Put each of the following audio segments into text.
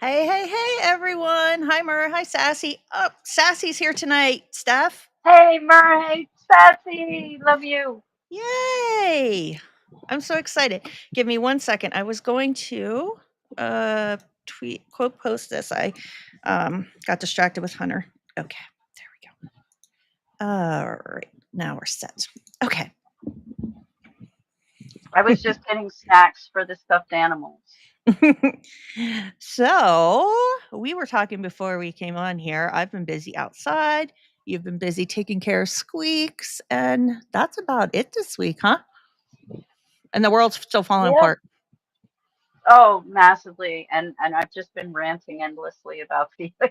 Hey, everyone. Hi, Murr. Hi, Sassy. Oh, Sassy's here tonight, Steph. Hey, Murray, Sassy, love you. Yay. I'm so excited. Give me 1 second. I was going to quote post this. I got distracted with Hunter. Okay, there we go. All right, now we're set. Okay. I was just getting snacks for the stuffed animals. So we were talking before we came on here. I've been busy outside. You've been busy taking care of squeaks, and that's about it this week, huh? And the world's still falling Yeah. apart. Oh, massively. And I've just been ranting endlessly about FIFA.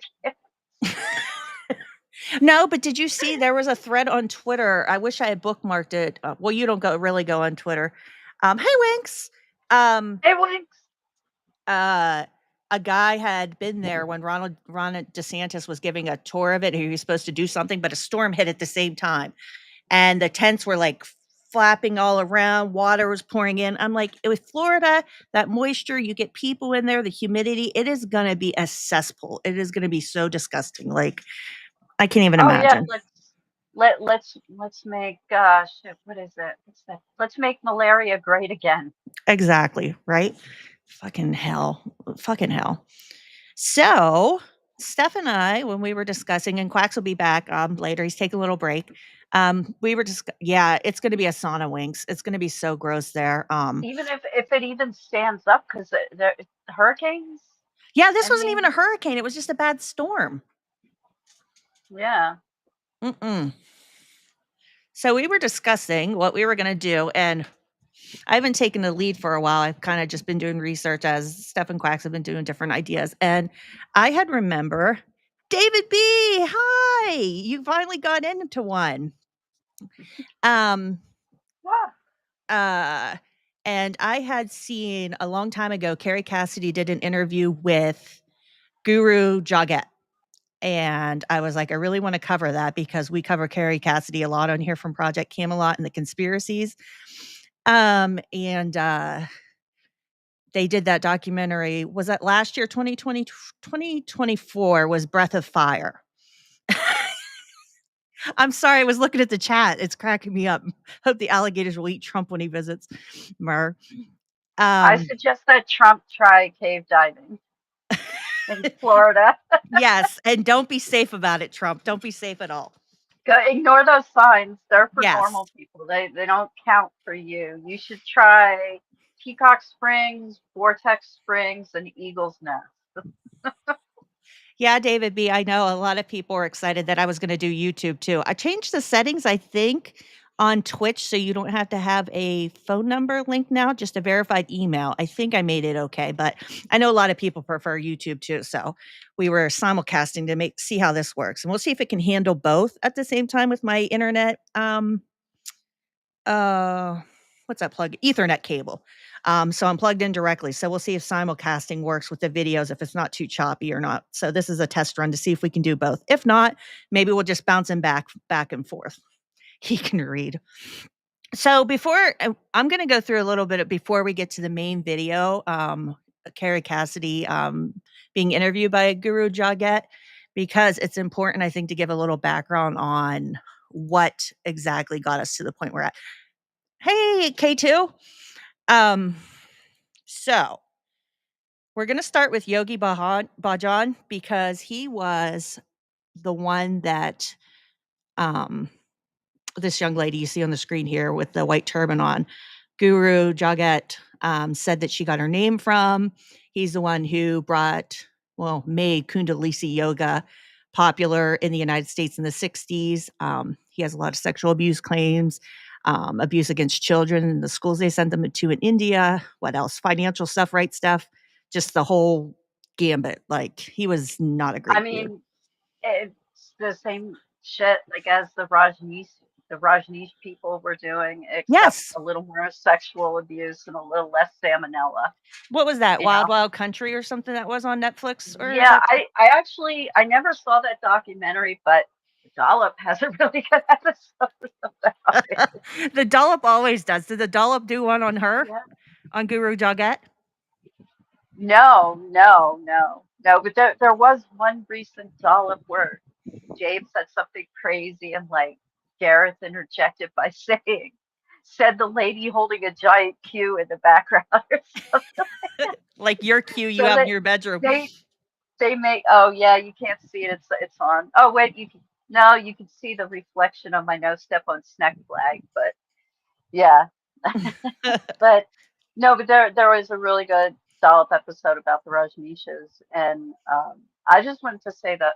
No, but did you see there was a thread on Twitter? I wish I had bookmarked it. Well, you don't really go on Twitter. Hey, Winks. Um, Hey, Winks. uh, a guy had been there when Ron DeSantis was giving a tour of it. He was supposed to do something, but a storm hit at the same time. And the tents were like flapping all around, water was pouring in. I'm like, with Florida, that moisture, you get people in there, the humidity, it is going to be a cesspool. It is going to be so disgusting. Like, I can't even Oh yeah, imagine. let's make shit, what is it? What's that? Let's make malaria great again. Exactly, right? Fucking hell. Fucking hell. So, Steph and I, when we were discussing, and Quacks will be back later, he's taking a little break. We were just, yeah, it's going to be a sauna, Winks. It's going to be so gross there. Even if it even stands up, because the hurricanes. Yeah, this I wasn't even mean, a hurricane. It was just a bad storm. yeah. Mm-mm. So we were discussing what we were going to do, and I haven't taken the lead for a while. I've kind of just been doing research as Steph and Quacks have been doing different ideas. And I had remember David B. Hi, you finally got into one. Um, Yeah. uh, and I had seen a long time ago, Kerry Cassidy did an interview with Guru Jagat. And I was like, I really want to cover that because we cover Kerry Cassidy a lot on here from Project Camelot and the conspiracies. And they did that documentary. Was that last year, 2020, 2024 was Breath of Fire. I'm sorry, I was looking at the chat. It's cracking me up. Hope the alligators will eat Trump when he visits Mer. I Um, suggest that Trump try cave diving in Florida. yes, and don't be safe about it, Trump. Don't be safe at all. Ignore those signs. They're for Yes. normal people. They don't count for you. You should try Peacock Springs, Vortex Springs, and Eagle's Nest. Yeah, David B. I know a lot of people were excited that I was going to do YouTube too. I changed the settings, I think, on Twitch so you don't have to have a phone number link now, just a verified email. I think I made it okay, but I know a lot of people prefer YouTube too. So we were simulcasting to see how this works, and we'll see if it can handle both at the same time with my internet. Uh, what's that plug? Ethernet cable. So I'm plugged in directly. So we'll see if simulcasting works with the videos, if it's not too choppy or not. So this is a test run to see if we can do both. If not, maybe we'll just bounce him back and forth. He can read. So before I'm going to go through a little bit before we get to the main video, Kerry Cassidy being interviewed by Guru Jagat, because it's important, I think, to give a little background on what exactly got us to the point we're at. Hey, K2. Um, so we're going to start with Yogi Bhajan because he was the one that this young lady you see on the screen here with the white turban on, Guru Jagat, said that she got her name from. He's the one who made Kundalini yoga popular in the United States in the 60s. He has a lot of sexual abuse claims, abuse against children in the schools they sent them to in India. What else? Financial stuff, right stuff. Just the whole gambit. Like, he was not a I great dude. mean, it's the same shit like as the Rajneesh people were doing, except Yes. a little more sexual abuse and a little less salmonella. What was that? You Wild know? Wild Country or something that was on Netflix? Or is Yeah, that I never saw that documentary, but Dollop has a really good episode about it. the dollop always does. Did the dollop do one on her? Yeah. On Guru Jagat? No. But there was one recent dollop where James said something crazy, and like Gareth interjected by said the lady holding a giant Q in the background or something. Like your cue you So have in your bedroom. they they make, oh yeah, you can't see it. It's on. Oh wait, you can, no, you can see the reflection of my no step on snack flag, but yeah. But no, but there was a really good dollop episode about the Rajneeshas, and I just wanted to say that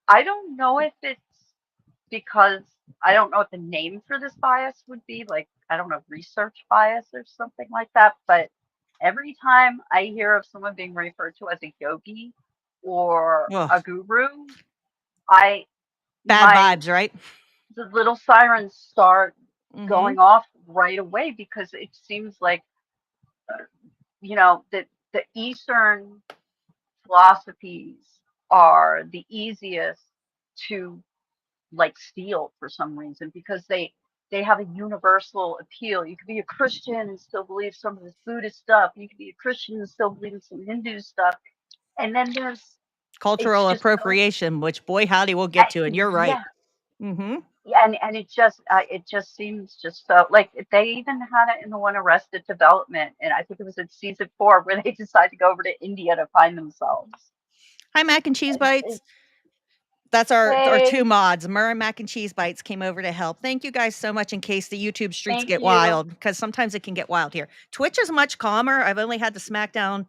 I don't know if it's because I don't know what the name for this bias would be, like I don't know, research bias or something like that. But every time I hear of someone being referred to as a yogi or Ugh, a guru, I bad my vibes, right? the little sirens start Mm-hmm. going off right away, because it seems like that the Eastern philosophies are the easiest to like steal for some reason, because they have a universal appeal. You could be a Christian and still believe some of this Buddhist stuff. You could be a Christian and still believe in some Hindu stuff. And then it's Cultural just so, appropriation, which boy howdy we'll get to, and you're right. yeah. Mm-hmm. Yeah, and it just seems just so, like they even had it in the one Arrested Development, and I think it was in season 4 where they decided to go over to India to find themselves. Hi, Mac and Cheese It's, Bites. That's our two hey, mods. Murr and Mac and Cheese Bites came over to help. Thank you guys so much in case the YouTube streets thank get you. wild, because sometimes it can get wild here. Twitch is much calmer. I've only had to smack down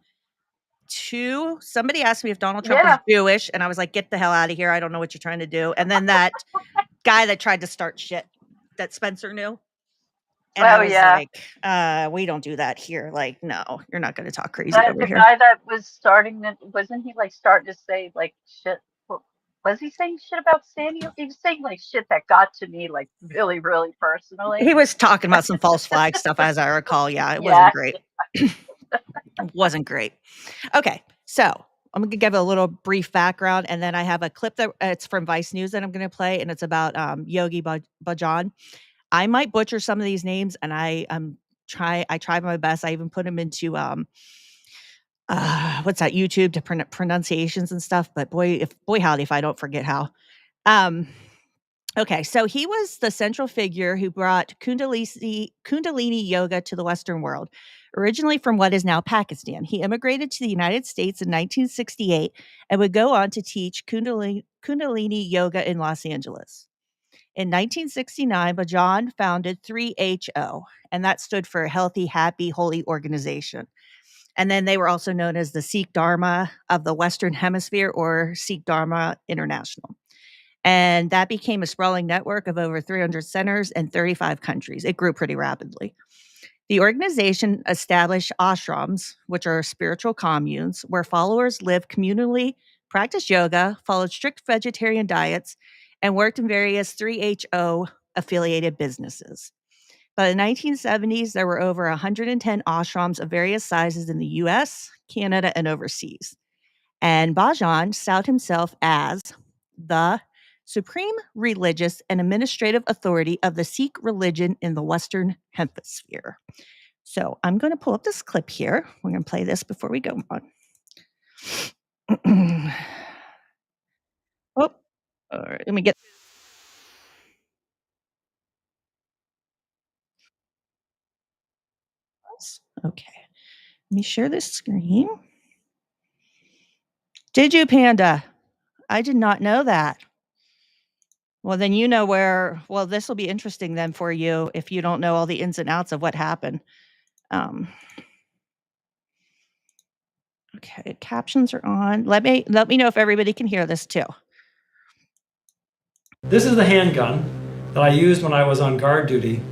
2. Somebody asked me if Donald Trump was Yeah. Jewish, and I was like, "Get the hell out of here. I don't know what you're trying to do." And then that guy that tried to start shit that Spencer knew. And I Oh was yeah. like, we don't do that here. Like, no, you're not going to talk crazy That over the here. guy that was starting that, wasn't he like starting to say like shit? Was he saying shit about Sandy? He was saying like shit that got to me like really, really personally. He was talking about some false flag stuff, as I recall. Yeah, it wasn't Yeah. great. Wasn't great. Okay, so I'm going to give a little brief background, and then I have a clip that it's from Vice News that I'm going to play, and it's about Yogi Bhajan. I might butcher some of these names, and I try my best. I even put them into what's that, YouTube, to pronunciations and stuff. But boy howdy if I don't forget how. Okay, so he was the central figure who brought Kundalini yoga to the Western world, originally from what is now Pakistan. He immigrated to the United States in 1968 and would go on to teach Kundalini yoga in Los Angeles. In 1969, Bhajan founded 3HO, and that stood for Healthy, Happy, Holy Organization. And then they were also known as the Sikh Dharma of the Western Hemisphere, or Sikh Dharma International. And that became a sprawling network of over 300 centers in 35 countries. It grew pretty rapidly. The organization established ashrams, which are spiritual communes, where followers lived communally, practiced yoga, followed strict vegetarian diets, and worked in various 3HO affiliated businesses. By the 1970s, there were over 110 ashrams of various sizes in the US, Canada, and overseas. And Bhajan styled himself as the supreme religious and administrative authority of the Sikh religion in the Western Hemisphere. So I'm going to pull up this clip here. We're going to play this before we go on. Oh, let me get. Okay. Let me share this screen. Did you, Panda? I did not know that. Well, then you know where. Well, this will be interesting then for you if you don't know all the ins and outs of what happened. Okay, captions are on. Let me know if everybody can hear this too. This is the handgun that I used when I was on guard duty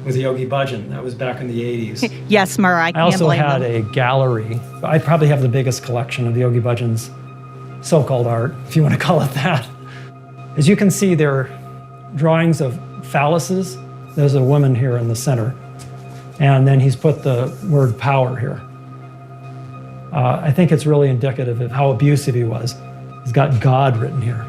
with Yogi Bhajan. That was back in the 80s. Yes, Murr, I I can't also blame had them. a gallery. I probably have the biggest collection of Yogi Bhajan's so-called art, if you want to call it that. As you can see, there are drawings of phalluses. There's a woman here in the center. And then he's put the word power here. I think it's really indicative of how abusive he was. He's got God written here.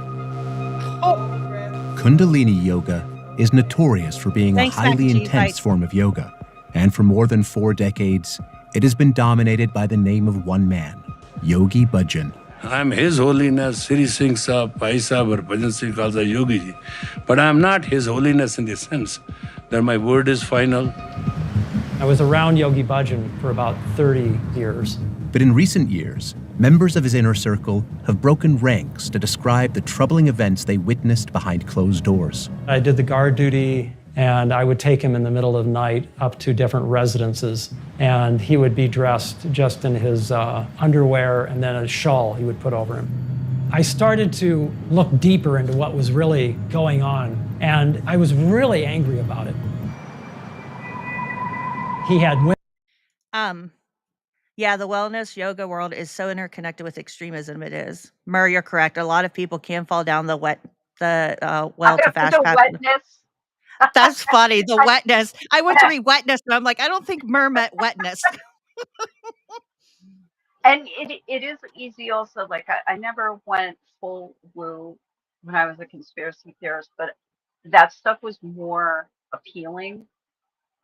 Kundalini yoga is notorious for being Thanks, a highly Mac and Cheese intense Bites. form of yoga, and for more than 4 decades, it has been dominated by the name of one man, Yogi Bhajan. I'm His Holiness Sri Singh Sahib, Bhai Sahib, or Bhajan Singh Khalsa Yogi Ji. But I'm not His Holiness in the sense that my word is final. I was around Yogi Bhajan for about 30 years. But in recent years, members of his inner circle have broken ranks to describe the troubling events they witnessed behind closed doors. I did the guard duty, and I would take him in the middle of the night up to different residences, and he would be dressed just in his underwear and then a shawl he would put over him. I started to look deeper into what was really going on, and I was really angry about it. He had women. Yeah, the wellness yoga world is so interconnected with extremism. It is. Murr, you're correct. A lot of people can fall down the well to fast The path. wetness. That's funny. The wetness. I went to read wetness, and I'm like, I don't think Murr meant wetness. And it is easy also. Like I never went full woo when I was a conspiracy theorist, but that stuff was more appealing.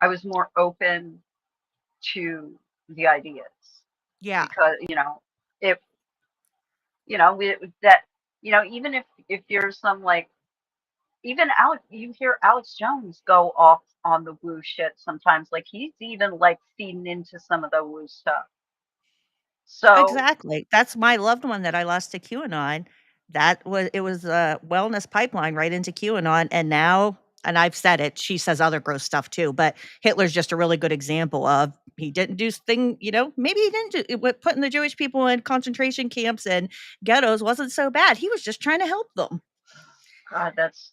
I was more open to the ideas Yeah. because even if you're some like even Alex, you hear Alex Jones go off on the woo shit sometimes. Like he's even like feeding into some of the woo stuff. So Exactly. That's my loved one that I lost to QAnon. It was a wellness pipeline right into QAnon, and now, and I've said it, she says other gross stuff too, but Hitler's just a really good example of he didn't do maybe he didn't do putting the Jewish people in concentration camps and ghettos wasn't so bad. He was just trying to help them. God, that's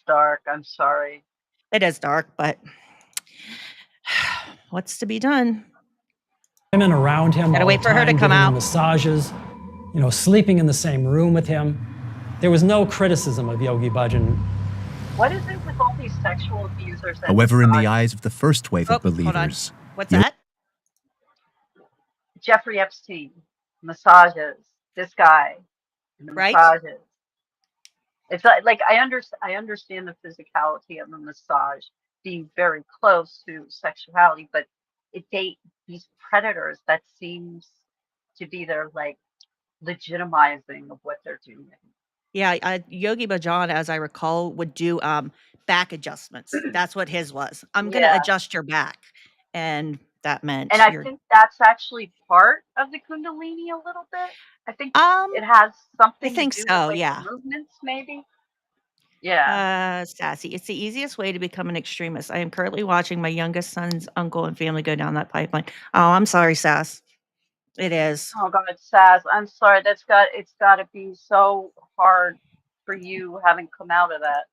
dark. I'm sorry. It is dark, but what's to be done? Women around him. Gotta all wait the for her to time, come giving him out. massages, sleeping in the same room with him. There was no criticism of Yogi Bhajan. What is it with all these sexual abusers? And However, in the eyes of the first wave of Hold on. believers, What's that? Jeffrey Epstein, massages, this guy, and the Right? massages. It's like I understand the physicality of the massage being very close to sexuality, but these predators, that seems to be their like legitimizing of what they're doing. Yeah, Yogi Bhajan, as I recall, would do back adjustments. That's what his was. I'm gonna Yeah. adjust your back, and that meant And I you're. think that's actually part of the Kundalini a little bit. I think it has I something to think do with so. like Yeah. the movements, maybe. Yeah. Sassy. It's the easiest way to become an extremist. I am currently watching my youngest son's uncle and family go down that pipeline. Oh, I'm sorry, Sass. It is. Oh God, Saz, I'm sorry. It's got to be so hard for you having come out of that,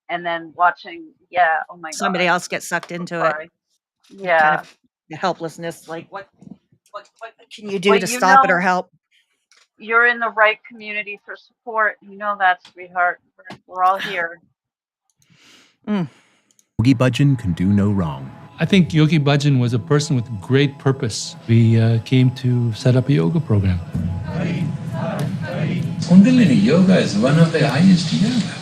and then watching. Yeah. Oh my God. Somebody else gets sucked into it. Sorry. Yeah. Kind of the helplessness. Like what can you do Well, to stop it or help? You're in the right community for support. You know that, sweetheart. We're all here. Yogi Bhajan can do no wrong. I think Yogi Bhajan was a person with great purpose. We came to set up a yoga program. Kundalini yoga is one of the highest yoga.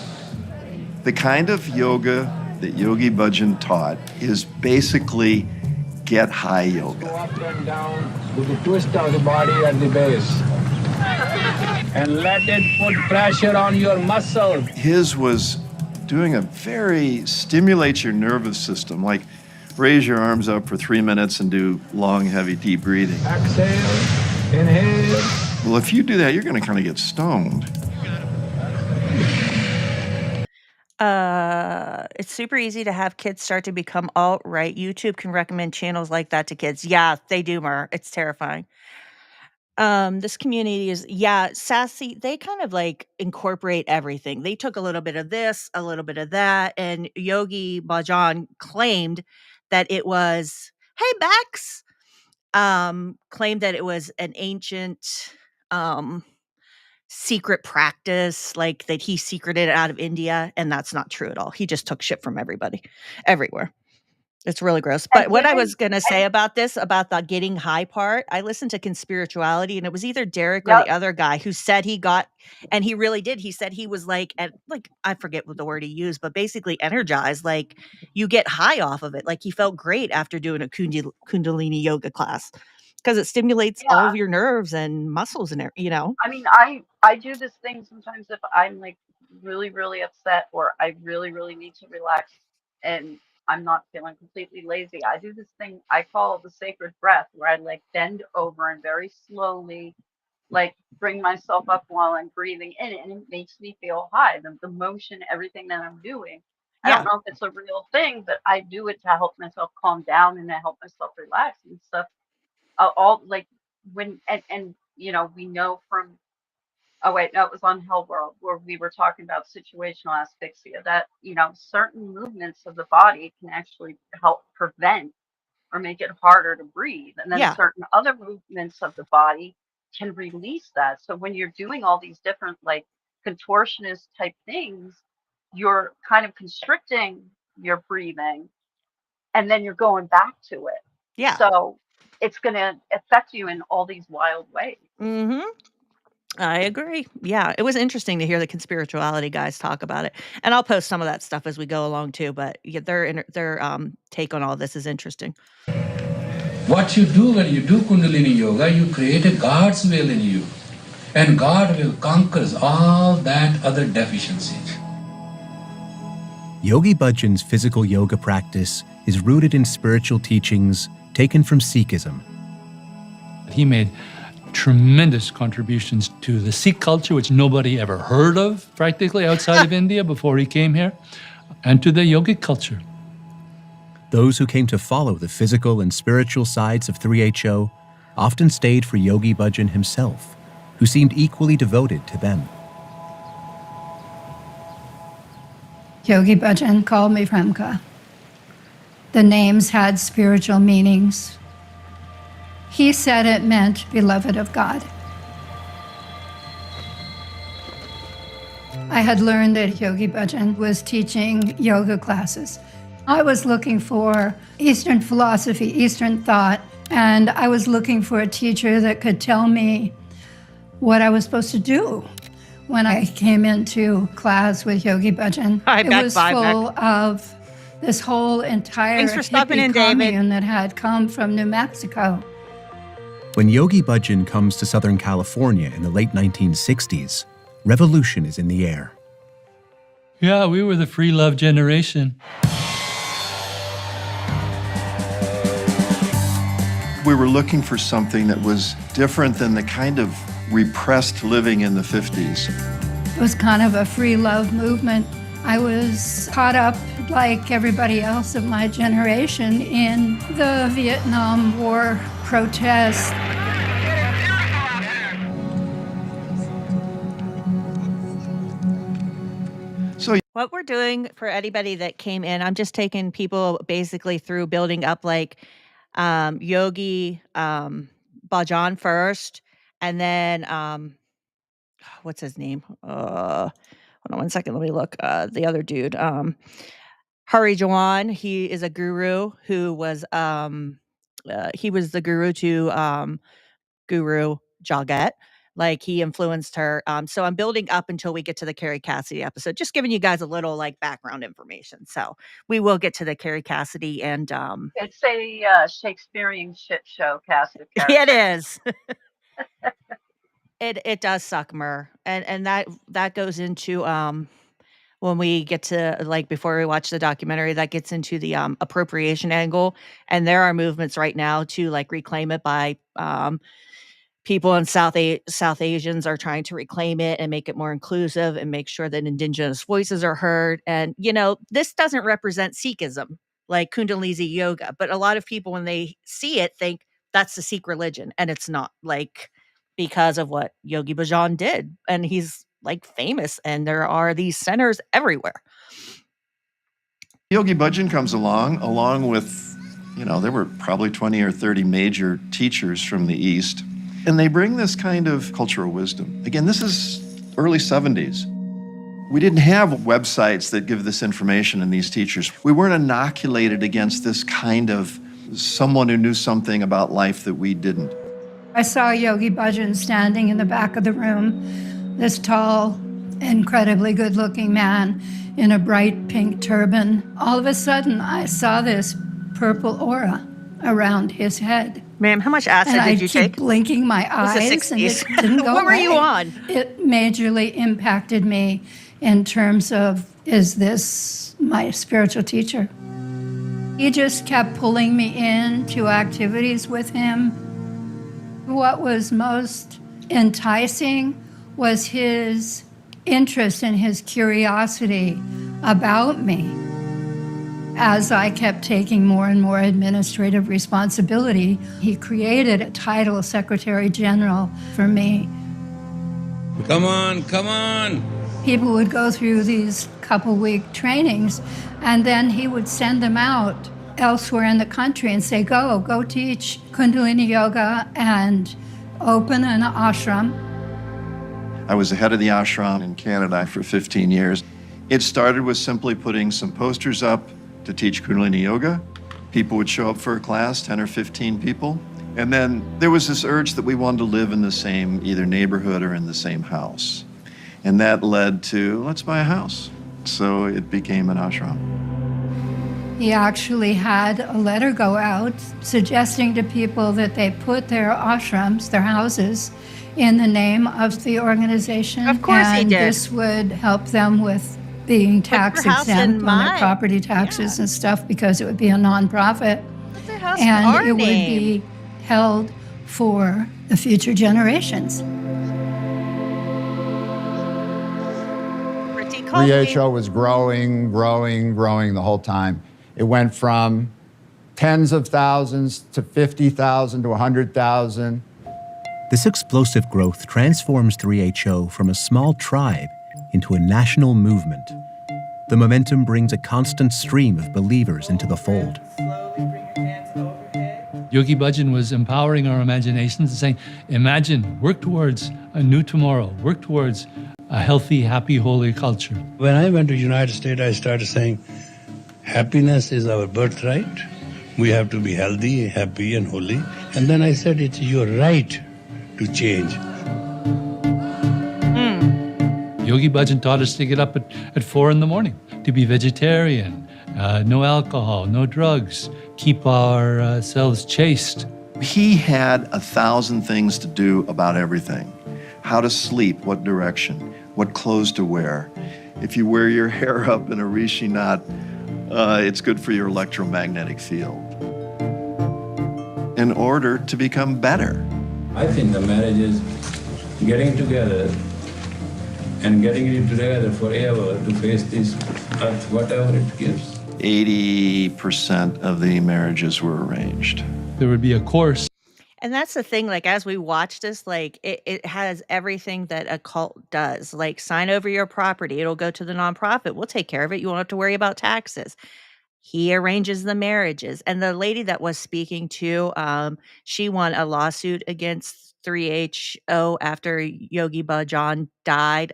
The kind of yoga that Yogi Bhajan taught is basically get high yoga. Go up and down with the twist of the body at the base. And let it put pressure on your muscles. His was doing a very stimulate your nervous system, like raise your arms up for 3 minutes and do long, heavy, deep breathing. Exhale, inhale. Well, if you do that, you're going to kind of get stoned. It's super easy to have kids start to become alt-right. YouTube can recommend channels like that to kids. Yeah, they do, Mer. It's terrifying. This community is, sassy. They kind of like incorporate everything. They took a little bit of this, a little bit of that, and Yogi Bhajan claimed that it was, hey, Bex, claimed that it was an ancient, secret practice, like that he secreted it out of India, and that's not true at all. He just took shit from everybody, everywhere. It's really gross. And But what I women, was going to say about this, about the getting high part, I listened to Conspirituality, and it was either Derek or yep, the other guy who said he got, and he really did. He said he was like, I forget what the word he used, but basically energized. Like you get high off of it. Like he felt great after doing a Kundalini yoga class because it stimulates all yeah. of your nerves and muscles and I mean, I do this thing sometimes if I'm like really, really upset or I really, really need to relax and I'm not feeling completely lazy. I do this thing I call the sacred breath, where I like bend over and very slowly like bring myself up while I'm breathing in, and it makes me feel high. The motion, everything that I'm doing. I don't Yeah. know if it's a real thing, but I do it to help myself calm down and to help myself relax and stuff. All like when and you know, we know from, oh wait, no, it was on Hell World where we were talking about situational asphyxia, that, you know, certain movements of the body can actually help prevent or make it harder to breathe. And then Yeah. certain other movements of the body can release that. So when you're doing all these different like contortionist type things, you're kind of constricting your breathing and then you're going back to it. Yeah. So it's going to affect you in all these wild ways. Mm-hmm. I agree. Yeah, it was interesting to hear the Conspirituality guys talk about it, and I'll post some of that stuff as we go along too. But yeah, their take on all this is interesting. What you do when you do Kundalini Yoga, you create a God's will in you. And God will conquers all that other deficiencies. Yogi Bhajan's physical yoga practice is rooted in spiritual teachings taken from Sikhism. He made tremendous contributions to the Sikh culture, which nobody ever heard of practically outside of India before he came here, and to the yogic culture. Those who came to follow the physical and spiritual sides of 3HO often stayed for Yogi Bhajan himself, who seemed equally devoted to them. Yogi Bhajan called me Premka. The names had spiritual meanings. He said it meant beloved of God. I had learned that Yogi Bhajan was teaching yoga classes. I was looking for Eastern philosophy, Eastern thought, and I was looking for a teacher that could tell me what I was supposed to do. When I came into class with Yogi Bhajan, it was full of this whole entire Thanks for stopping hippie in, David. commune that had come from New Mexico. When Yogi Bhajan comes to Southern California in the late 1960s, revolution is in the air. Yeah, we were the free love generation. We were looking for something that was different than the kind of repressed living in the 50s. It was kind of a free love movement. I was caught up, like everybody else of my generation, in the Vietnam War protests. So What we're doing for anybody that came in, I'm just taking people basically through building up like Yogi Bhajan first, and then what's his name? Hold on one second. Let me look. The other dude, Hari Jawan. He is a guru who was he was the guru to Guru Jagat. Like he influenced her. So I'm building up until we get to the Kerry Cassidy episode, just giving you guys a little like background information. So we will get to the Kerry Cassidy and It's a Shakespearean shit show cast of characters. it is. It does suck, Mur. And that goes into when we get to like before we watch the documentary, that gets into the appropriation angle. And there are movements right now to like reclaim it by people in South Asians are trying to reclaim it and make it more inclusive and make sure that indigenous voices are heard. And, you know, this doesn't represent Sikhism like Kundalini yoga, but a lot of people when they see it think that's the Sikh religion, and it's not, like because of what Yogi Bhajan did. And he's like famous and there are these centers everywhere. Yogi Bhajan comes along with, you know, there were probably 20 or 30 major teachers from the East. And they bring this kind of cultural wisdom. Again, this is early 70s. We didn't have websites that give this information and these teachers. We weren't inoculated against this kind of someone who knew something about life that we didn't. I saw Yogi Bhajan standing in the back of the room, this tall, incredibly good-looking man in a bright pink turban. All of a sudden, I saw this purple aura around his head. Ma'am, how much acid And I did you keep take? blinking my This is eyes, and 60s. it didn't go What were you away. on? It majorly impacted me in terms of, is this my spiritual teacher? He just kept pulling me into activities with him. What was most enticing was his interest and his curiosity about me. As I kept taking more and more administrative responsibility, he created a title, Secretary General, for me. Come on, come on. People would go through these couple-week trainings, and then he would send them out elsewhere in the country and say, go teach Kundalini Yoga and open an ashram. I was the head of the ashram in Canada for 15 years. It started with simply putting some posters up to teach Kundalini Yoga. People would show up for a class, 10 or 15 people. And then there was this urge that we wanted to live in the same either neighborhood or in the same house. And that led to, let's buy a house. So it became an ashram. He actually had a letter go out suggesting to people that they put their ashrams, their houses, in the name of the organization. Of course he and did. This would help them with being tax your house in exempt on their mine. property taxes and stuff, because it would be a nonprofit. Put their house in And our it would name. be held for the future generations. Pretty comfy. 3HO was growing the whole time. It went from tens of thousands to 50,000 to 100,000. This explosive growth transforms 3HO from a small tribe into a national movement. The momentum brings a constant stream of believers into the fold. Yogi Bhajan was empowering our imaginations and saying, imagine, work towards a new tomorrow, work towards a healthy, happy, holy culture. When I went to United States, I started saying, happiness is our birthright. We have to be healthy, happy, and holy. And then I said, it's your right to change. Yogi Bhajan taught us to get up at 4 in the morning, to be vegetarian, no alcohol, no drugs, keep ourselves chaste. He had 1,000 things to do about everything. How to sleep, what direction, what clothes to wear. If you wear your hair up in a rishi knot, it's good for your electromagnetic field. In order to become better. I think the marriage is getting together and getting it together forever to face this earth, whatever it gives. 80% of the marriages were arranged. There would be a course. And that's the thing, like, as we watch this, like, it has everything that a cult does. Like, sign over your property. It'll go to the nonprofit. We'll take care of it. You won't have to worry about taxes. He arranges the marriages. And the lady that was speaking to, she won a lawsuit against 3HO after Yogi Bhajan died.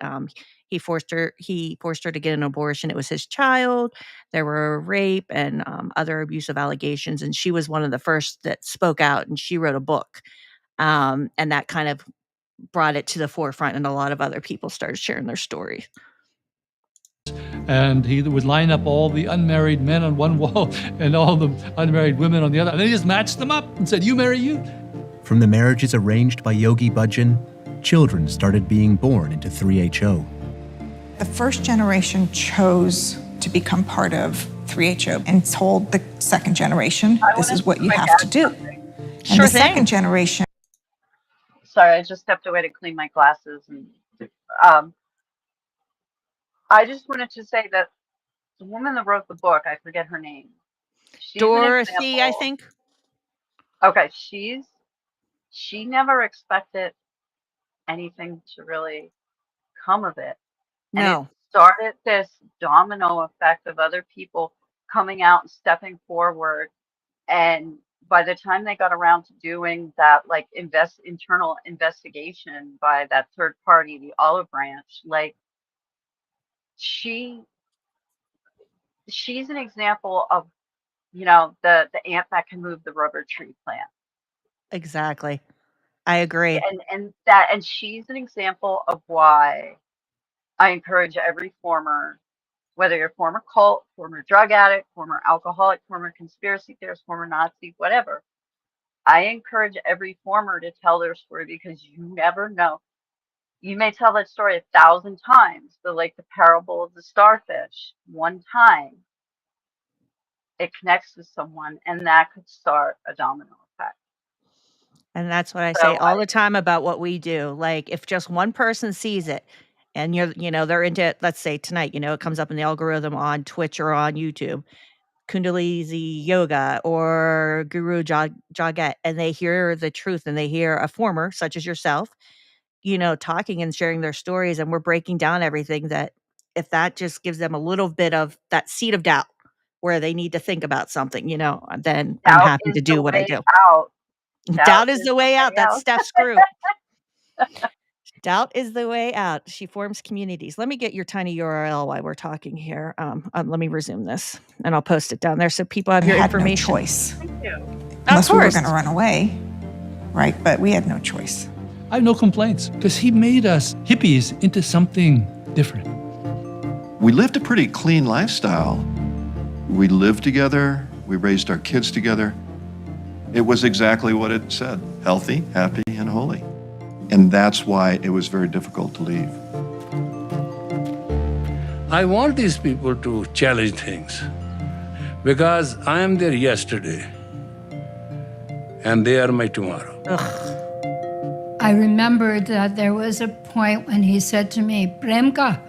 He forced her to get an abortion. It was his child. There were rape and other abusive allegations. And she was one of the first that spoke out, and she wrote a book. And that kind of brought it to the forefront, and a lot of other people started sharing their story. And he would line up all the unmarried men on one wall and all the unmarried women on the other. And then he just matched them up and said, you marry you. From the marriages arranged by Yogi Bhajan, children started being born into 3HO. The first generation chose to become part of 3HO and told the second generation, this is what you have to do. And Sure the thing. second generation. Sorry, I just stepped away to clean my glasses. And I just wanted to say that the woman that wrote the book, I forget her name. She's an Dorothy, I example. think. Okay, she never expected anything to really come of it. And No. it started this domino effect of other people coming out and stepping forward. And by the time they got around to doing that, like internal investigation by that third party, the Olive Branch, like she's an example of, the ant that can move the rubber tree plant. Exactly. I agree. And she's an example of why I encourage every former, whether you're a former cult, former drug addict, former alcoholic, former conspiracy theorist, former Nazi, whatever. I encourage every former to tell their story, because you never know. You may tell that story 1,000 times, but like the parable of the starfish, one time it connects with someone, and that could start a domino effect. And that's what I So say all the time about what we do. Like, if just one person sees it and they're into it, let's say tonight, it comes up in the algorithm on Twitch or on YouTube, Kundalini yoga or Guru Jagat, and they hear the truth and they hear a former such as yourself, talking and sharing their stories, and we're breaking down everything, that if that just gives them a little bit of that seed of doubt where they need to think about something, then I'm doubt happy is to the do what I way do. out. Doubt is the way out. That's out. Steph's group. Doubt is the way out. She forms communities. Let me get your tiny URL while we're talking here. Let me resume this, and I'll post it down there so people have your had information. no choice. Thank you. Unless we were course. going to run away, right? But we had no choice. I have no complaints, because he made us hippies into something different. We lived a pretty clean lifestyle. We lived together. We raised our kids together. It was exactly what it said: healthy, happy, and holy. And that's why it was very difficult to leave. I want these people to challenge things, because I am their yesterday and they are my tomorrow. I remembered that there was a point when he said to me, Premka,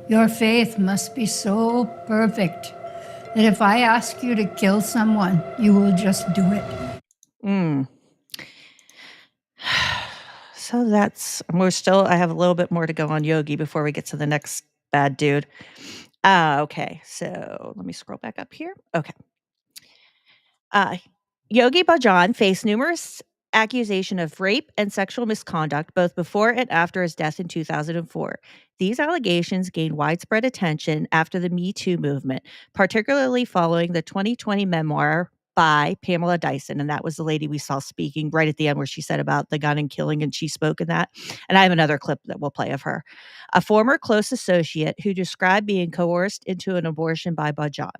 your faith must be so perfect that if I ask you to kill someone, you will just do it. So I have a little bit more to go on Yogi before we get to the next bad dude. Okay, so let me scroll back up here. Okay. Yogi Bhajan faced numerous accusations of rape and sexual misconduct both before and after his death in 2004. These allegations gained widespread attention after the Me Too movement, particularly following the 2020 memoir by Pamela Dyson. And that was the lady we saw speaking right at the end where she said about the gun and killing, and she spoke in that. And I have another clip that we'll play of her. A former close associate who described being coerced into an abortion by Bhajan.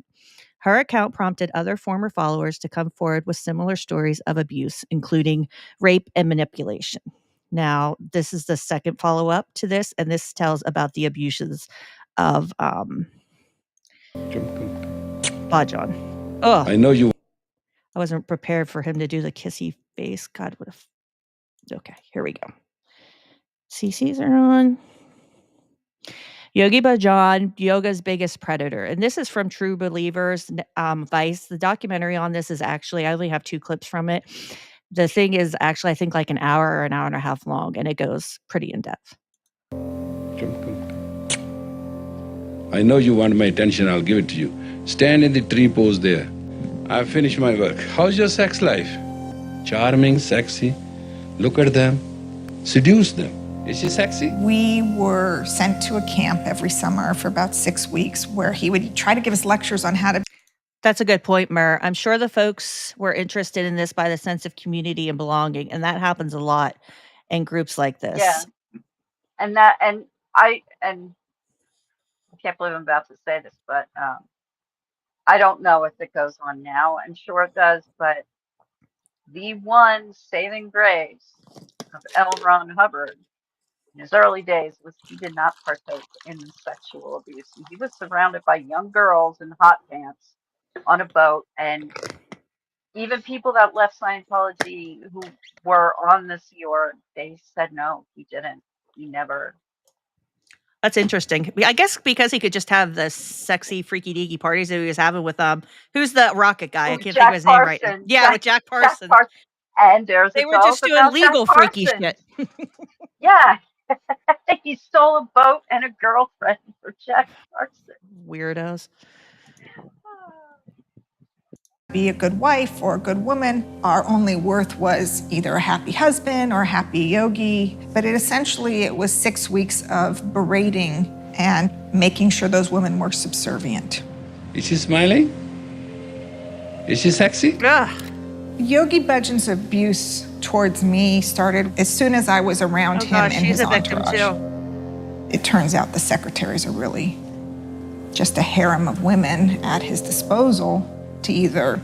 Her account prompted other former followers to come forward with similar stories of abuse, including rape and manipulation. Now, this is the second follow-up to this, and this tells about the abuses of Bhajan. Oh, I know you. I wasn't prepared for him to do the kissy face. God, what if... Okay, here we go. CCs are on. Yogi Bhajan, yoga's biggest predator. And this is from True Believers, Vice. The documentary on this is actually, I only have 2 clips from it. The thing is actually, I think, like an hour or an hour and a half long, and it goes pretty in depth. I know you want my attention, I'll give it to you. Stand in the tree pose there. I've finished my work. How's your sex life? Charming, sexy. Look at them. Seduce them. Is she sexy? We were sent to a camp every summer for about 6 weeks where he would try to give us lectures on how to... That's a good point, Mer. I'm sure the folks were interested in this by the sense of community and belonging, and that happens a lot in groups like this. Yeah. And I can't believe I'm about to say this, but I don't know if it goes on now. I'm sure it does, but the one saving grace of L. Ron Hubbard in his early days was he did not partake in sexual abuse. He was surrounded by young girls in hot pants on a boat, and even people that left Scientology who were on the Sea Org, they said no, he didn't. He never. That's interesting. I guess because he could just have the sexy, freaky deaky parties that he was having with who's the rocket guy? I can't think of his name right now. Yeah, with Jack Parsons. And there's they a were just doing about legal Jack freaky Parsons. shit. Yeah. He stole a boat and a girlfriend for Jack Parsons. Weirdos. Be a good wife or a good woman. Our only worth was either a happy husband or a happy yogi. But it was 6 weeks of berating and making sure those women were subservient. Is she smiling? Is she sexy? Ugh. Yogi Bhajan's abuse towards me started as soon as I was around him and she's his a victim entourage. too. It turns out the secretaries are really just a harem of women at his disposal to either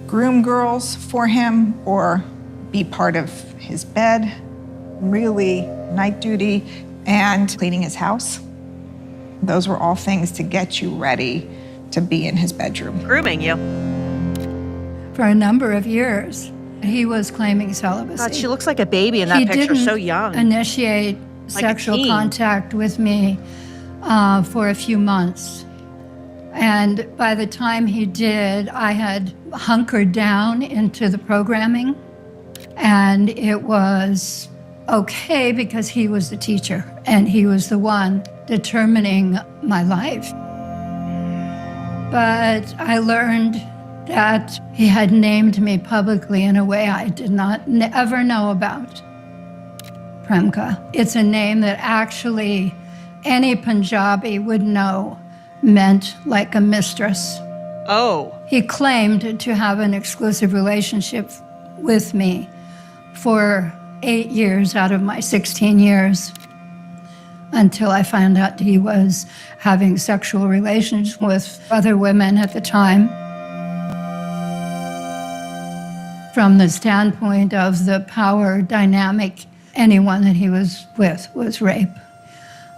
groom girls for him or be part of his bed, really night duty, and cleaning his house. Those were all things to get you ready to be in his bedroom. Grooming you. For a number of years, he was claiming celibacy. God, she looks like a baby in that He picture, didn't so young. initiate Like a sexual teen. contact with me for a few months. And by the time he did, I had hunkered down into the programming. And it was okay because he was the teacher and he was the one determining my life. But I learned that he had named me publicly in a way I did not ever know about. Premka. It's a name that actually any Punjabi would know meant like a mistress. Oh. He claimed to have an exclusive relationship with me for 8 years out of my 16 years until I found out he was having sexual relations with other women at the time. From the standpoint of the power dynamic, anyone that he was with was rape.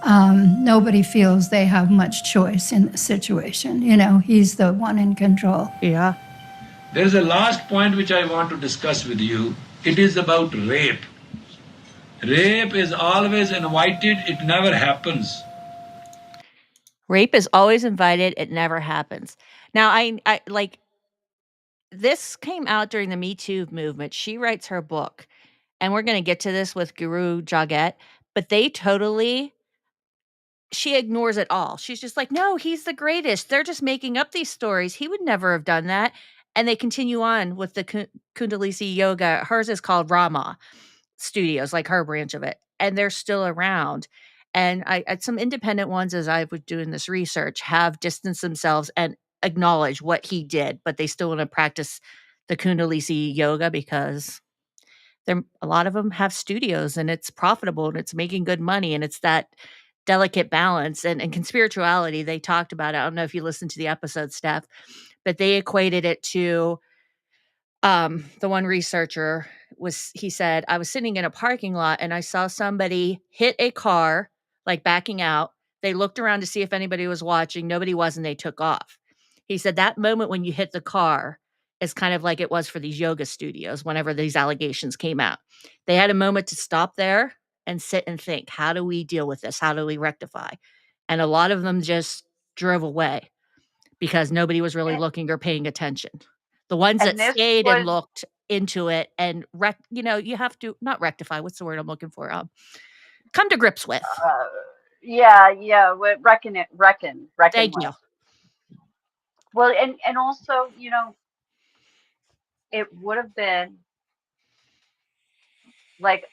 Nobody feels they have much choice in this situation. You know, he's the one in control. Yeah. There's a last point which I want to discuss with you. It is about rape. Rape is always invited, it never happens. Rape is always invited. It never happens. Now, I like, this came out during the Me Too movement. She writes her book, and we're going to get to this with Guru Jagat, but she ignores it all. She's just like, no, he's the greatest. They're just making up these stories. He would never have done that. And they continue on with the Kundalini yoga. Hers is called Rama Studios, like her branch of it. And they're still around. And some independent ones, as I was doing this research, have distanced themselves and acknowledge what he did, but they still want to practice the Kundalini yoga because a lot of them have studios and it's profitable and it's making good money, and it's that delicate balance. And Conspirituality, they talked about it. I don't know if you listened to the episode, Steph, but they equated it to the one researcher he said, I was sitting in a parking lot and I saw somebody hit a car, like backing out. They looked around to see if anybody was watching. Nobody was, and they took off. He said that moment when you hit the car is kind of like it was for these yoga studios whenever these allegations came out. They had a moment to stop there and sit and think, how do we deal with this? How do we rectify? And a lot of them just drove away because nobody was really looking or paying attention. The ones that And this stayed and was looked into it and you have to not rectify. What's the word I'm looking for? Come to grips with. reckon Thank with. you. Well, and also, it would have been like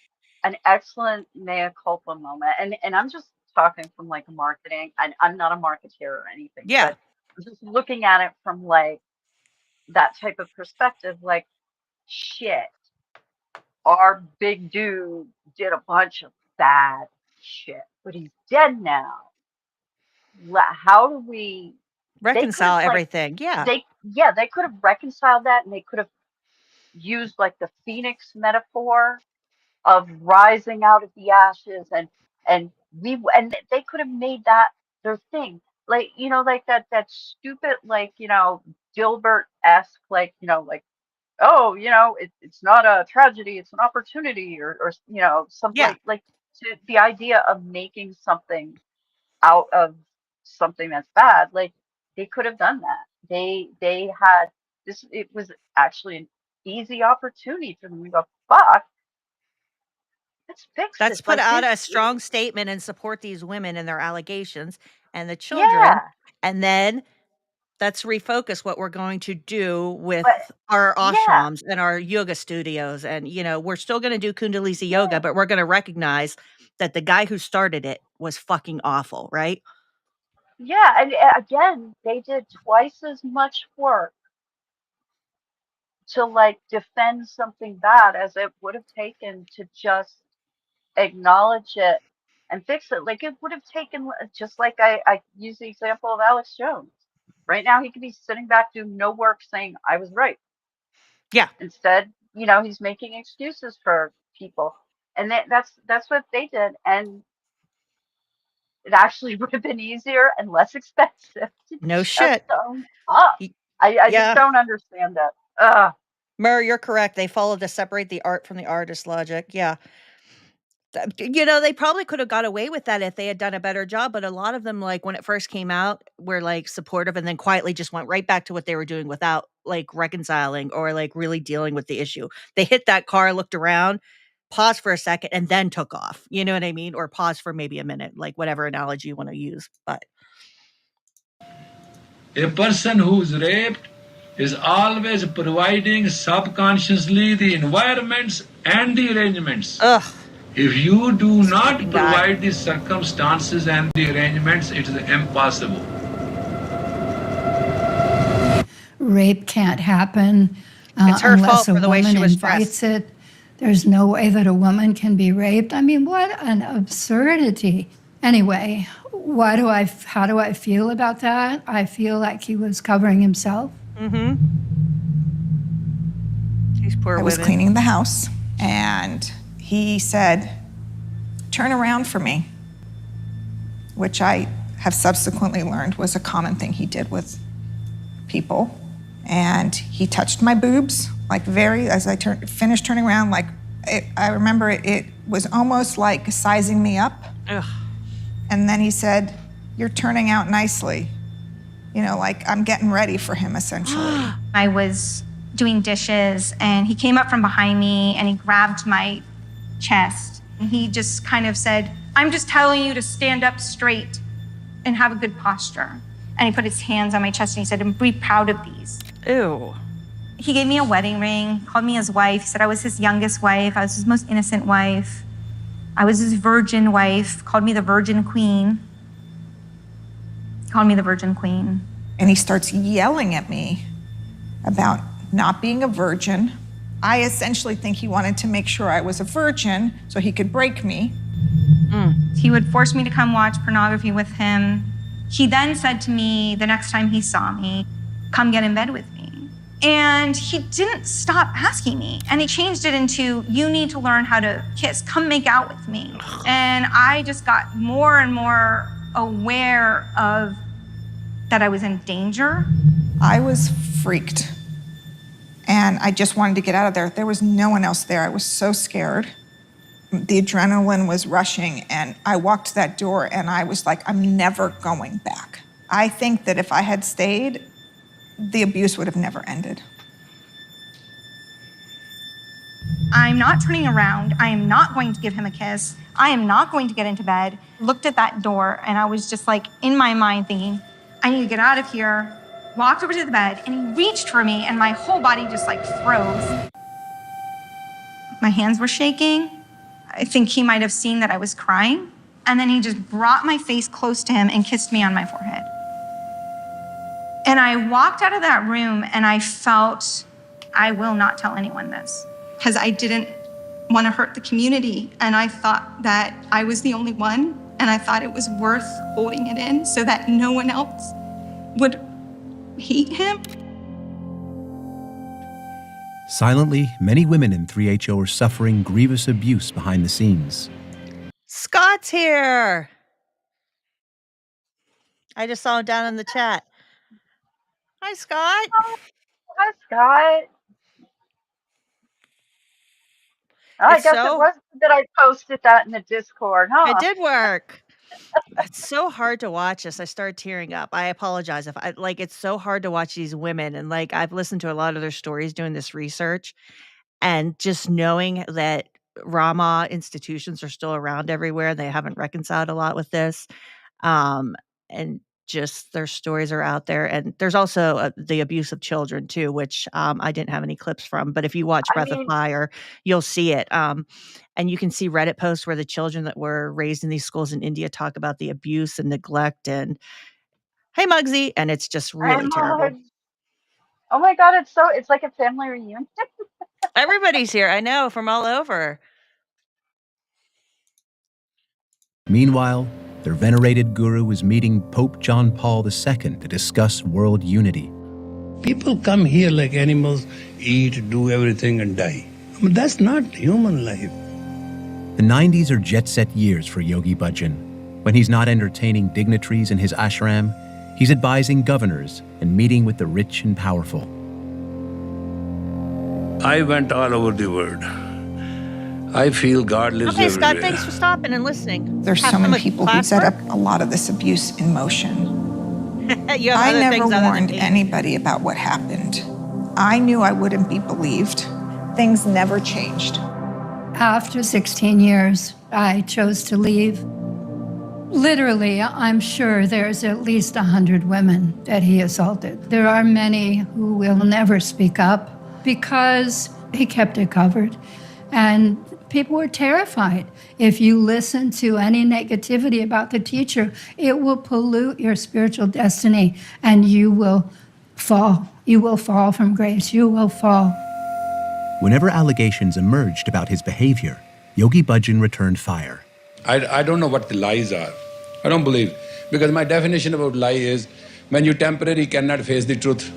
an excellent mea culpa moment. And I'm just talking from like a marketing, and I'm not a marketeer or anything, Yeah. but I'm just looking at it from like that type of perspective, like, shit, our big dude did a bunch of bad shit, but he's dead now. How do we Reconcile like, everything. Yeah. they could have reconciled that, and they could have used like the phoenix metaphor of rising out of the ashes, and they could have made that their thing, like, like that stupid, like, Dilbert-esque, like, like, oh, it's not a tragedy, it's an opportunity, or something, Yeah. like to the idea of making something out of something that's bad. Like, they could have done that. They had this. It was actually an easy opportunity for them to go, fuck, let's fix Let's this. put Like, out this, a strong statement and support these women and their allegations and the children. yeah. And then let's refocus what we're going to do with But our yeah, ashrams and our yoga studios. And, we're still going to do Kundalini yoga, but we're going to recognize that the guy who started it was fucking awful, right? Yeah, and again, they did twice as much work to like defend something bad as it would have taken to just acknowledge it and fix it. Like it would have taken, just like I use the example of Alex Jones. Right now, he could be sitting back doing no work saying, I was right. Yeah. Instead, he's making excuses for people. And that's what they did. And it actually would have been easier and less expensive to No just shit. own up. Y- I just Yeah. don't understand that. Ugh. Murr, you're correct. They followed the separate the art from the artist logic. Yeah. They probably could have got away with that if they had done a better job, but a lot of them, like, when it first came out, were, like, supportive and then quietly just went right back to what they were doing without, like, reconciling or, like, really dealing with the issue. They hit that car, looked around, paused for a second, and then took off. You know what I mean? Or paused for maybe a minute, like, whatever analogy you wanna use, but A person who's raped is always providing subconsciously the environments and the arrangements. Ugh. If you do not Fucking guy. provide the circumstances and the arrangements, it is impossible. Rape can't happen It's her unless fault a for the way she woman was invites dressed. it. There's no way that a woman can be raped. I mean, what an absurdity. Anyway, how do I feel about that? I feel like he was covering himself. Mhm. These poor I was women. cleaning the house, and he said, "Turn around for me," which I have subsequently learned was a common thing he did with people. And he touched my boobs, like as I finished turning around, like I remember it was almost like sizing me up. Ugh. And then he said, "You're turning out nicely." Like I'm getting ready for him, essentially. I was doing dishes and he came up from behind me and he grabbed my chest. And he just kind of said, "I'm just telling you to stand up straight and have a good posture." And he put his hands on my chest and he said, "And be proud of these." Ew. He gave me a wedding ring, called me his wife. He said I was his youngest wife. I was his most innocent wife. I was his virgin wife, called me the Virgin Queen. Called me the Virgin Queen. And he starts yelling at me about not being a virgin. I essentially think he wanted to make sure I was a virgin so he could break me. He would force me to come watch pornography with him. He then said to me the next time he saw me, "Come get in bed with me." And he didn't stop asking me. And he changed it into, "You need to learn how to kiss. Come make out with me." And I just got more and more aware of that I was in danger. I was freaked. And I just wanted to get out of there. There was no one else there. I was so scared. The adrenaline was rushing, and I walked to that door and I was like, I'm never going back. I think that if I had stayed, the abuse would have never ended. I'm not turning around. I am not going to give him a kiss. I am not going to get into bed. Looked at that door and I was just like in my mind thinking, I need to get out of here. Walked over to the bed and he reached for me and my whole body just like froze. My hands were shaking. I think he might have seen that I was crying. And then he just brought my face close to him and kissed me on my forehead. And I walked out of that room and I felt, I will not tell anyone this, because I didn't want to hurt the community. And I thought that I was the only one. And I thought it was worth holding it in so that no one else would hate him. Silently, many women in 3HO are suffering grievous abuse behind the scenes. Scott's here. I just saw him down in the chat. Hi, Scott. Oh, hi, Scott. I guess it wasn't that I posted that in the Discord, huh? It did work. It's so hard to watch this. I started tearing up. I apologize if I it's so hard to watch these women. And I've listened to a lot of their stories doing this research, and just knowing that Rama institutions are still around everywhere. They haven't reconciled a lot with this. And just their stories are out there. And there's also the abuse of children too, which I didn't have any clips from. But if you watch Breath of Fire, you'll see it. And you can see Reddit posts where the children that were raised in these schools in India talk about the abuse and neglect. And hey Muggsy, and it's just really terrible. Oh my God, it's like a family reunion. Everybody's here, I know, from all over. Meanwhile, their venerated guru is meeting Pope John Paul II to discuss world unity. People come here like animals, eat, do everything, and die. I mean, that's not human life. The 90s are jet-set years for Yogi Bhajan. When he's not entertaining dignitaries in his ashram, he's advising governors and meeting with the rich and powerful. I went all over the world. I feel God lives Okay, Scott, everywhere. thanks for stopping and listening. There's Have so many some people who class set work? up a lot of this abuse in motion. You have I other never things other than warned me. anybody about what happened. I knew I wouldn't be believed. Things never changed. After 16 years, I chose to leave. Literally, I'm sure there's at least 100 women that he assaulted. There are many who will never speak up because he kept it covered. And people were terrified. If you listen to any negativity about the teacher, it will pollute your spiritual destiny and you will fall. You will fall from grace. You will fall. Whenever allegations emerged about his behavior, Yogi Bhajan returned fire. I don't know what the lies are. I don't believe. Because my definition about lie is when you temporarily cannot face the truth.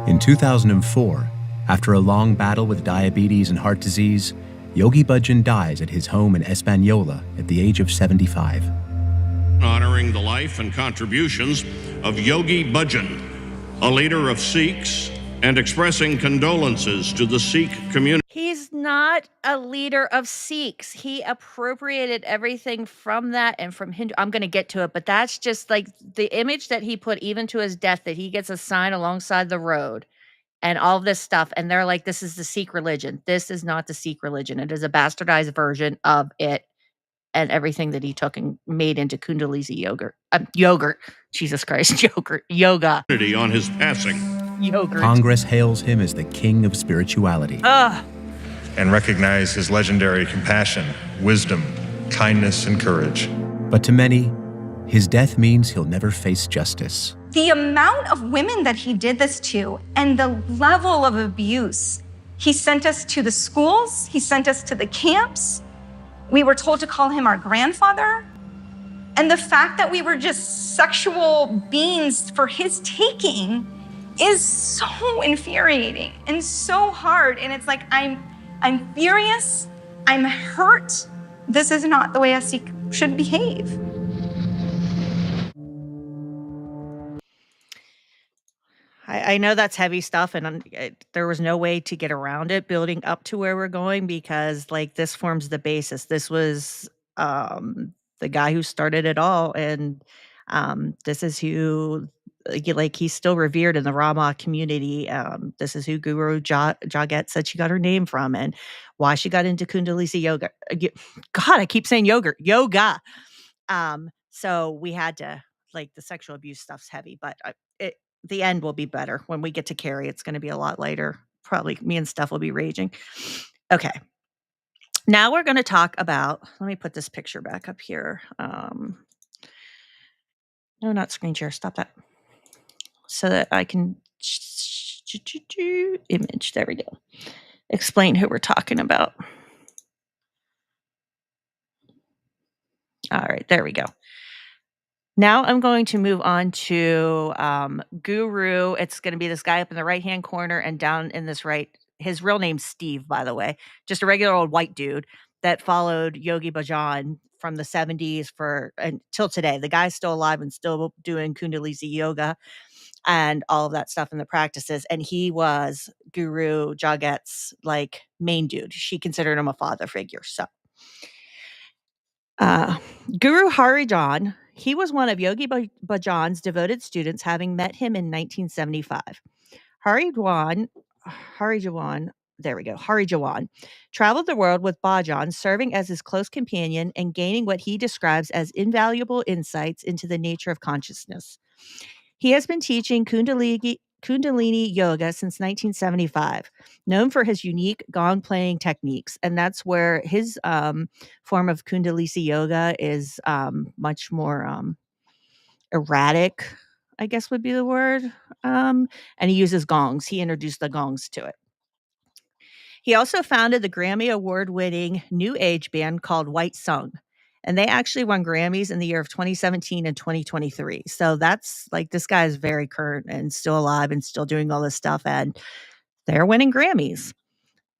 In 2004, after a long battle with diabetes and heart disease, Yogi Bhajan dies at his home in Española at the age of 75. Honoring the life and contributions of Yogi Bhajan, a leader of Sikhs, and expressing condolences to the Sikh community. He's not a leader of Sikhs. He appropriated everything from that and from Hindu. I'm going to get to it, but that's just like the image that he put even to his death, that he gets a sign alongside the road and all this stuff. And they're like, this is the Sikh religion. This is not the Sikh religion. It is a bastardized version of it and everything that he took and made into Kundalini yogurt. Jesus Christ, yoga. On his passing. Yogurt. Congress hails him as the king of spirituality. And recognize his legendary compassion, wisdom, kindness, and courage. But to many, his death means he'll never face justice. The amount of women that he did this to and the level of abuse. He sent us to the schools, he sent us to the camps. We were told to call him our grandfather. And the fact that we were just sexual beings for his taking is so infuriating and so hard. And it's like, I'm furious, I'm hurt. This is not the way a Sikh should behave. I know that's heavy stuff, and there was no way to get around it building up to where we're going, because like this forms the basis. This was the guy who started it all, and this is who, like, he's still revered in the Rama community. This is who Guru Jagat said she got her name from, and why she got into Kundalini yoga. God, I keep saying yoga. So we had to, like, the sexual abuse stuff's heavy, but the end will be better when we get to Kerry. It's going to be a lot lighter. Probably me and Steph will be raging. Okay. Now we're going to talk about, let me put this picture back up here. No, not screen share. Stop that. So that I can image. There we go. Explain who we're talking about. All right, there we go. Now I'm going to move on to Guru. It's going to be this guy up in the right-hand corner, and down in this right, his real name's Steve, by the way, just a regular old white dude that followed Yogi Bhajan from the 70s until today. The guy's still alive and still doing Kundalini yoga and all of that stuff in the practices. And he was Guru Jagat's like main dude. She considered him a father figure. So Guru Harijan, he was one of Yogi Bhajan's devoted students, having met him in 1975. Harijan, traveled the world with Bhajan, serving as his close companion and gaining what he describes as invaluable insights into the nature of consciousness. He has been teaching Kundalini yoga since 1975, known for his unique gong playing techniques. And that's where his form of Kundalini yoga is much more erratic, I guess would be the word. And he uses gongs. He introduced the gongs to it. He also founded the Grammy Award-winning new age band called White Sung, and they actually won Grammys in the year of 2017 and 2023. So that's like, this guy is very current and still alive and still doing all this stuff, and they're winning Grammys.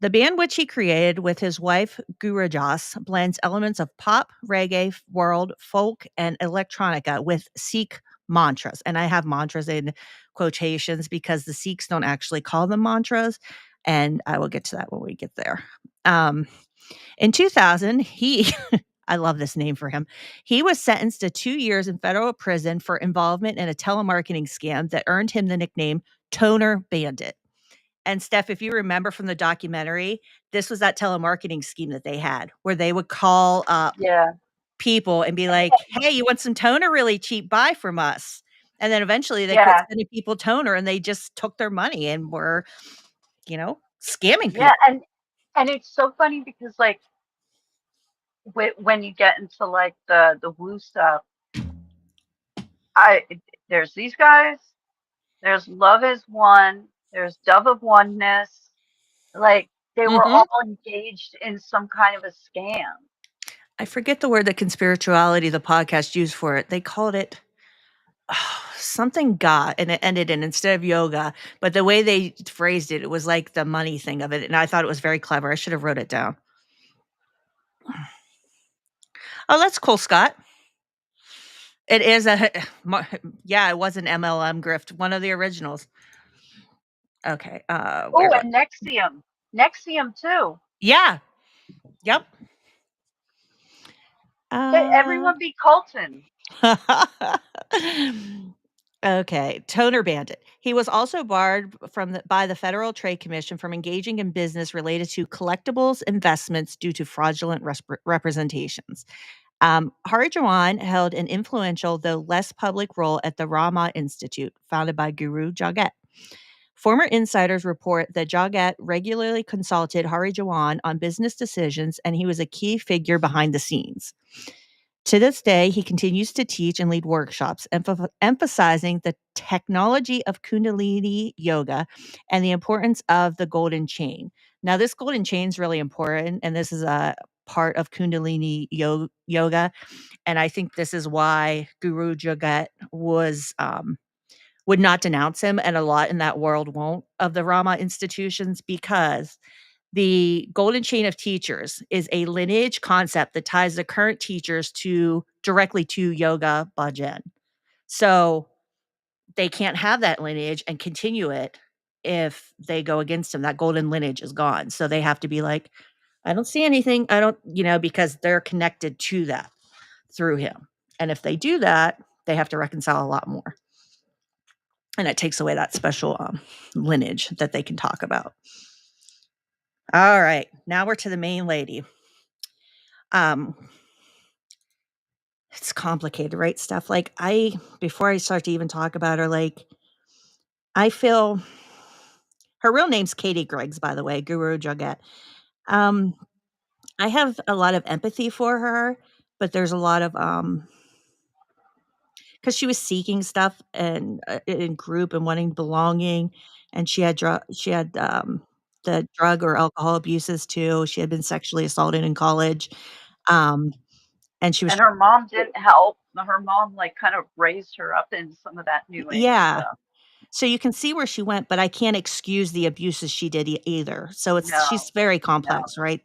The band, which he created with his wife Guru Jagat, blends elements of pop, reggae, world, folk, and electronica with Sikh mantras. And I have mantras in quotations because the Sikhs don't actually call them mantras. And I will get to that when we get there. In 2000, I love this name for him. He was sentenced to 2 years in federal prison for involvement in a telemarketing scam that earned him the nickname Toner Bandit. And Steph, if you remember from the documentary, this was that telemarketing scheme that they had where they would call up people and be like, hey, you want some toner really cheap? Buy from us. And then eventually they quit sending people toner and they just took their money and were, scamming people. Yeah, and it's so funny because like when you get into like the woo stuff, there's these guys, there's Love Is One, there's Dove of Oneness. Like they were all engaged in some kind of a scam. I forget the word that Conspirituality, the podcast, used for it. They called it something God, and it ended in instead of yoga. But the way they phrased it, it was like the money thing of it. And I thought it was very clever. I should have wrote it down. Oh, that's cool, Scott. It is it was an MLM grift, one of the originals. Okay. Oh, and Nexium. Nexium too. Yeah. Yep. Everyone be Colton. Okay, Toner Bandit. He was also barred by the Federal Trade Commission from engaging in business related to collectibles investments due to fraudulent representations. Hari Jawan held an influential, though less public, role at the Rama Institute, founded by Guru Jagat. Former insiders report that Jagat regularly consulted Hari Jawan on business decisions, and he was a key figure behind the scenes. To this day, he continues to teach and lead workshops, emphasizing the technology of Kundalini yoga and the importance of the golden chain. Now, this golden chain is really important, and this is a part of Kundalini yoga. And I think this is why Guru Jagat would not denounce him, and a lot in that world won't, of the Rama institutions, because the golden chain of teachers is a lineage concept that ties the current teachers directly to yoga bhajan. So they can't have that lineage and continue it if they go against him. That golden lineage is gone. So they have to be like, I don't see anything. I don't, because they're connected to that through him. And if they do that, they have to reconcile a lot more. And it takes away that special lineage that they can talk about. All right, now we're to the main lady. It's complicated, right? Stuff like before I start to even talk about her, like I feel her real name's Katie Griggs, by the way, Guru Jagat. I have a lot of empathy for her, but there's a lot of because she was seeking stuff and in group and wanting belonging, and she had the drug or alcohol abuses too. She had been sexually assaulted in college, and she was. And her mom didn't help. Her mom kind of raised her up in some of that new age stuff. So you can see where she went, but I can't excuse the abuses she did either. So she's very complex, right?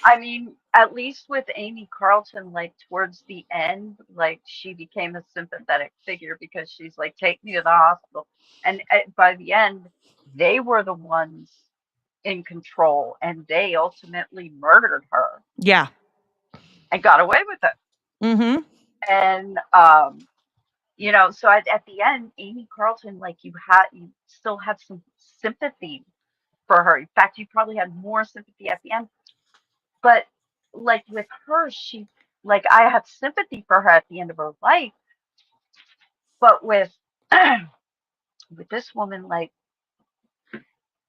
I mean, at least with Amy Carlton, towards the end, she became a sympathetic figure because she's like, take me to the hospital. And by the end, they were the ones in control, and they ultimately murdered her. Yeah. And got away with it. Mm-hmm. And, so at the end, Amy Carlton, you still have some sympathy for her. In fact, you probably had more sympathy at the end. But with her, I have sympathy for her at the end of her life. But with with this woman,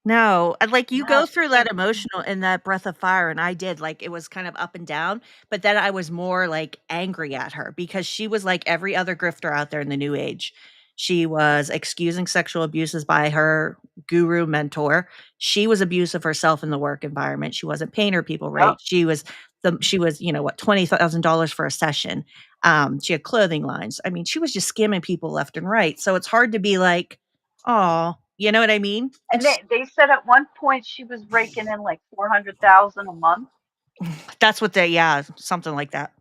No, like, you No, go she through that came. emotional in that Breath of Fire, and I did, like, it was kind of up and down, but then I was more, like, angry at her because she was like every other grifter out there in the new age. She was excusing sexual abuses by her guru mentor. She was abusive herself in the work environment. She wasn't paying her people right. Yep. She was, you know, what, $20,000 for a session. She had clothing lines. I mean, she was just scamming people left and right. So it's hard to be like, "Oh," you know what I mean? And they said at one point she was raking in like 400,000 a month. That's what yeah, something like that.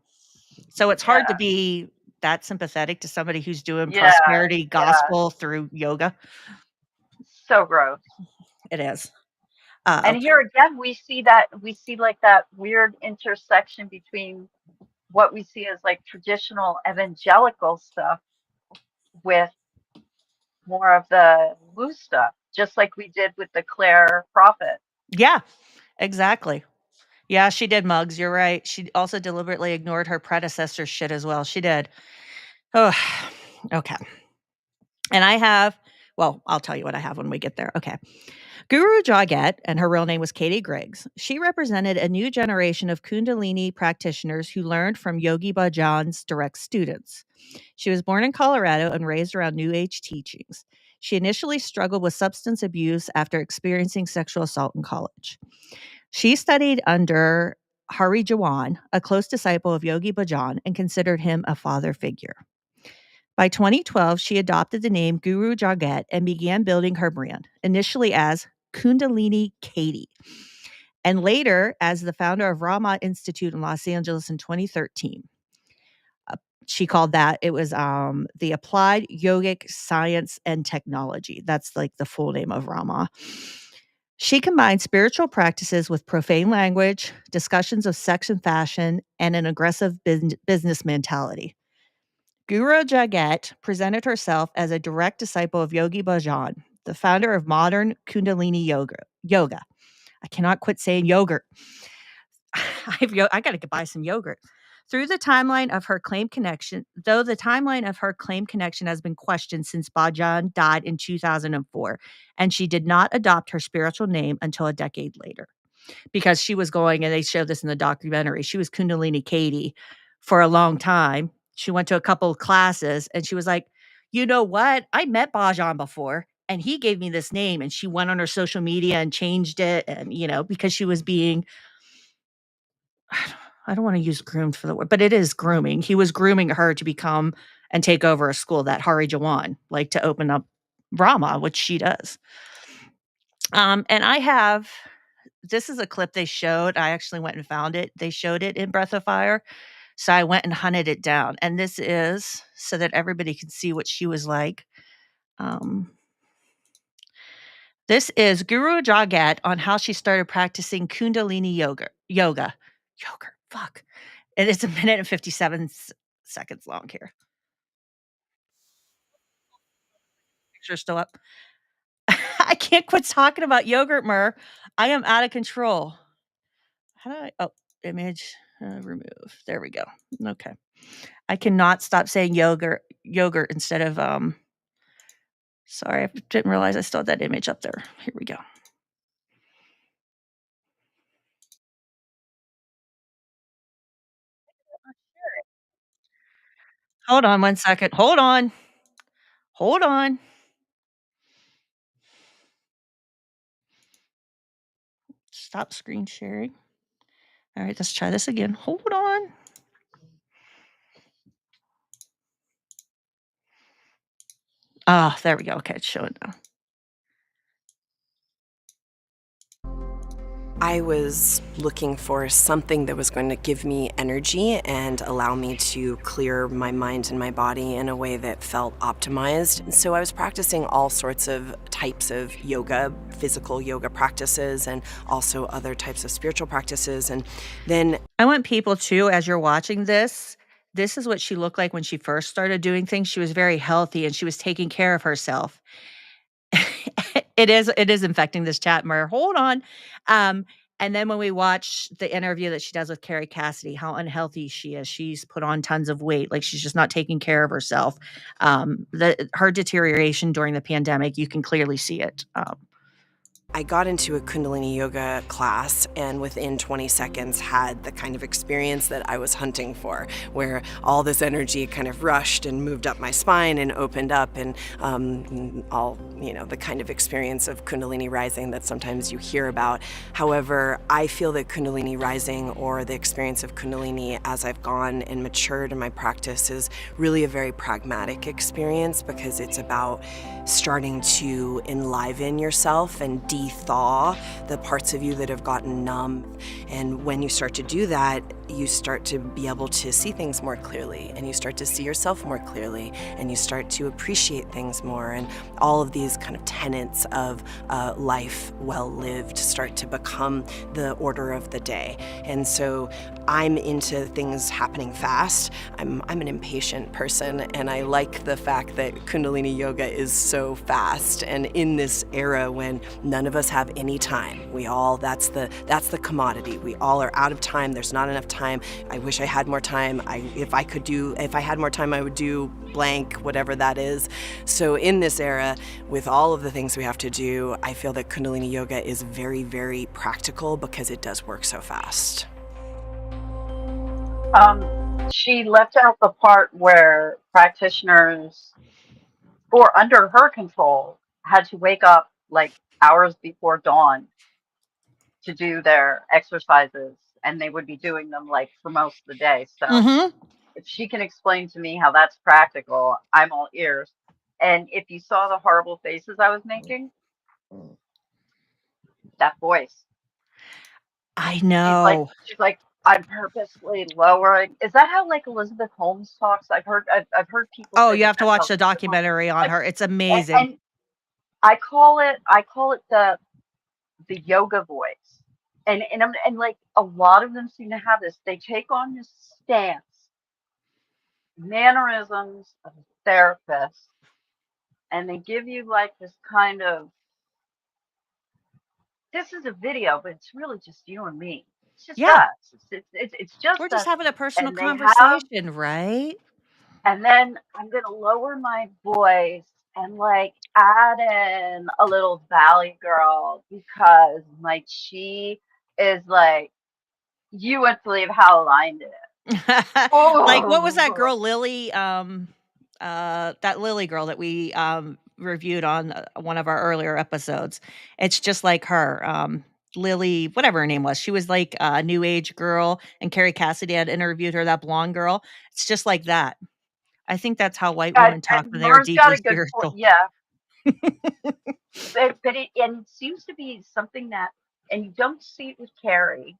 So it's hard to Yeah. be that sympathetic to somebody who's doing Yeah. prosperity Yeah. gospel through yoga. So gross. It is. And Okay. here again, we see like that weird intersection between what we see as like traditional evangelical stuff with more of the woo stuff, just like we did with the Claire prophet. Yeah, exactly. Yeah, she did, Mugs. You're right. She also deliberately ignored her predecessor's shit as well. She did. Oh, okay. And I'll tell you what I have when we get there. Okay. Guru Jagat, and her real name was Katie Griggs, she represented a new generation of Kundalini practitioners who learned from Yogi Bhajan's direct students. She was born in Colorado and raised around New Age teachings. She initially struggled with substance abuse after experiencing sexual assault in college. She studied under Hari Jawan, a close disciple of Yogi Bhajan, and considered him a father figure. By 2012, she adopted the name Guru Jagat and began building her brand, initially as Kundalini Katie, and later as the founder of Rama Institute in Los Angeles in 2013. She called it was the Applied Yogic Science and Technology. That's like the full name of Rama. She combined spiritual practices with profane language, discussions of sex and fashion, and an aggressive business mentality. Guru Jagat presented herself as a direct disciple of Yogi Bhajan, the founder of modern Kundalini yoga. I cannot quit saying yogurt. I got to buy some yogurt. Though the timeline of her claimed connection has been questioned since Bhajan died in 2004, and she did not adopt her spiritual name until a decade later. Because she was going, and they show this in the documentary, she was Kundalini Katie for a long time. She went to a couple of classes, and she was like, you know what? I met Bhajan before, and he gave me this name, and she went on her social media and changed it, and, because she was being, I don't want to use groomed for the word, but it is grooming. He was grooming her to become and take over a school, that Hari Jawan, like to open up Rama, which she does. And this is a clip they showed. I actually went and found it. They showed it in Breath of Fire. So I went and hunted it down. And this is so that everybody can see what she was like. This is Guru Jagat on how she started practicing Kundalini yoga. Fuck. And it's 1 minute and 57 seconds long here. Picture still up. I can't quit talking about yogurt, Mur. I am out of control. How do I? Image remove. There we go. Okay. I cannot stop saying yogurt instead of sorry, I didn't realize I still had that image up there. Here we go. Hold on 1 second. Hold on. Stop screen sharing. All right, let's try this again. Hold on. There we go. Okay, it's showing now. I was looking for something that was going to give me energy and allow me to clear my mind and my body in a way that felt optimized. And so I was practicing all sorts of types of yoga, physical yoga practices, and also other types of spiritual practices. And then I want people to, as you're watching this is what she looked like when she first started doing things. She was very healthy and she was taking care of herself. It is infecting this chat, Mur. Hold on. And then when we watch the interview that she does with Kerry Cassidy, how unhealthy she is. She's put on tons of weight. Like, she's just not taking care of herself. Her deterioration during the pandemic, you can clearly see it. I got into a Kundalini yoga class and within 20 seconds had the kind of experience that I was hunting for, where all this energy kind of rushed and moved up my spine and opened up, and all, the kind of experience of Kundalini rising that sometimes you hear about. However, I feel that Kundalini rising, or the experience of Kundalini as I've gone and matured in my practice, is really a very pragmatic experience, because it's about starting to enliven yourself and de-thaw the parts of you that have gotten numb. And when you start to do that, you start to be able to see things more clearly, and you start to see yourself more clearly, and you start to appreciate things more, and all of these kind of tenets of life well lived start to become the order of the day. And so I'm into things happening fast. I'm an impatient person, and I like the fact that Kundalini yoga is so fast. And in this era when none of us have any time, that's the commodity. We all are out of time. There's not enough time. I wish I had more time. If I had more time, I would do blank, whatever that is. So in this era, with all of the things we have to do, I feel that Kundalini yoga is very, very practical, because it does work so fast. She left out the part where practitioners who are under her control had to wake up like hours before dawn to do their exercises, and they would be doing them like for most of the day. So if she can explain to me how that's practical, I'm all ears. And if you saw the horrible faces I was making, that voice. I know. She's like, I'm purposely lowering. Is that how like Elizabeth Holmes talks? I've heard people Oh, say you have to that's watch how the Elizabeth Holmes, documentary on like, her. It's amazing. and I call it the yoga voice. And like a lot of them seem to have this. They take on this stance, mannerisms of a therapist, and they give you like this kind of, this is a video, but it's really just you and me. It's just Yeah. us. It's just We're just us. having a personal And they have, conversation, right? and then I'm gonna lower my voice and like add in a little Valley Girl, because like she is like, you wouldn't believe how aligned it is. Like, what was that Oh, girl, Lily? That Lily girl that we reviewed on one of our earlier episodes. It's just like her. Lily, whatever her name was. She was like a new age girl, and Kerry Cassidy had interviewed her, that blonde girl. It's just like that. I think that's how white women talk and when they're Laura's got deeply a good point. spiritual. Yeah, but it seems to be something that, and you don't see it with Carrie.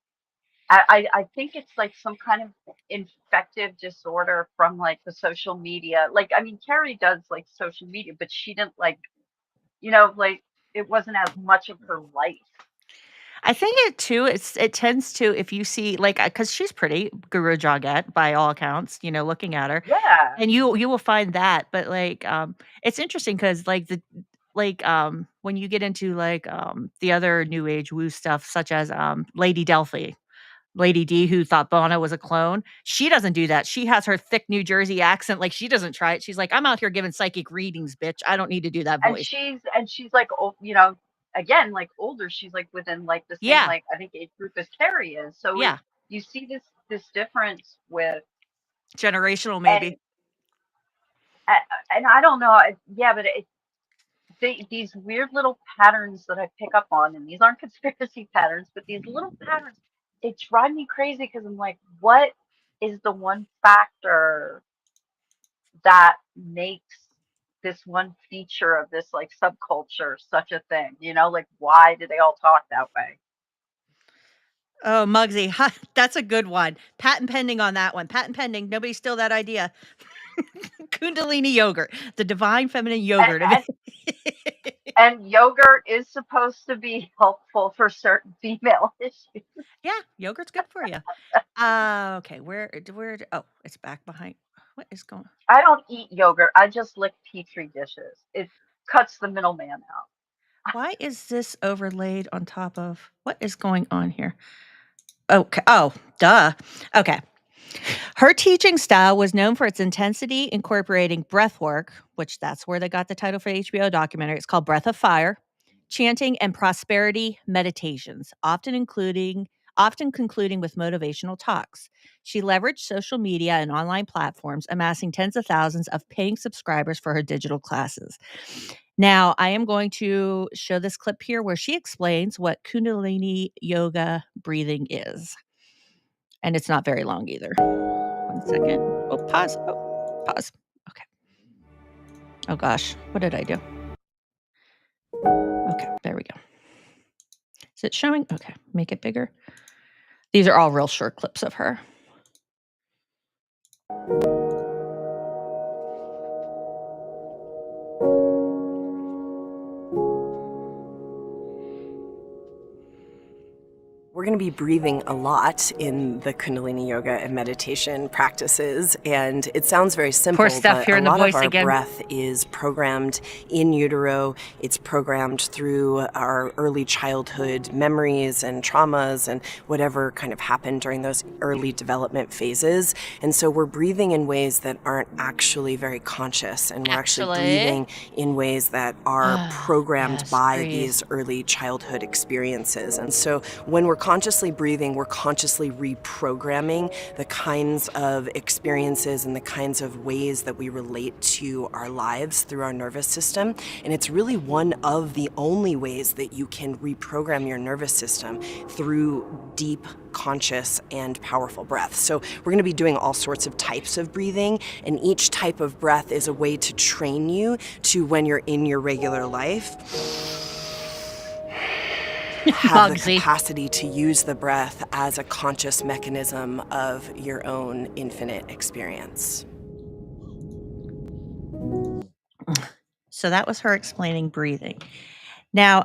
I think it's like some kind of infective disorder from like the social media. Like, I mean, Carrie does like social media, but she didn't like, like it wasn't as much of her life. I think it tends to, if you see, like, because she's pretty, Guru Jagat, by all accounts, looking at her. Yeah. And you will find that, but, like, it's interesting because, like, when you get into, like, the other new age woo stuff, such as, Lady D, who thought Bono was a clone, she doesn't do that. She has her thick New Jersey accent, like, she doesn't try it. She's like, "I'm out here giving psychic readings, bitch. I don't need to do that And voice." she's like, oh, again, like older. She's like within like the same, Yeah, like I think age group as Carrie is. So yeah. you see this difference with, Generational, and maybe. and I don't know, yeah, but these weird little patterns that I pick up on, and these aren't conspiracy patterns, but these little patterns, they drive me crazy, because I'm like, what is the one factor that makes this one feature of this like subculture such a thing? Like, why do they all talk that way? Oh, Muggsy. Ha, that's a good one. Patent pending on that one. Patent pending. Nobody steal that idea. Kundalini yogurt, the divine feminine yogurt. And yogurt is supposed to be helpful for certain female issues. Yeah, yogurt's good for you. Okay, oh, it's back behind. What is going? I don't eat yogurt. I just lick Petri dishes. It cuts the middleman out. Why is this overlaid on top of what is going on here? Okay. Oh, duh. Okay. Her teaching style was known for its intensity, incorporating breath work, which that's where they got the title for the HBO documentary. It's called Breath of Fire, chanting, and prosperity meditations, often concluding with motivational talks. She leveraged social media and online platforms, amassing tens of thousands of paying subscribers for her digital classes. Now, I am going to show this clip here where she explains what Kundalini yoga breathing is. And it's not very long either. 1 second. Oh, pause. Oh, pause. Okay. Oh gosh, what did I do? Okay, there we go. Is it showing? Okay, make it bigger. These are all real short clips of her. We're going to be breathing a lot in the Kundalini yoga and meditation practices, and it sounds very simple, Poor Steph but hearing a the lot voice of our again. breath is programmed in utero. It's programmed through our early childhood memories and traumas and whatever kind of happened during those early development phases. And so we're breathing in ways that aren't actually very conscious, and we're actually breathing in ways that are programmed by these early childhood experiences. And so when we're consciously breathing, we're consciously reprogramming the kinds of experiences and the kinds of ways that we relate to our lives through our nervous system. And it's really one of the only ways that you can reprogram your nervous system through deep, conscious, and powerful breath. So we're going to be doing all sorts of types of breathing, and each type of breath is a way to train you to, when you're in your regular life, have the capacity to use the breath as a conscious mechanism of your own infinite experience. So that was her explaining breathing. Now,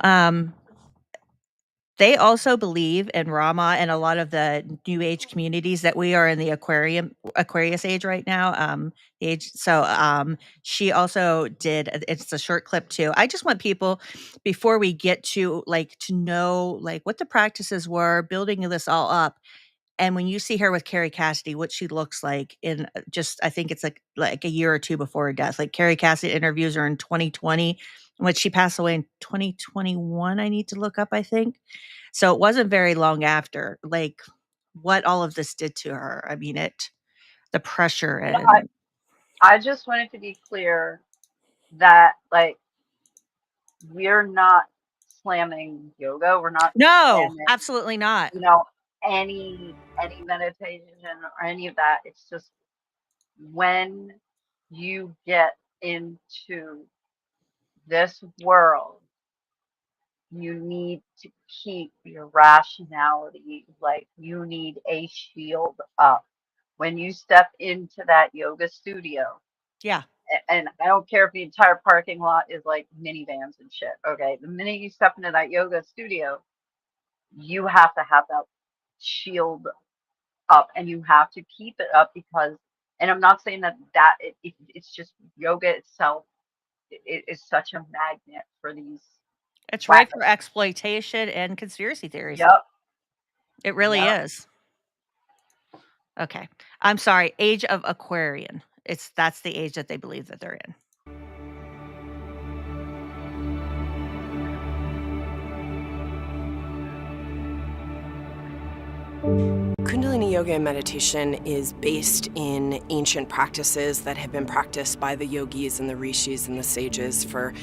they also believe in Rama and a lot of the New Age communities that we are in the Aquarius age right now. She also did. It's a short clip too. I just want people, before we get to to know what the practices were, building this all up. And when you see her with Kerry Cassidy, what she looks like in I think it's like a year or two before her death. Like Kerry Cassidy interviews her in 2020, when she passed away in 2021. I need to look up, I think. So it wasn't very long after, what all of this did to her. I mean, the pressure and I just wanted to be clear that we're not slamming yoga. We're not no, slamming, absolutely not. any meditation or any of that. It's just when you get into this world, you need to keep your rationality, you need a shield up. When you step into that yoga studio, yeah, and I don't care if the entire parking lot is like minivans and shit, okay? The minute you step into that yoga studio, you have to have that shield up, and you have to keep it up because, and I'm not saying it's just yoga itself. It is such a magnet for these. It's right for exploitation and conspiracy theories. Yep. It really is. Okay. I'm sorry. Age of Aquarian. That's the age that they believe that they're in. Kundalini yoga and meditation is based in ancient practices that have been practiced by the yogis and the rishis and the sages for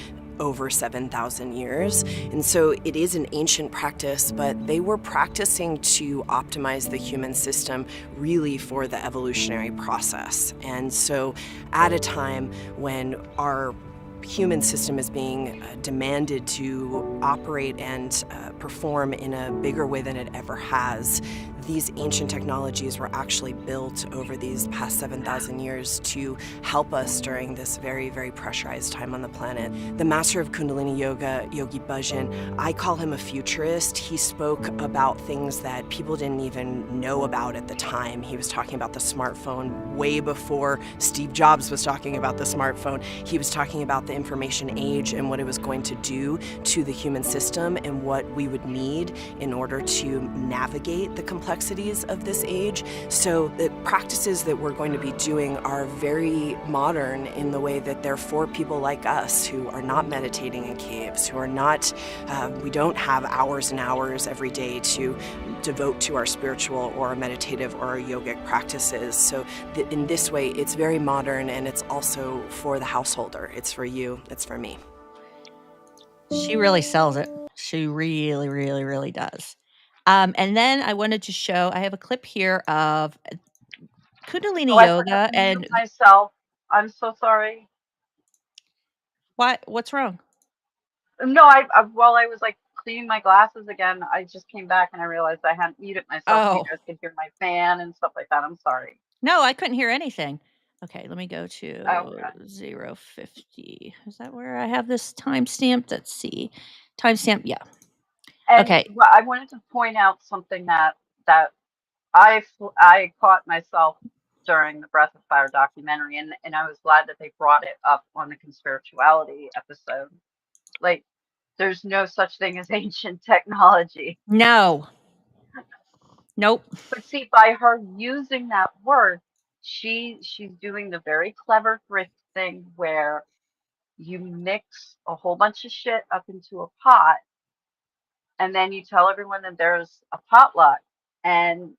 over 7,000 years. And so it is an ancient practice, but they were practicing to optimize the human system really for the evolutionary process. And so at a time when our human system is being demanded to operate and perform in a bigger way than it ever has, these ancient technologies were actually built over these past 7,000 years to help us during this very, very pressurized time on the planet. The master of Kundalini Yoga, Yogi Bhajan, I call him a futurist. He spoke about things that people didn't even know about at the time. He was talking about the smartphone way before Steve Jobs was talking about the smartphone. He was talking about the information age and what it was going to do to the human system and what we would need in order to navigate the complexity complexities of this age. So the practices that we're going to be doing are very modern in the way that they're for people like us who are not meditating in caves, who are not, we don't have hours and hours every day to devote to our spiritual or our meditative or our yogic practices. So in this way, it's very modern, and it's also for the householder. It's for you, it's for me. She really sells it. She really, really, really does. And then I wanted to show, I have a clip here of Kundalini Oh, I forgot yoga to mute and myself. I'm so sorry. what's wrong? No, while I was like cleaning my glasses again, I just came back and I realized I hadn't muted myself, so you Oh. guys could hear my fan and stuff like that. I'm sorry. No, I couldn't hear anything. Okay, let me go to Okay. 050. Is that where I have this timestamp? Let's see. Timestamp, yeah. And Okay. well, I wanted to point out something that I caught myself during the Breath of Fire documentary, and I was glad that they brought it up on the Conspirituality episode. Like, there's no such thing as ancient technology. No. Nope. But see, by her using that word, she's doing the very clever thrift thing where you mix a whole bunch of shit up into a pot, and then you tell everyone that there's a potluck. And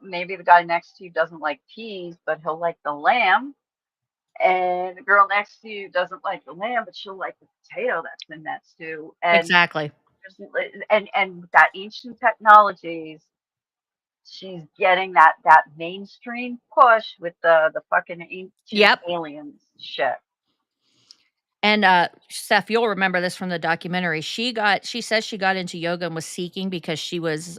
maybe the guy next to you doesn't like peas, but he'll like the lamb. And the girl next to you doesn't like the lamb, but she'll like the potato that's in that stew. Exactly. And that ancient technologies, she's getting that mainstream push with the fucking ancient aliens shit. And Steph, you'll remember this from the documentary. She says she got into yoga and was seeking because she was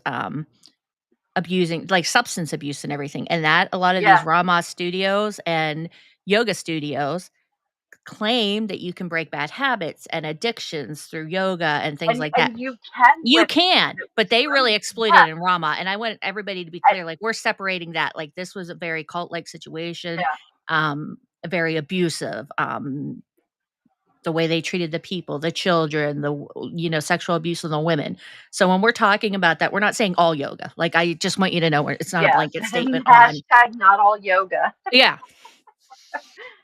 abusing, like, substance abuse and everything. And that a lot of these Rama studios and yoga studios claim that you can break bad habits and addictions through yoga and things like that. And you can. You can, but they really exploited it in Rama. And I want everybody to be clear, like, we're separating that. Like, this was a very cult-like situation, very abusive. The way they treated the people, the children, the sexual abuse of the women. So when we're talking about that, we're not saying all yoga. Like, I just want you to know it's not a blanket statement on. Hashtag not all yoga. Yeah.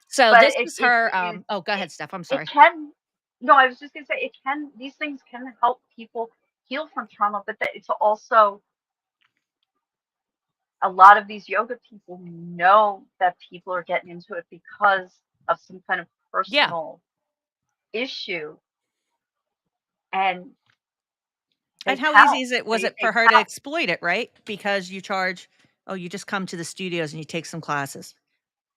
So But this is her. Oh, go ahead, Steph. I'm sorry. It can. No, I was just gonna say these things can help people heal from trauma, but that it's also a lot of these yoga people know that people are getting into it because of some kind of personal issue. And how easy was it for her to exploit it, right? Because you charge, you just come to the studios and you take some classes.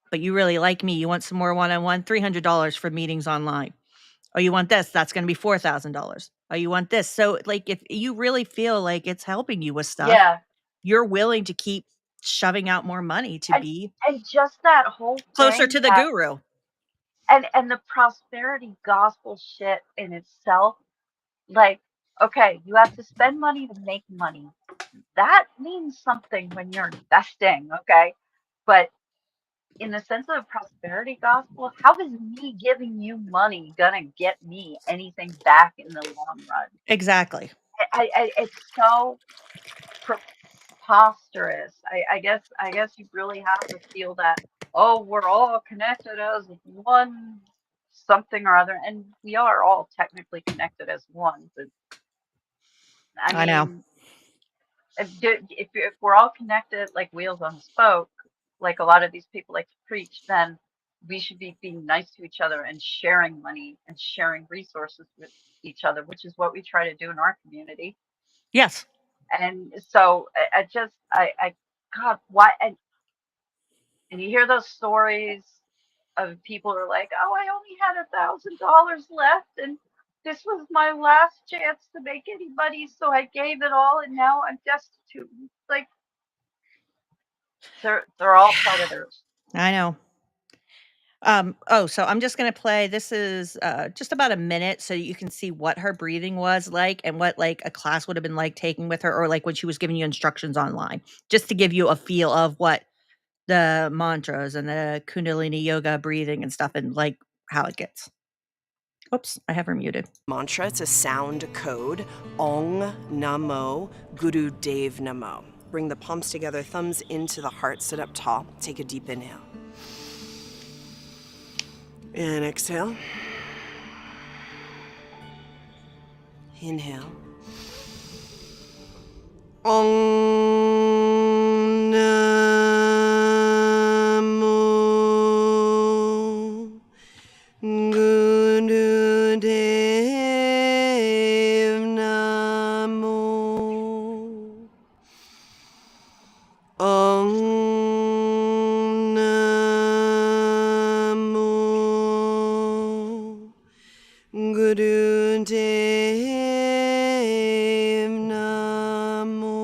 But you really like me. You want some more one-on-one, $300 for meetings online. Oh, you want this? That's going to be $4,000. Oh, you want this? So, like, if you really feel like it's helping you with stuff, you're willing to keep shoving out more money to be and just that whole closer to the guru. And the prosperity gospel shit in itself, like, okay, you have to spend money to make money. That means something when you're investing, okay? But in the sense of the prosperity gospel, how is me giving you money gonna get me anything back in the long run? Exactly. It's so preposterous. I guess you really have to feel that, we're all connected as one something or other, and we are all technically connected as one. But I know. mean, if we're all connected like wheels on a spoke, like a lot of these people like to preach, then we should be being nice to each other and sharing money and sharing resources with each other, which is what we try to do in our community. Yes. And so God, why? And you hear those stories of people who are like, oh, I only had $1,000 left, and this was my last chance to make any money, so I gave it all, and now I'm destitute. Like, they're all predators. I know. So I'm just going to play. This is just about a minute so you can see what her breathing was like and what like a class would have been like taking with her, or like when she was giving you instructions online, just to give you a feel of what the mantras and the Kundalini yoga breathing and stuff and like how it gets. Oops, I have her muted. Mantra. It's a sound code. Ong Namo Guru Dev Namo. Bring the palms together, thumbs into the heart, sit up tall. Take a deep inhale. And exhale. Inhale. Om Namo Guru Dev Namo. Om Namo Guru Dev Namo.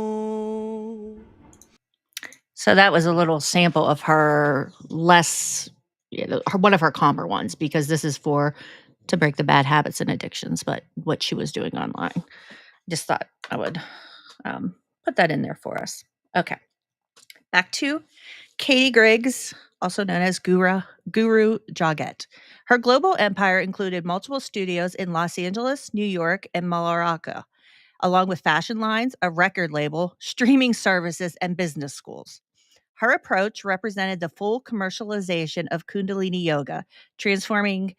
So that was a little sample of her one of her calmer ones, because this is to break the bad habits and addictions, but what she was doing online. Just thought I would put that in there for us. Okay. Back to Katie Griggs, also known as Guru Jagat. Her global empire included multiple studios in Los Angeles, New York, and Mallorca, along with fashion lines, a record label, streaming services, and business schools. Her approach represented the full commercialization of Kundalini Yoga, transforming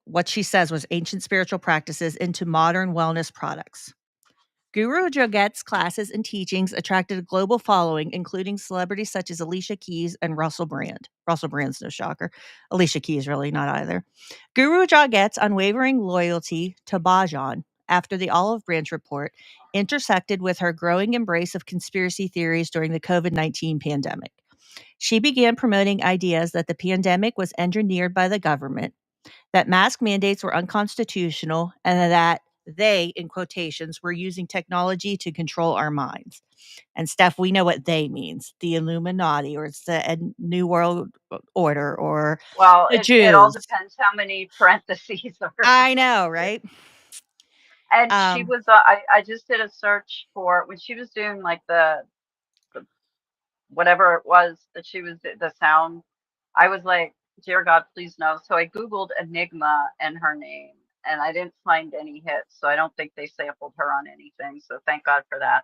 what she says was ancient spiritual practices into modern wellness products. Guru Jagat's classes and teachings attracted a global following, including celebrities such as Alicia Keys and Russell Brand. Russell Brand's no shocker. Alicia Keys really not either. Guru Jagat's unwavering loyalty to Bhajan after the Olive Branch report intersected with her growing embrace of conspiracy theories during the COVID-19 pandemic. She began promoting ideas that the pandemic was engineered by the government, that mask mandates were unconstitutional, and that they, in quotations, were using technology to control our minds. And Steph, we know what they means. The Illuminati, or it's the New World Order, or Well, the it all Jews. depends how many parentheses are. I know, right? And she was, I just did a search for when she was doing like the whatever it was that she was, the sound. I was like, dear God, please no. So I Googled Enigma and her name, and I didn't find any hits. So I don't think they sampled her on anything. So thank God for that.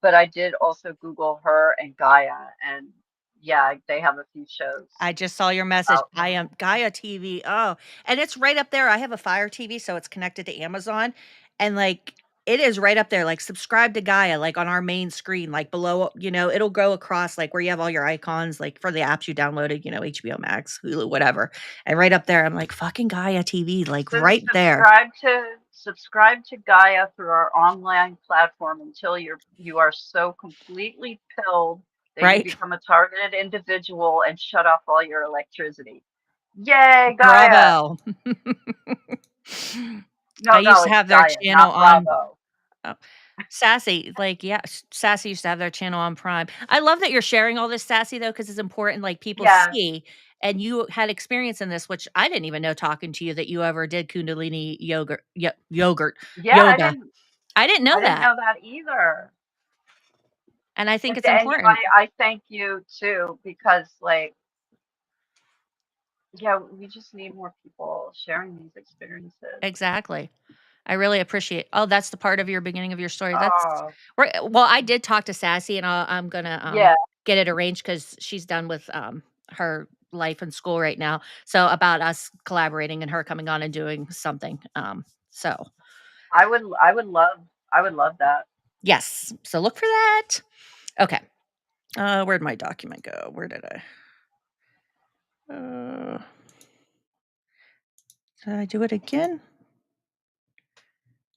But I did also Google her and Gaia, and yeah, they have a few shows. I just saw your message. I am Gaia TV. Oh, and it's right up there. I have a Fire TV, so it's connected to Amazon. And like, it is right up there. Like, subscribe to Gaia, like on our main screen, like below, it'll go across, like where you have all your icons, like for the apps you downloaded, HBO Max, Hulu, whatever. And right up there, I'm like, fucking Gaia TV, like So right there. subscribe to Gaia through our online platform until you are so completely pilled that you Right. become a targeted individual and shut off all your electricity. Yay, Gaia! Bravo. I used to it's have their Gaia, channel not on. Bravo. Oh, Sassy, like, yeah, Sassy used to have their channel on Prime. I love that you're sharing all this, Sassy, though, because it's important, like, people Yeah. see, and you had experience in this, which I didn't even know, talking to you, that you ever did Kundalini yogurt. Yeah, Yoga. I didn't know I didn't that. know that either. And I think it's And important. I thank you too, because like, yeah, we just need more people sharing these experiences. Exactly. I really appreciate. Oh, that's the part of your beginning of your story. That's Oh, well, I did talk to Sassy, and I'm gonna yeah. get it arranged because she's done with her life and school right now. So about us collaborating and her coming on and doing something. So I would love that. yes. So look for that. Okay. Where'd my document go? Where did I do it again?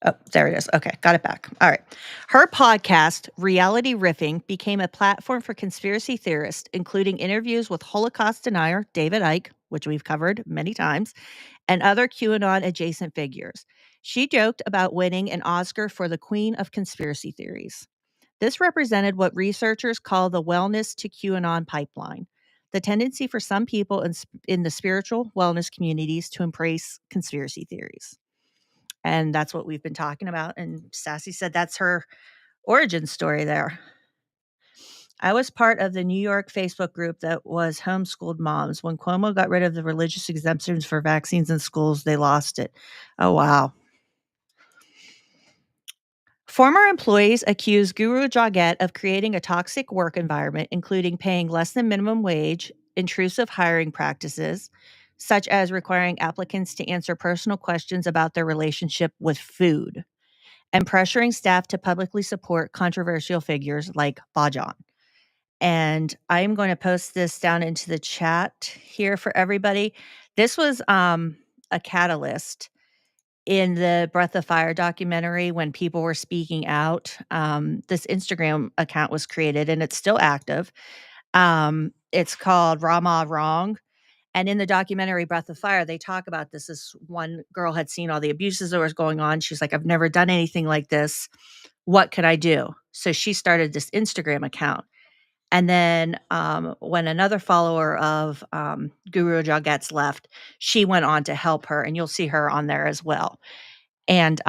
Oh, there it is. Okay, got it back. All right. Her podcast, Reality Riffing, became a platform for conspiracy theorists, including interviews with Holocaust denier David Icke, which we've covered many times, and other QAnon adjacent figures. She joked about winning an Oscar for the Queen of Conspiracy Theories. This represented what researchers call the wellness to QAnon pipeline, the tendency for some people in the spiritual wellness communities to embrace conspiracy theories. And that's what we've been talking about. And Sassy said that's her origin story there. I was part of the New York Facebook group that was homeschooled moms. When Cuomo got rid of the religious exemptions for vaccines in schools, they lost it. Oh, wow. Former employees accused Guru Jagat of creating a toxic work environment, including paying less than minimum wage, intrusive hiring practices, such as requiring applicants to answer personal questions about their relationship with food, and pressuring staff to publicly support controversial figures like Bajjan. And I'm going to post this down into the chat here for everybody. This was a catalyst in the Breath of Fire documentary when people were speaking out. This Instagram account was created and it's still active. It's called Rama Wrong. And in the documentary Breath of Fire, they talk about this. This one girl had seen all the abuses that was going on. She's like, I've never done anything like this. What could I do? So she started this Instagram account. And then when another follower of Guru Jagat's left, she went on to help her. And you'll see her on there as well. And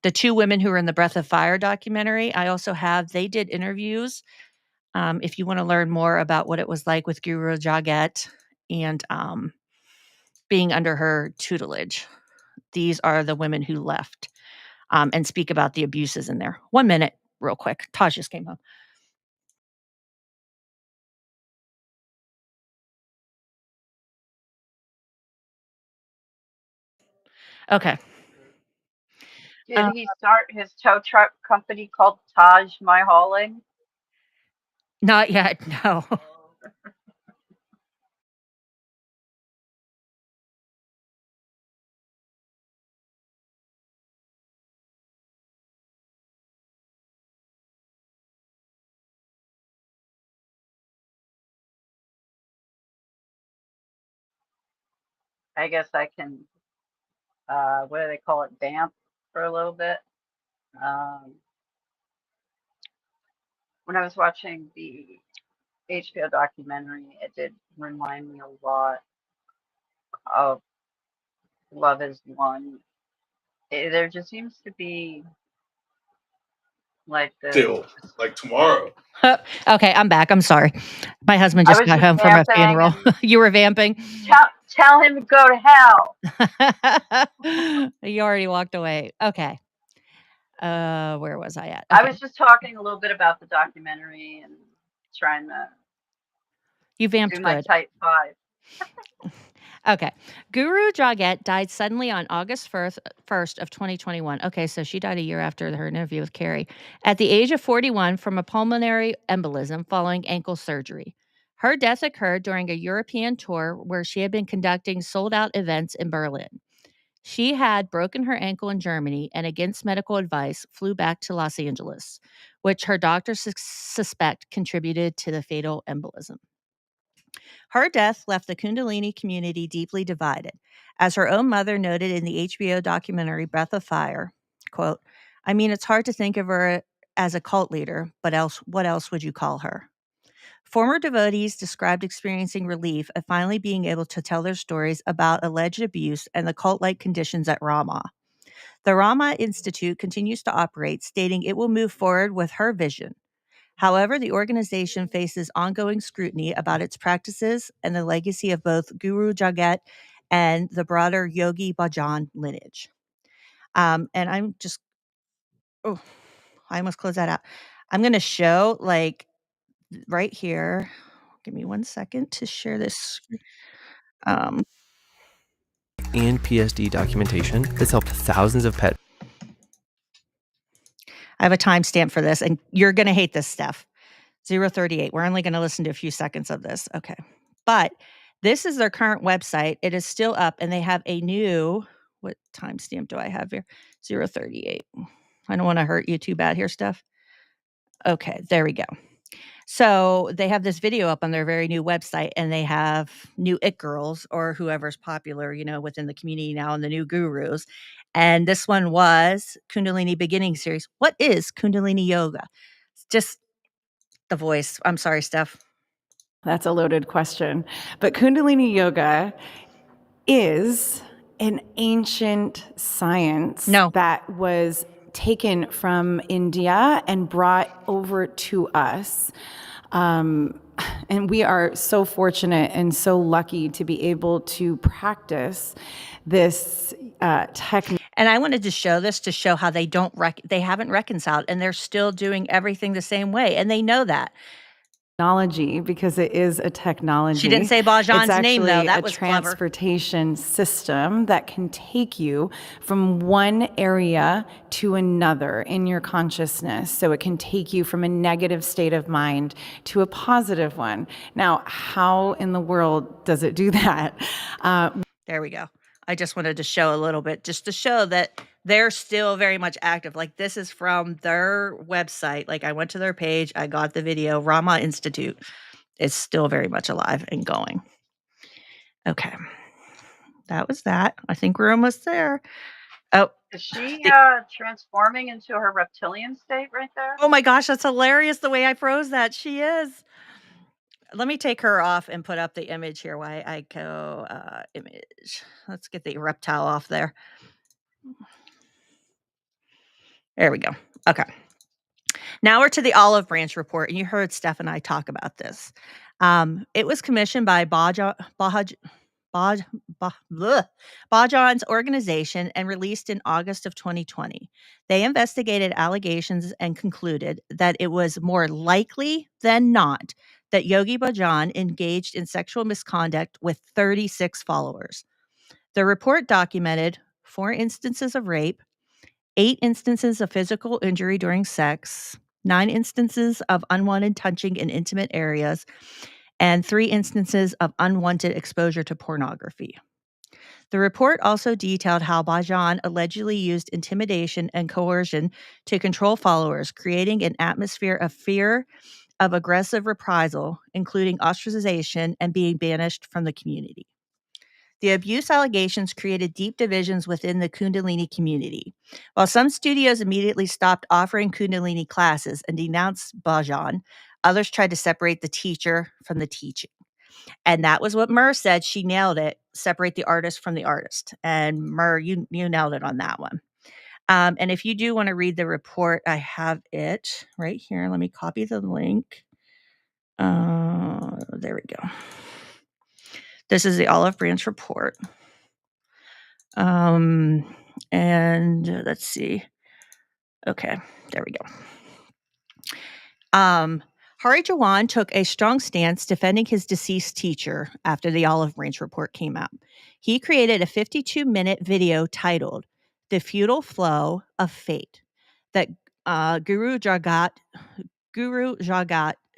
the two women who were in the Breath of Fire documentary, I also have, they did interviews. If you want to learn more about what it was like with Guru Jagat and being under her tutelage, these are the women who left and speak about the abuses in there. 1 minute, real quick. Taj just came home. Okay. Did he start his tow truck company called Taj My Hauling? Not yet, no. I guess I can, what do they call it, vamp for a little bit. When I was watching the HBO documentary, it did remind me a lot of Love Is One. There just seems to be like this. Still, like tomorrow. Okay, I'm back. I'm sorry. My husband just got home from a funeral. You were vamping? Tell him to go to hell. You already walked away. Okay. Where was I at? Okay. I was just talking a little bit about the documentary and trying to you vamped do my good. type 5. Okay. Guru Jagat died suddenly on August 1st of 2021. Okay, so she died a year after her interview with Kerry. At the age of 41 from a pulmonary embolism following ankle surgery. Her death occurred during a European tour where she had been conducting sold-out events in Berlin. She had broken her ankle in Germany and, against medical advice, flew back to Los Angeles, which her doctors suspect contributed to the fatal embolism. Her death left the Kundalini community deeply divided. As her own mother noted in the HBO documentary Breath of Fire, quote, I mean, it's hard to think of her as a cult leader, but what else would you call her? Former devotees described experiencing relief at finally being able to tell their stories about alleged abuse and the cult-like conditions at Rama. The Rama Institute continues to operate, stating it will move forward with her vision. However, the organization faces ongoing scrutiny about its practices and the legacy of both Guru Jagat and the broader Yogi Bhajan lineage. And I'm just, I almost closed that out. I'm going to show like right here. Give me 1 second to share this. And PSD documentation that's helped thousands of pet. I have a timestamp for this, and you're going to hate this stuff. 038. We're only going to listen to a few seconds of this. Okay. But this is their current website. It is still up, and they have a new, what timestamp do I have here? 038. I don't want to hurt you too bad here, Steph. Okay, there we go. So they have this video up on their very new website, and they have new it girls or whoever's popular, within the community now, and the new gurus. And this one was Kundalini Beginning Series. What is Kundalini Yoga? It's just the voice. I'm sorry, Steph. That's a loaded question. But Kundalini Yoga is an ancient science that was taken from India and brought over to us And we are so fortunate and so lucky to be able to practice this technique. And I wanted to show this to show how they they haven't reconciled, and they're still doing everything the same way, and they know that. Technology, because it is a technology. She didn't say Bajan's it's name, though. actually That a was clever. transportation system that can take you from one area to another in your consciousness. So it can take you from a negative state of mind to a positive one. Now, how in the world does it do that? There we go. I just wanted to show a little bit, just to show that they're still very much active. Like, this is from their website. Like, I went to their page, I got the video. Rama Institute is still very much alive and going. Okay. That was that. I think we're almost there. Oh. Is she transforming into her reptilian state right there? Oh my gosh, that's hilarious the way I froze that. She is. Let me take her off and put up the image here. Why I go image. Let's get the reptile off there. There we go. Okay. Now we're to the Olive Branch report, and you heard Steph and I talk about this. It was commissioned by Bajan's organization and released in August of 2020. They investigated allegations and concluded that it was more likely than not that Yogi Bhajan engaged in sexual misconduct with 36 followers. The report documented 4 instances of rape, 8 instances of physical injury during sex, 9 instances of unwanted touching in intimate areas, and 3 instances of unwanted exposure to pornography. The report also detailed how Bhajan allegedly used intimidation and coercion to control followers, creating an atmosphere of fear of aggressive reprisal, including ostracization and being banished from the community. The abuse allegations created deep divisions within the Kundalini community. While some studios immediately stopped offering Kundalini classes and denounced Bhajan, others tried to separate the teacher from the teaching. And that was what Mur said. She nailed it. Separate the artist from the artist. And Mur, you nailed it on that one. And if you do want to read the report, I have it right here. Let me copy the link. There we go. This is the Olive Branch report. And let's see. Okay, there we go. Hari Jawan took a strong stance defending his deceased teacher after the Olive Branch report came out. He created a 52-minute video titled The Feudal Flow of Fate that Guru Jagat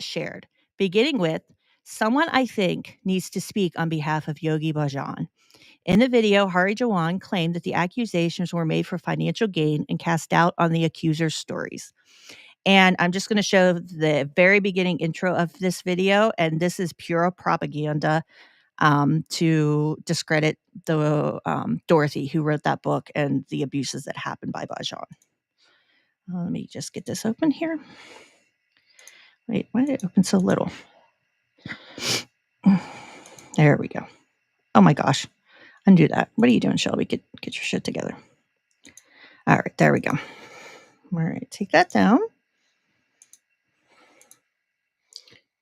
shared, beginning with, "Someone I think needs to speak on behalf of Yogi Bhajan." In the video, Hari Jawan claimed that the accusations were made for financial gain and cast doubt on the accuser's stories. And I'm just going to show the very beginning intro of this video, and this is pure propaganda to discredit the Dorothy who wrote that book and the abuses that happened by Bhajan. Let me just get this open here. Wait, why did it open so little? There we go. Oh my gosh. Undo that. What are you doing, Shelby? Get your shit together. All right, there we go. All right, take that down.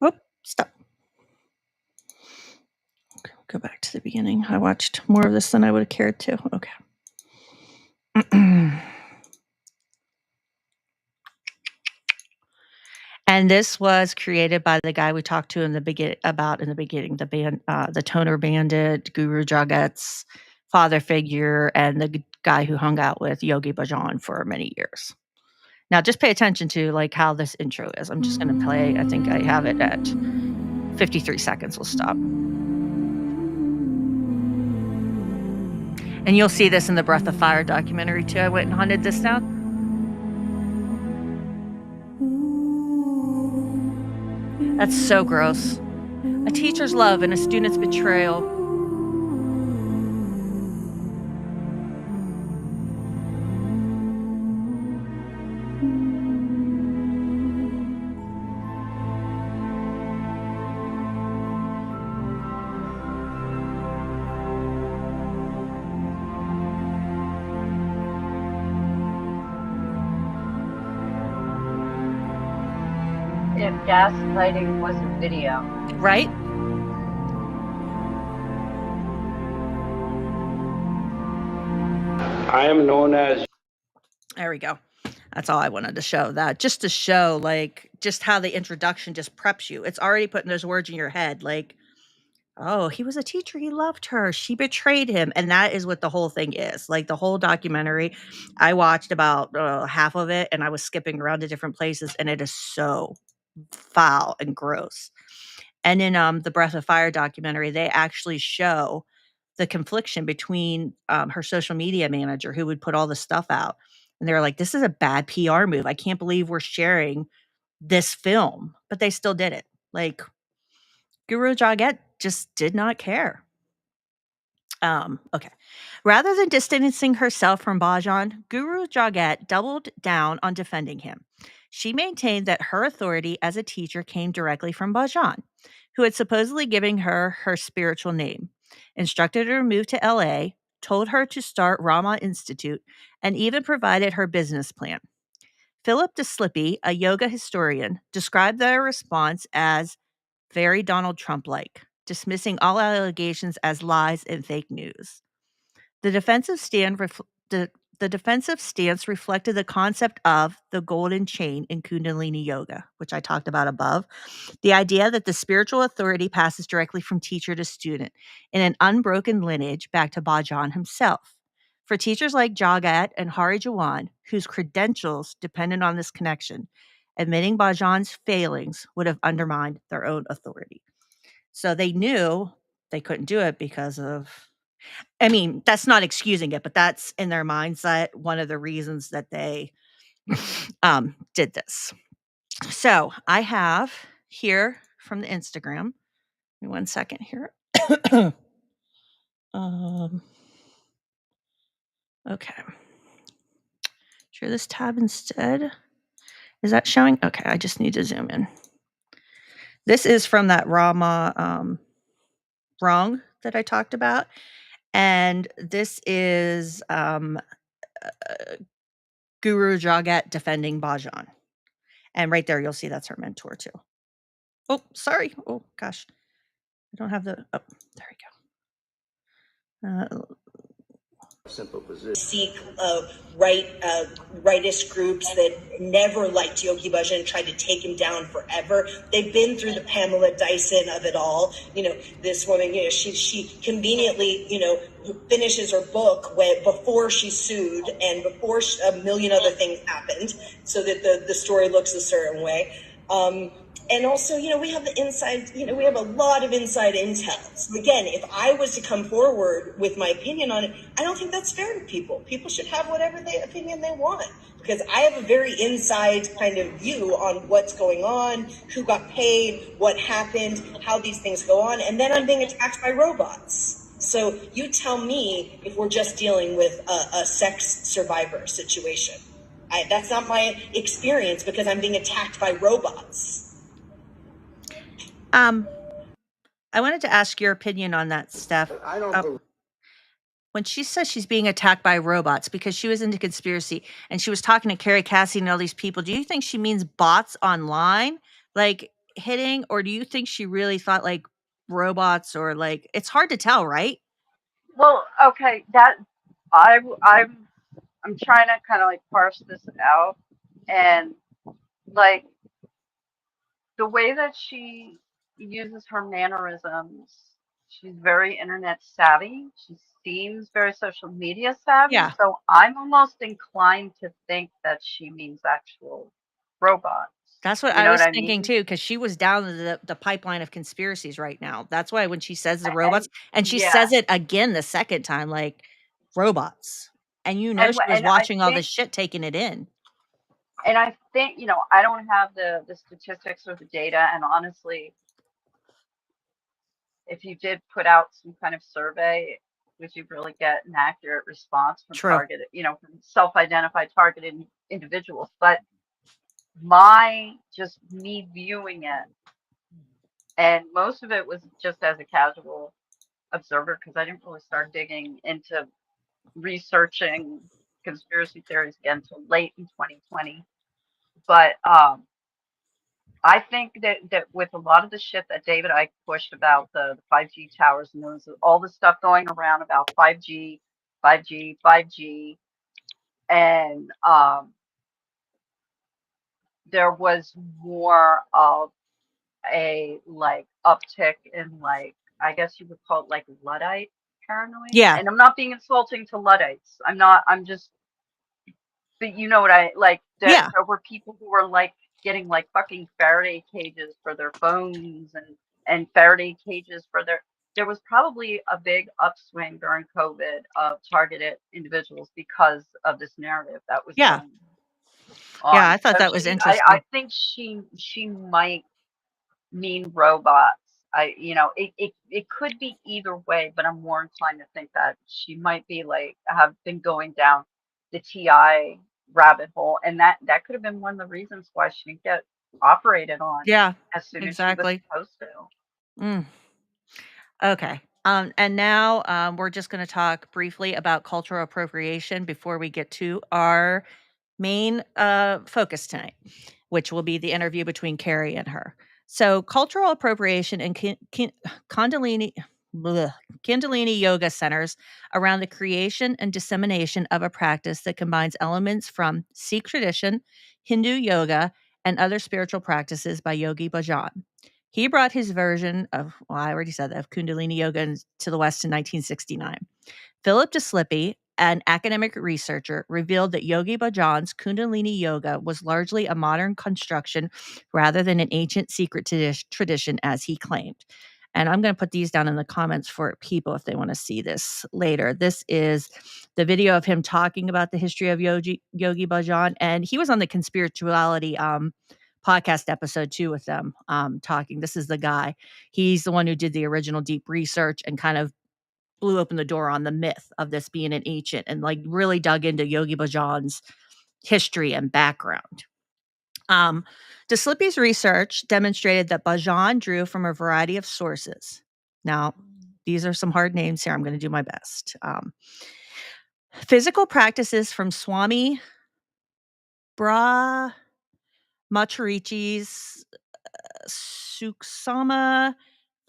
Oh, stop. Okay, go back to the beginning. I watched more of this than I would have cared to. Okay. And this was created by the guy we talked to in the beginning, the band, the Toner Bandit, Guru Jagat's father figure, and the guy who hung out with Yogi Bhajan for many years. Now, just pay attention to like how this intro is. I'm just going to play. I think I have it at 53 seconds. We'll stop. And you'll see this in the Breath of Fire documentary too. I went and hunted this down. That's so gross. A teacher's love and a student's betrayal. It gaslighting was a video. Right? I am known as. There we go. That's all I wanted to show, that just to show like just how the introduction just preps you. It's already putting those words in your head like, oh, he was a teacher, he loved her, she betrayed him. And that is what the whole thing is. Like the whole documentary, I watched about half of it and I was skipping around to different places and it is so foul and gross. And in the Breath of Fire documentary, they actually show the confliction between her social media manager who would put all this stuff out. And they were like, this is a bad PR move. I can't believe we're sharing this film. But they still did it. Like Guru Jagat just did not care. Okay. Rather than distancing herself from Bhajan, Guru Jagat doubled down on defending him. She maintained that her authority as a teacher came directly from Bhajan, who had supposedly given her her spiritual name, instructed her to move to LA, told her to start Rama Institute, and even provided her business plan. Philip DeSlippy, a yoga historian, described their response as very Donald Trump-like, dismissing all allegations as lies and fake news. The defensive stance reflected the concept of the golden chain in Kundalini Yoga, which I talked about above. The idea that the spiritual authority passes directly from teacher to student in an unbroken lineage back to Bhajan himself. For teachers like Jagat and Hari Jawan, whose credentials depended on this connection, admitting Bhajan's failings would have undermined their own authority. So they knew they couldn't do it because of, I mean, that's not excusing it, but that's in their mindset one of the reasons that they did this. So I have here from the Instagram, give me 1 second here. Okay. Share this tab instead. Is that showing? Okay, I just need to zoom in. This is from that Rama wrong that I talked about. And this is Guru Jagat defending Bhajan. And right there, you'll see that's her mentor too. Oh, sorry. Oh, gosh. I don't have the, oh, there we go. Simple position. Sikh rightist groups that never liked Yogi Bhajan, tried to take him down forever. They've been through the Pamela Dyson of it all. You know, this woman, you know, she conveniently, you know, finishes her book before she sued and before a million other things happened, so that the story looks a certain way. And also, you know, we have the inside, you know, we have a lot of inside intel. So again, if I was to come forward with my opinion on it, I don't think that's fair to people. People should have whatever opinion they want, because I have a very inside kind of view on what's going on, who got paid, what happened, how these things go on. And then I'm being attacked by robots. So you tell me if we're just dealing with a sex survivor situation. That's not my experience, because I'm being attacked by robots. I wanted to ask your opinion on that, Steph. I don't when she says she's being attacked by robots, because she was into conspiracy and she was talking to Kerry Cassidy and all these people, do you think she means bots online, like hitting, or do you think she really thought like robots, or like, it's hard to tell, right? Well, okay, that I'm trying to kind of like parse this out, and like the way that she uses her mannerisms, she's very internet savvy. She seems very social media savvy. Yeah. So I'm almost inclined to think that she means actual robots. That's what You I know was what I thinking mean? too, because she was down the pipeline of conspiracies right now. That's why when she says the robots, and she yeah. says it again the second time, like robots, and you know she was And I watching all think, this shit, taking it in. and I think, you know, I don't have the statistics or the data, and honestly, if you did put out some kind of survey, would you really get an accurate response from True. targeted, you know, from self-identified targeted individuals? But me viewing it, and most of it was just as a casual observer, because I didn't really start digging into researching conspiracy theories again until late in 2020. But I think that with a lot of the shit that David Icke pushed about the 5G towers and those all the stuff going around about 5G, 5G, and there was more of a like uptick in like I guess you would call it like Luddite paranoia. Yeah. And I'm not being insulting to Luddites. I'm not. I'm just. But you know what I like. Yeah. There were people who were like getting like fucking Faraday cages for their phones and Faraday cages for their. There was probably a big upswing during COVID of targeted individuals because of this narrative that was Yeah. going Yeah, on. I thought So that was I interesting. think she might mean robots. It could be either way, but I'm more inclined to think that she might be like have been going down the TI rabbit hole, and that could have been one of the reasons why she didn't get operated on Yeah, as soon as she was exactly. supposed to. Mm. Okay. And now we're just going to talk briefly about cultural appropriation before we get to our main focus tonight, which will be the interview between Kerry and her. So, cultural appropriation and Kundalini. bleh, Kundalini yoga centers around the creation and dissemination of a practice that combines elements from Sikh tradition, Hindu yoga, and other spiritual practices by Yogi Bhajan. He brought his version of, well, I already said that, of Kundalini yoga to the West in 1969. Philip DeSlippy, an academic researcher, revealed that Yogi Bhajan's Kundalini yoga was largely a modern construction rather than an ancient secret tradition, as he claimed. And I'm going to put these down in the comments for people if they want to see this later. This is the video of him talking about the history of Yogi Bhajan. And he was on the Conspirituality podcast episode too with them talking. This is the guy. He's the one who did the original deep research and kind of blew open the door on the myth of this being an ancient and like really dug into Yogi Bhajan's history and background. DeSlippy's research demonstrated that Bhajan drew from a variety of sources. Now, these are some hard names here. I'm going to do my best. Physical practices from Swami Brahmachari's Suksama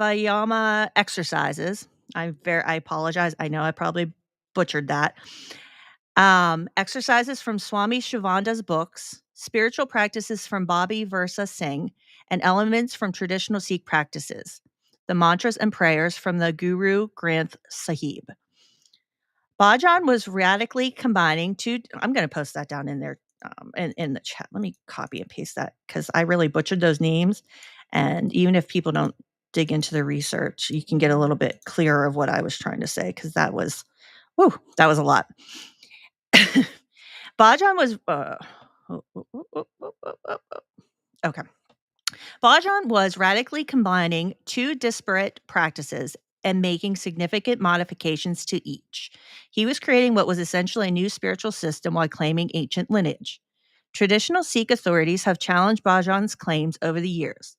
Vayama exercises. I apologize. I know I probably butchered that. Exercises from Swami Shivananda's books, spiritual practices from Bobby Versa Singh, and elements from traditional Sikh practices, the mantras and prayers from the Guru Granth Sahib. Bhajan was radically combining two. I'm going to post that down in there in the chat. Let me copy and paste that because I really butchered those names. And even if people don't dig into the research, you can get a little bit clearer of what I was trying to say because that was a lot. Bhajan was okay. Bhajan was radically combining two disparate practices and making significant modifications to each. He was creating what was essentially a new spiritual system while claiming ancient lineage. Traditional Sikh authorities have challenged Bhajan's claims over the years.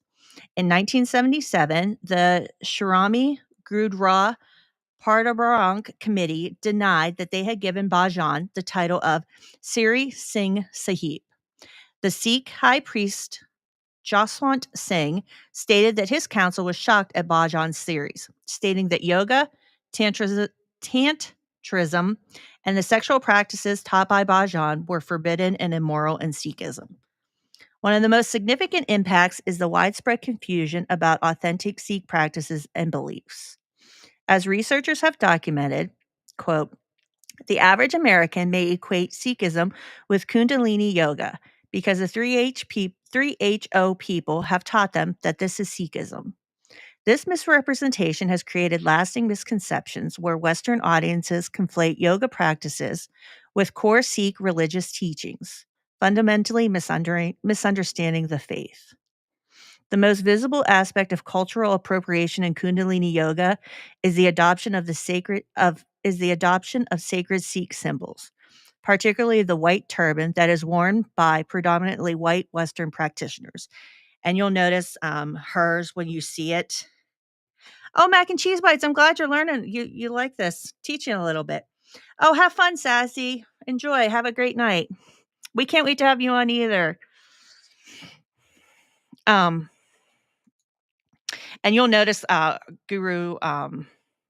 In 1977, the Shirami Gurdwara Pardhabarank Committee denied that they had given Bhajan the title of Sri Singh Sahib. The Sikh high priest Jaswant Singh stated that his council was shocked at Bhajan's theories, stating that yoga, tantrism, and the sexual practices taught by Bhajan were forbidden and immoral in Sikhism. One of the most significant impacts is the widespread confusion about authentic Sikh practices and beliefs. As researchers have documented, quote, the average American may equate Sikhism with Kundalini yoga because the 3HO people have taught them that this is Sikhism. This misrepresentation has created lasting misconceptions where Western audiences conflate yoga practices with core Sikh religious teachings, fundamentally misunderstanding the faith. The most visible aspect of cultural appropriation in Kundalini yoga is the adoption of sacred Sikh symbols, particularly the white turban that is worn by predominantly white Western practitioners. And you'll notice hers when you see it. Oh, mac and cheese bites! I'm glad you're learning. You like this. Teaching a little bit. Oh, have fun, Sassy. Enjoy. Have a great night. We can't wait to have you on either. And you'll notice Guru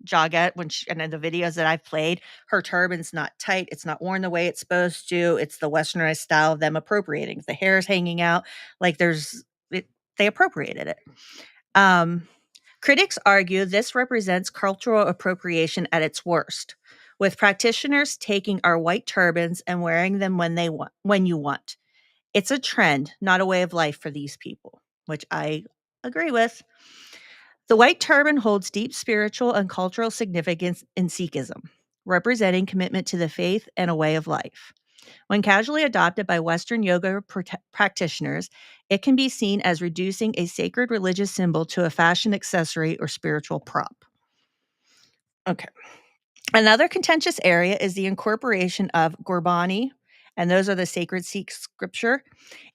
Jagat, and in the videos that I've played, her turban's not tight. It's not worn the way it's supposed to. It's the westernized style of them appropriating. If the hair is hanging out, like they appropriated it. Critics argue this represents cultural appropriation at its worst, with practitioners taking our white turbans and wearing them when you want. It's a trend, not a way of life for these people, which I agree with. The white turban holds deep spiritual and cultural significance in Sikhism, representing commitment to the faith and a way of life. When casually adopted by Western yoga practitioners, it can be seen as reducing a sacred religious symbol to a fashion accessory or spiritual prop. Okay. Another contentious area is the incorporation of Gurbani, and those are the sacred Sikh scripture,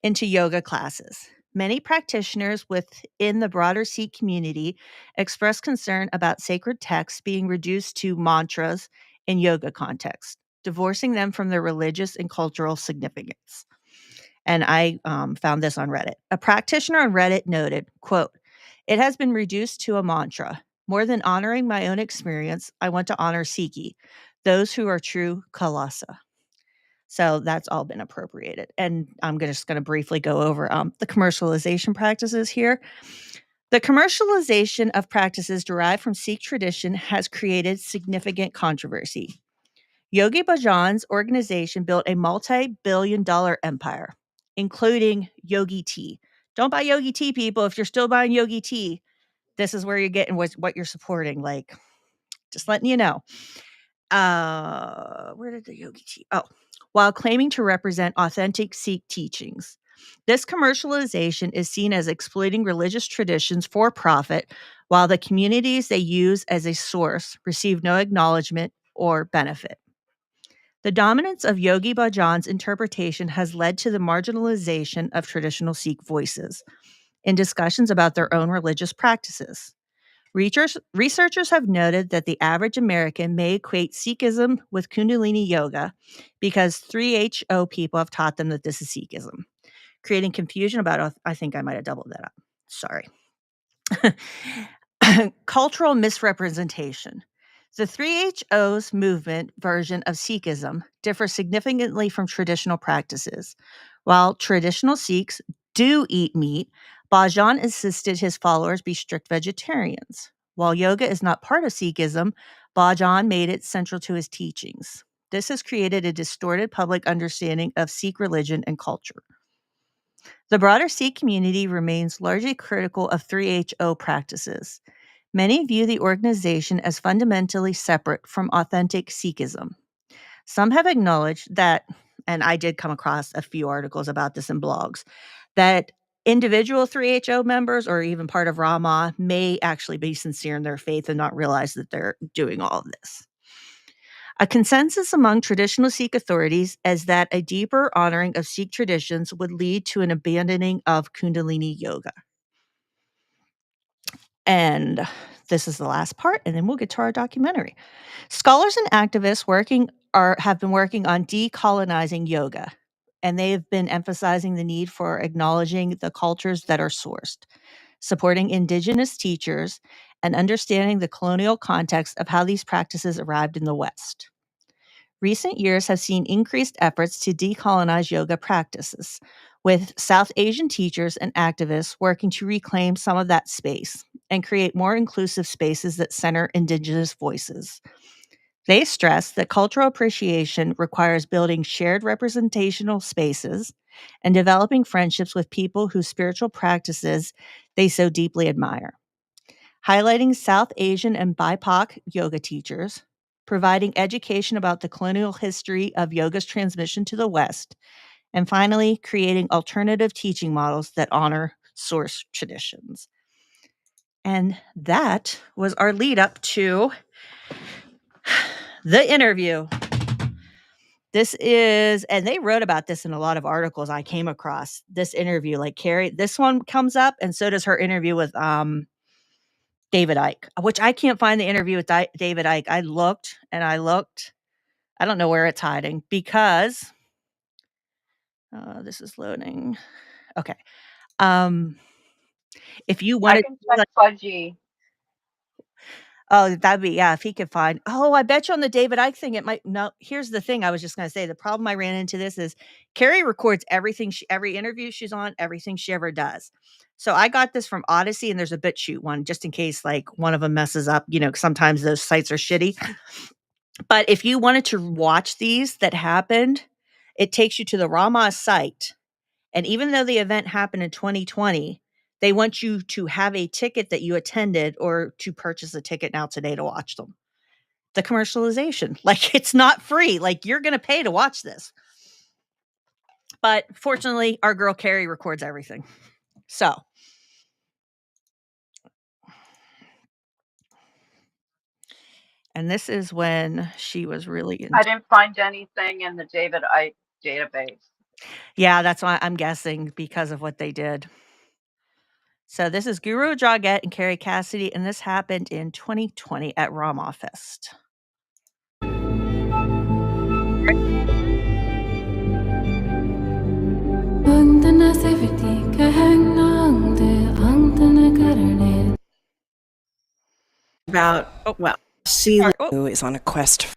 into yoga classes. Many practitioners within the broader Sikh community express concern about sacred texts being reduced to mantras in yoga context, divorcing them from their religious and cultural significance. And I found this on Reddit. A practitioner on Reddit noted, quote, "It has been reduced to a mantra. More than honoring my own experience, I want to honor Sikhi, those who are true Khalasa." So that's all been appropriated. And I'm just going to briefly go over the commercialization practices here. The commercialization of practices derived from Sikh tradition has created significant controversy. Yogi Bhajan's organization built a multi-billion-dollar empire, including Yogi Tea. Don't buy Yogi Tea, people. If you're still buying Yogi Tea, this is where you're getting what you're supporting. Like, just letting you know. Where did the Yogi Tea? Oh, while claiming to represent authentic Sikh teachings. This commercialization is seen as exploiting religious traditions for profit, while the communities they use as a source receive no acknowledgement or benefit. The dominance of Yogi Bhajan's interpretation has led to the marginalization of traditional Sikh voices in discussions about their own religious practices. Researchers have noted that the average American may equate Sikhism with Kundalini Yoga because 3HO people have taught them that this is Sikhism, creating confusion about, I think I might have doubled that up. Sorry. Cultural misrepresentation. The 3HO's movement version of Sikhism differs significantly from traditional practices. While traditional Sikhs do eat meat, Bhajan insisted his followers be strict vegetarians. While yoga is not part of Sikhism, Bhajan made it central to his teachings. This has created a distorted public understanding of Sikh religion and culture. The broader Sikh community remains largely critical of 3HO practices. Many view the organization as fundamentally separate from authentic Sikhism. Some have acknowledged that, and I did come across a few articles about this in blogs, that individual 3HO members or even part of Rama may actually be sincere in their faith and not realize that they're doing all of this. A consensus among traditional Sikh authorities is that a deeper honoring of Sikh traditions would lead to an abandoning of Kundalini Yoga. And this is the last part, and then we'll get to our documentary. Scholars and activists have been working on decolonizing yoga, and they have been emphasizing the need for acknowledging the cultures that are sourced, supporting indigenous teachers, and understanding the colonial context of how these practices arrived in the West. Recent years have seen increased efforts to decolonize yoga practices, with South Asian teachers and activists working to reclaim some of that space and create more inclusive spaces that center Indigenous voices. They stress that cultural appreciation requires building shared representational spaces and developing friendships with people whose spiritual practices they so deeply admire. Highlighting South Asian and BIPOC yoga teachers, providing education about the colonial history of yoga's transmission to the West, and finally, creating alternative teaching models that honor source traditions. And that was our lead up to the interview. This is, and they wrote about this in a lot of articles I came across, this interview, like Kerry, this one comes up, and so does her interview with David Icke, which I can't find the interview with David Icke. I looked and I looked. I don't know where it's hiding because this is loading. Okay. If you I wanted can check Fudgy. Oh, that'd be if he could find I bet you on the David Icke thing, it might no, here's the thing I was just gonna say, the problem I ran into this is Kerry records everything every interview she's on, everything she ever does. So I got this from Odyssey, and there's a BitChute one just in case, like, one of them messes up, 'cause sometimes those sites are shitty. But if you wanted to watch these that happened, it takes you to the Rama site, and even though the event happened in 2020, they want you to have a ticket that you attended or to purchase a ticket now today to watch them. The commercialization, like, it's not free. Like, you're going to pay to watch this. But fortunately, our girl Kerry records everything. So. And this is when she was really I didn't find anything in the David Icke database. Yeah, that's why I'm guessing because of what they did. So this is Guru Jagat and Kerry Cassidy, and this happened in 2020 at Rama Fest. Celia, who is on a quest.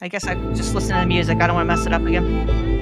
I guess I just listen to the music. I don't want to mess it up again.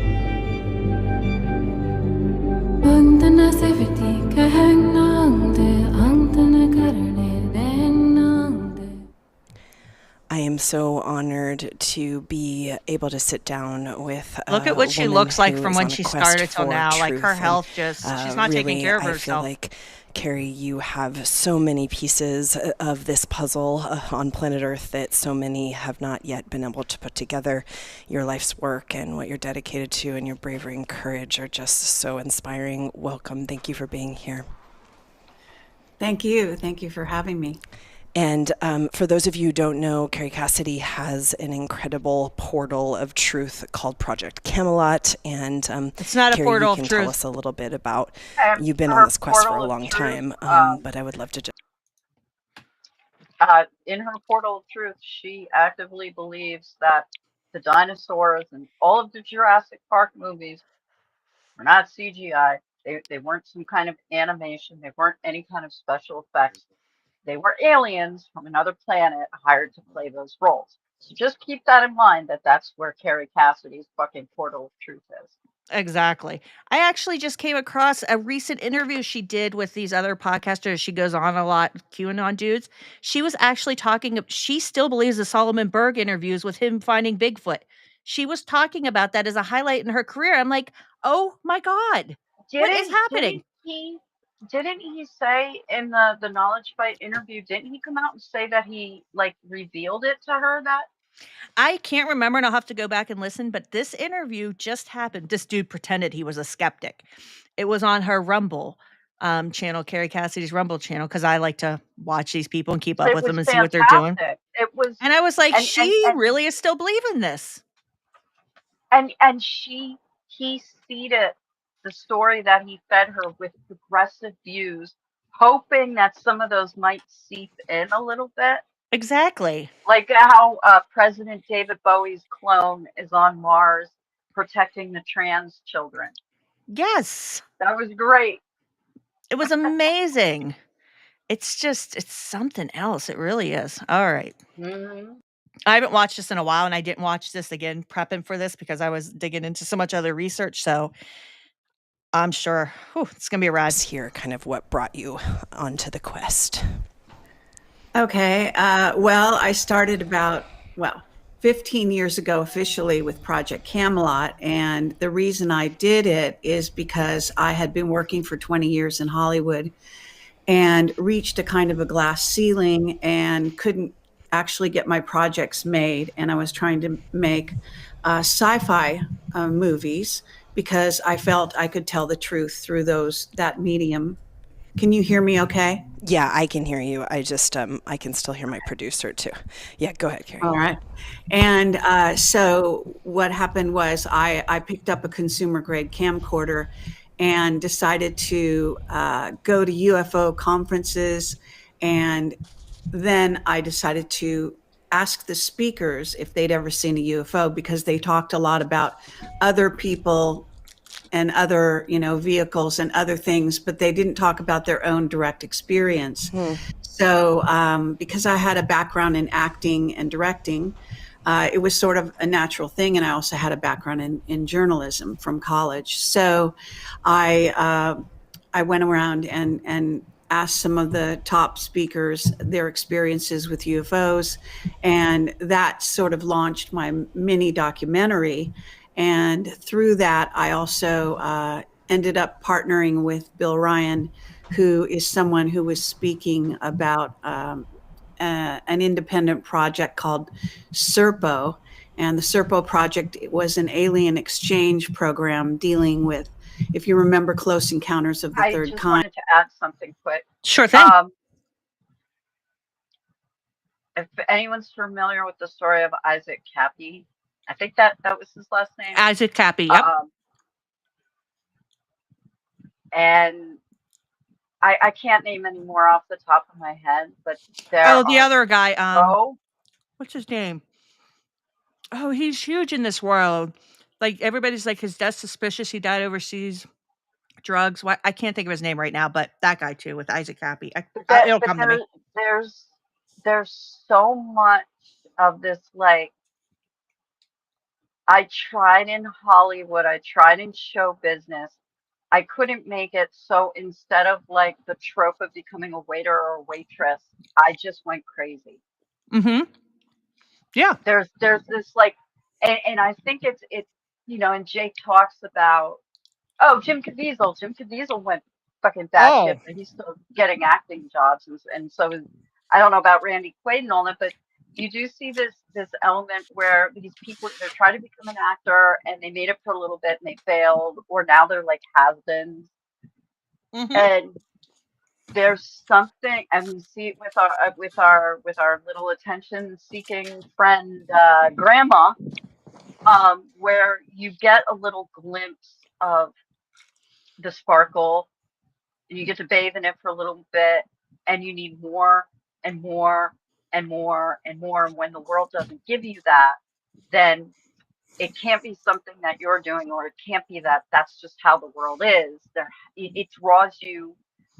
I am so honored to be able to sit down with look at what she looks like from when she started till now. Like, her health just, she's not taking care of herself. I feel like, Kerry, you have so many pieces of this puzzle on planet Earth that so many have not yet been able to put together. Your life's work and what you're dedicated to and your bravery and courage are just so inspiring. Welcome. Thank you for being here. Thank you. Thank you for having me. And for those of you who don't know, Kerry Cassidy has an incredible portal of truth called Project Camelot. And it's not Kerry, a portal you can of truth. Tell us a little bit about, you've been on this quest for a long time, but I would love to just... In her portal of truth, she actively believes that the dinosaurs and all of the Jurassic Park movies were not CGI. They weren't some kind of animation. They weren't any kind of special effects. They were aliens from another planet hired to play those roles. So just keep that in mind, that's where Kerry Cassidy's fucking portal of truth is. Exactly. I actually just came across a recent interview she did with these other podcasters. She goes on a lot, QAnon dudes. She was actually talking, she still believes the Solomon Berg interviews with him finding Bigfoot. She was talking about that as a highlight in her career. I'm like, oh my God, what is happening? Didn't he say in the Knowledge Fight interview, didn't he come out and say that he like revealed it to her? That I can't remember, and I'll have to go back and listen, but this interview just happened. This dude pretended he was a skeptic. It was on her Rumble channel, Kerry Cassidy's Rumble channel, because I like to watch these people and keep up with them and see what they're doing. It was, and I was like, she really is still believing this. And he seeded the story that he fed her with progressive views, hoping that some of those might seep in a little bit. Exactly. Like how President David Bowie's clone is on Mars protecting the trans children. Yes. That was great. It was amazing. It's something else. It really is. All right. Mm-hmm. I haven't watched this in a while, and I didn't watch this again prepping for this because I was digging into so much other research. So I'm sure it's going to be a ride. Let's hear kind of what brought you onto the quest. Okay. Well, I started about, 15 years ago officially with Project Camelot. And the reason I did it is because I had been working for 20 years in Hollywood and reached a kind of a glass ceiling and couldn't actually get my projects made. And I was trying to make sci-fi movies because I felt I could tell the truth through that medium. Can you hear me okay? Yeah, I can hear you. I just, I can still hear my producer too. Yeah, go ahead, Kerry. All right. And so what happened was I picked up a consumer grade camcorder and decided to go to UFO conferences. And then I decided to ask the speakers if they'd ever seen a UFO because they talked a lot about other people and other, vehicles and other things, but they didn't talk about their own direct experience. So because I had a background in acting and directing, it was sort of a natural thing. And I also had a background in journalism from college. So I went around and asked some of the top speakers their experiences with UFOs. And that sort of launched my mini documentary. And through that, I also ended up partnering with Bill Ryan, who is someone who was speaking about an independent project called SERPO. And the SERPO project was an alien exchange program dealing with, if you remember, Close Encounters of the I Third just Kind. wanted to add something quick. Sure thing. If anyone's familiar with the story of Isaac Cappy, I think that was his last name. Isaac Cappy, yep. And I can't name any more off the top of my head, but the other guy, what's his name? Oh, he's huge in this world. Like, everybody's like, his death's suspicious. He died overseas. Drugs. I can't think of his name right now, but that guy too with Isaac Cappy. It'll come to me. There's so much of this, like, I tried in Hollywood, I tried in show business. I couldn't make it. So instead of like the trope of becoming a waiter or a waitress, I just went crazy. Mm-hmm. Yeah. There's this like, and I think it's, and Jake talks about, Jim Caviezel. Jim Caviezel went fucking batshit, but he's still getting acting jobs. And so I don't know about Randy Quaid and all that, but you do see this element where these people either try to become an actor and they made it for a little bit and they failed, or now they're like has-beens. Mm-hmm. And there's something, and we see it with our little attention-seeking friend Grandma, where you get a little glimpse of the sparkle, and you get to bathe in it for a little bit, and you need more and more and more and more. And when the world doesn't give you that, then it can't be something that you're doing, or it can't be that that's just how the world is. It draws you,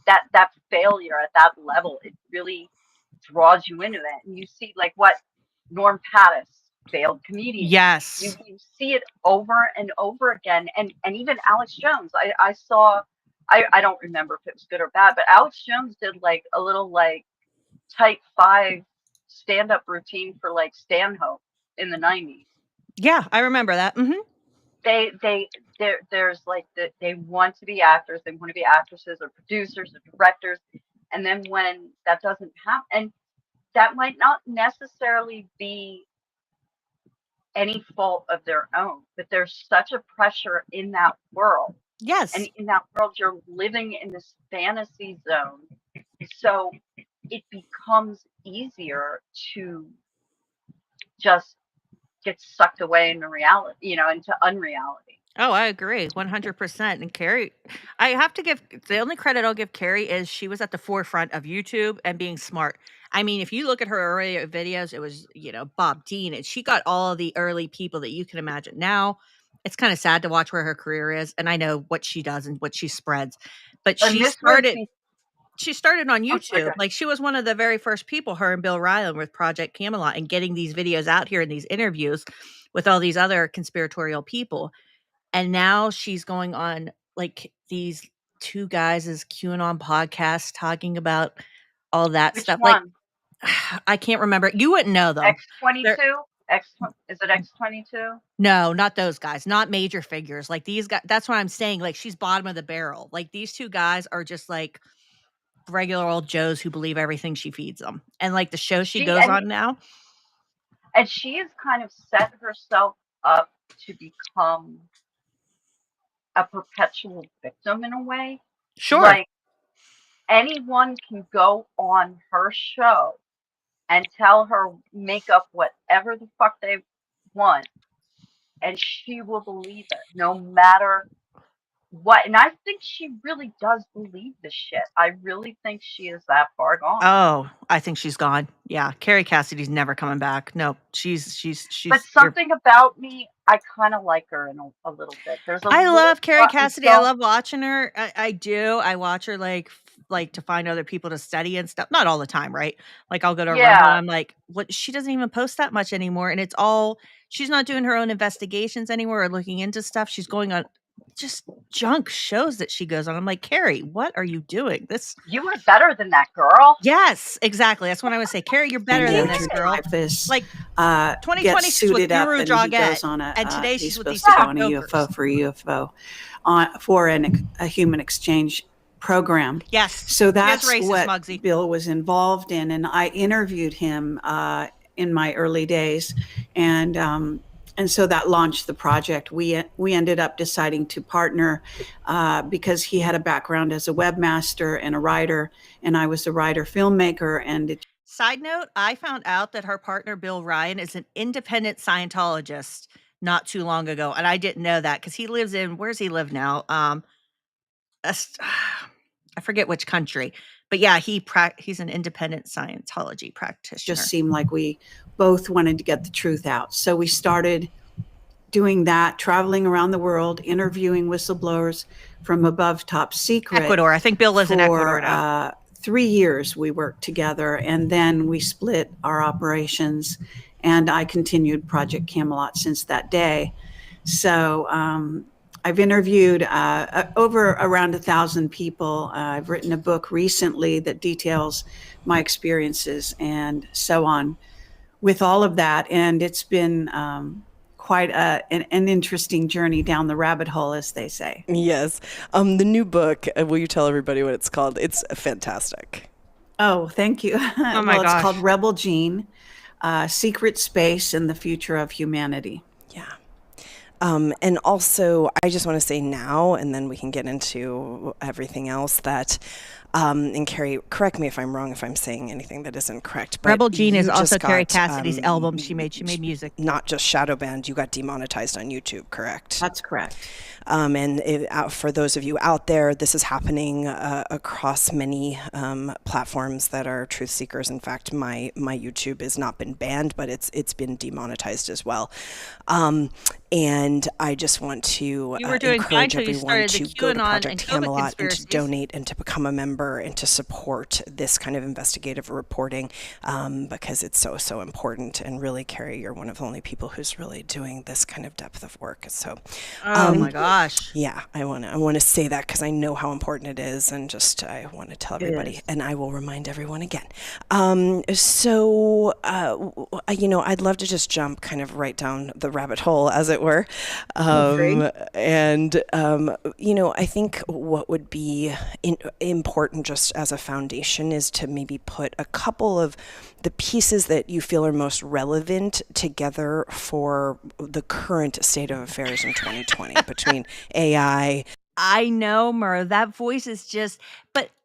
that failure at that level, it really draws you into it. And you see like what Norm Pattis, failed comedian. Yes. You see it over and over again. And even Alex Jones, I saw, I don't remember if it was good or bad, but Alex Jones did like a little like type 5 stand-up routine for like Stanhope in the 90s. Yeah, I remember that. Mm-hmm. There's like they want to be actors, they want to be actresses or producers or directors, and then when that doesn't happen, and that might not necessarily be any fault of their own, but there's such a pressure in that world. Yes. And in that world, you're living in this fantasy zone, so it becomes easier to just get sucked away into reality, into unreality. Oh, I agree 100%. And Kerry, I have to give the only credit I'll give Kerry is she was at the forefront of YouTube and being smart. I mean, if you look at her earlier videos, it was, Bob Dean, and she got all the early people that you can imagine. Now, it's kind of sad to watch where her career is, and I know what she does and what she spreads. But she started on YouTube. Like, she was one of the very first people, her and Bill Ryan with Project Camelot, and getting these videos out here in these interviews with all these other conspiratorial people. And now she's going on like these two guys' QAnon podcasts talking about all that stuff. One? Like, I can't remember. You wouldn't know them. X22? Is it X22? No, not those guys. Not major figures. Like these guys. That's what I'm saying. Like, she's bottom of the barrel. Like, these two guys are just like regular old Joes who believe everything she feeds them. And like the show she goes on now. And she has kind of set herself up to become a perpetual victim in a way. Sure. Like, anyone can go on her show and tell her, make up whatever the fuck they want, and she will believe it no matter what. And I think she really does believe this shit. I really think she is that far gone. Oh, I think she's gone. Yeah. Kerry Cassidy's never coming back. No, she's But something about me, I kind of like her in a little bit. There's a I little love Kerry I Cassidy. I don't love watching her. I do. I watch her like to find other people to study and stuff. Not all the time, right? Like I'll go to a Rumble and yeah. I'm like, what? She doesn't even post that much anymore, and it's all she's not doing her own investigations anymore or looking into stuff. She's going on just junk shows that she goes on. I'm like, Carrie, what are you doing? This You were better than that girl. Yes, exactly. That's what I would say. Carrie, you're better than this girl. Like 2020 gets she's with suited up Guru and he Jagat, goes on and today he's she's with these supposed to go on a jokers. UFO for a human exchange program. Yes. So that's racist, what Muggsy. Bill was involved in, and I interviewed him in my early days, and so that launched the project. We ended up deciding to partner because he had a background as a webmaster and a writer, and I was a writer filmmaker, and Side note, I found out that her partner, Bill Ryan, is an independent Scientologist not too long ago. And I didn't know that because he lives in, where's he live now? I forget which country. But yeah, he's an independent Scientology practitioner. just seemed like we both wanted to get the truth out. So we started doing that, traveling around the world, interviewing whistleblowers from above top secret. Ecuador. I think Bill lives in Ecuador now. 3 years we worked together, and then we split our operations, and I continued Project Camelot since that day. So I've interviewed over around 1,000 people. I've written a book recently that details my experiences and so on with all of that. And it's been quite an interesting journey down the rabbit hole, as they say. Yes. The new book, will you tell everybody what it's called? It's fantastic. Oh, thank you. Oh my It's gosh. called Rebel Gene, Secret Space and the Future of Humanity. And also, I just want to say now, and then we can get into everything else that, and Carrie, correct me if I'm wrong, if I'm saying anything that isn't correct. But Rebel Gene is you also just Kerry got, Cassidy's album she made. She made music. Not just shadow banned, you got demonetized on YouTube, correct? That's correct. For those of you out there, this is happening across many platforms that are truth seekers. In fact, my YouTube has not been banned, but it's been demonetized as well. And I just want to You were doing fine encourage till you everyone started the to go to QAnon Project and COVID Camelot and to conspiracies. donate and to become a member and to support this kind of investigative reporting because it's so important. And really, Carrie, you're one of the only people who's really doing this kind of depth of work. So, Oh my gosh. yeah, I want to say that because I know how important it is, and just I want to tell everybody, and I will remind everyone again. I'd love to just jump kind of right down the rabbit hole, as it were. I think what would be important just as a foundation is to maybe put a couple of the pieces that you feel are most relevant together for the current state of affairs in 2020 between AI. I know, Murr, that voice is just,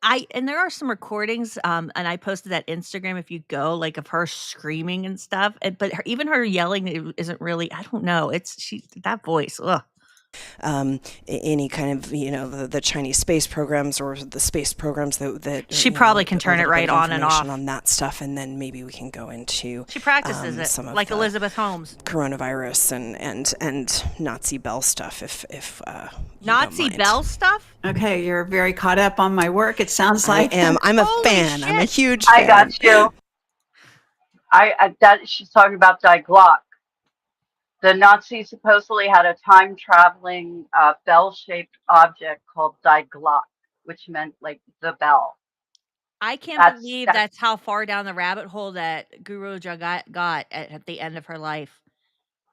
and there are some recordings, and I posted that Instagram if you go, like of her screaming and stuff, but even her yelling isn't really, I don't know, that voice, ugh. Any kind of, the Chinese space programs or the space programs that She probably can turn it right on and off. On that stuff, and then maybe we can go into She practices it, some of like the Elizabeth Holmes. coronavirus and Nazi Bell stuff. If Nazi Bell stuff? Okay, you're very caught up on my work, it sounds like. I am. I'm a Holy fan. shit. I'm a huge fan. I got you. She's talking about Die Glock. The Nazis supposedly had a time-traveling bell-shaped object called Die Glock, which meant like the bell. I can't believe that's how far down the rabbit hole that Guru Jagat got at the end of her life.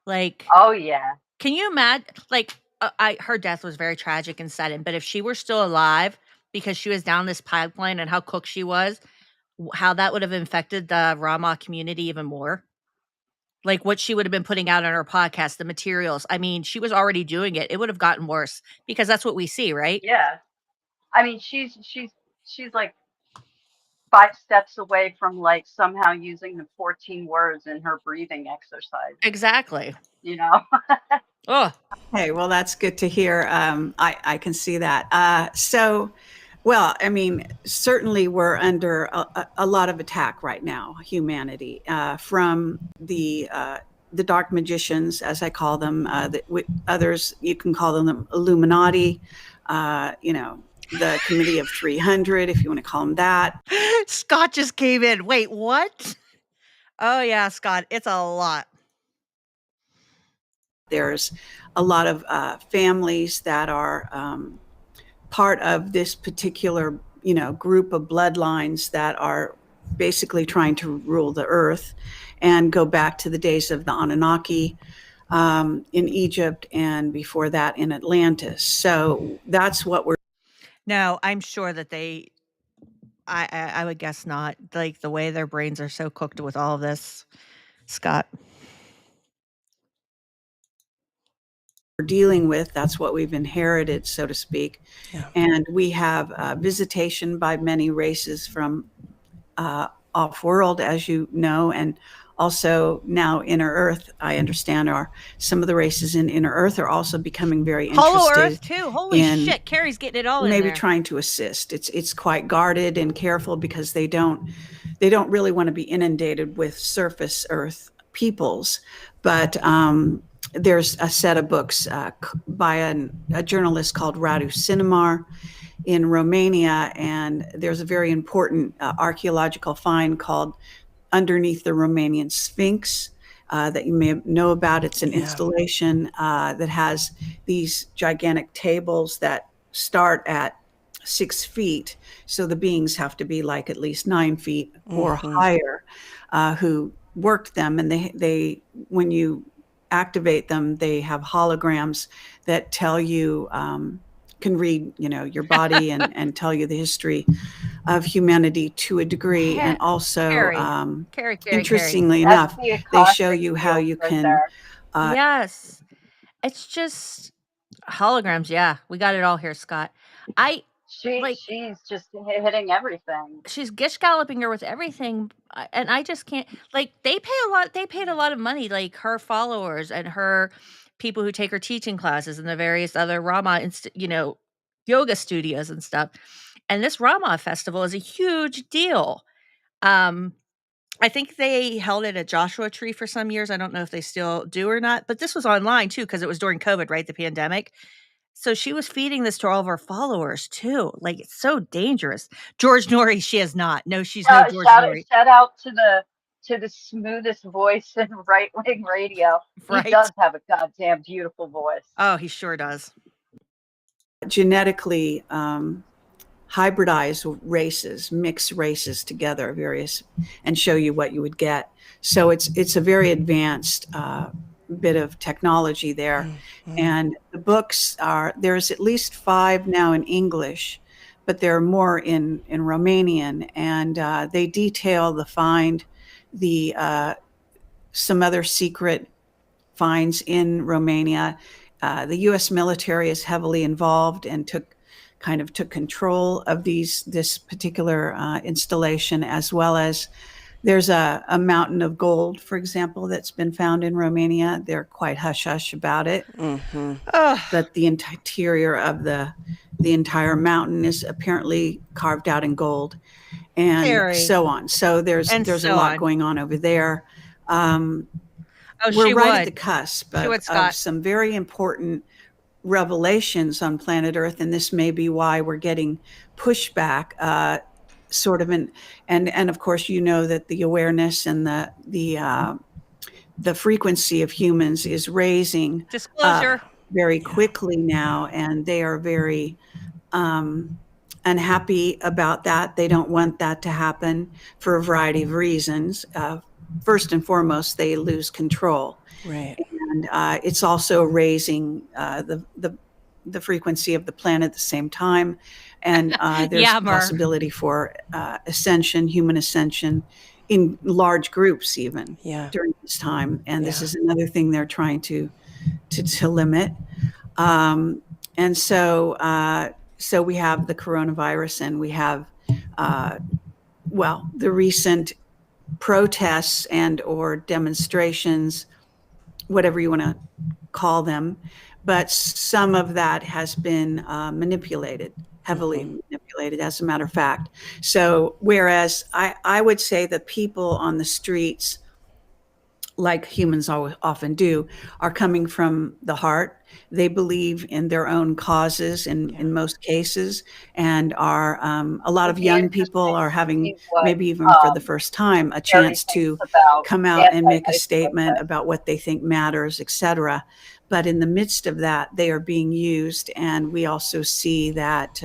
Like, oh yeah. Can you imagine? Like, her death was very tragic and sudden, but if she were still alive because she was down this pipeline and how cooked she was, how that would have infected the Rama community even more. Like what she would have been putting out on her podcast, the materials. I mean, she was already doing it. It would have gotten worse because that's what we see, right? Yeah. I mean, she's like 5 steps away from like somehow using the 14 words in her breathing exercise. Exactly. Oh. Hey, well, that's good to hear. I can see that. Well, I mean, certainly we're under a lot of attack right now, humanity, from the the dark magicians, as I call them. Others, you can call them Illuminati, the Committee of 300, if you want to call them that. Scott just came in. Wait, what? Oh, yeah, Scott, it's a lot. There's a lot of families that are part of this particular, group of bloodlines that are basically trying to rule the earth and go back to the days of the Anunnaki in Egypt, and before that in Atlantis. So that's what we're. No, I'm sure that I would guess not. Like the way their brains are so cooked with all of this, Scott. We're dealing with. That's what we've inherited, so to speak. Yeah. And we have visitation by many races from off-world, as you know, and also now Inner Earth, I understand, are some of the races in Inner Earth are also becoming very interested. Hollow Earth too. Holy shit, Kerry's getting it all in there. Maybe trying to assist. It's quite guarded and careful because they don't really want to be inundated with surface Earth peoples. But there's a set of books by a journalist called Radu Sinamar in Romania, and there's a very important archaeological find called Underneath the Romanian Sphinx that you may know about. It's an installation that has these gigantic tables that start at 6 feet. So the beings have to be like at least 9 feet or higher who worked them. And they when you activate them, they have holograms that tell you, can read, your body and tell you the history of humanity to a degree. And also, Kerry, interestingly enough, they show you how you can. Yes. It's just holograms. Yeah, we got it all here, Scott. She's just hitting everything. She's gish galloping her with everything, and I just can't. Like they paid a lot of money, like her followers and her people who take her teaching classes and the various other Rama, yoga studios and stuff. And this Rama festival is a huge deal. I think they held it at Joshua Tree for some years. I don't know if they still do or not, but this was online too because it was during COVID, right? The pandemic. So she was feeding this to all of her followers too. Like it's so dangerous. George Norrie, she is not. No, she's no George Norrie. Shout out to the smoothest voice in right-wing radio. Right. He does have a goddamn beautiful voice. Oh, he sure does. Genetically hybridize races, mix races together, and show you what you would get. So it's a very advanced bit of technology there. And the books there's at least 5 now in English, but there are more in Romanian, and they detail the find, some other secret finds in Romania. The U.S. military is heavily involved and took control of this particular installation, as well as there's a mountain of gold, for example, that's been found in Romania. They're quite hush-hush about it. But the interior of the entire mountain is apparently carved out in gold, and so on. So there's a lot going on over there. We're right at the cusp of some very important revelations on planet Earth, and this may be why we're getting pushback. Sort of, and of course, that the awareness and the frequency of humans is raising disclosure very quickly now, and they are very unhappy about that. They don't want that to happen for a variety of reasons. First and foremost, they lose control, right? And it's also raising the frequency of the planet at the same time. And there's a possibility for ascension, human ascension, in large groups even during this time. And this is another thing they're trying to limit. And so we have the coronavirus, and we have the recent protests and or demonstrations, whatever you want to call them. But some of that has been manipulated. Heavily manipulated, as a matter of fact. So whereas I would say the people on the streets like humans often do, are coming from the heart. They believe in their own causes in most cases, and are a lot of young people are having, maybe even for the first time, a chance to come out and make a statement about what they think matters, etc. But in the midst of that, they are being used, and we also see that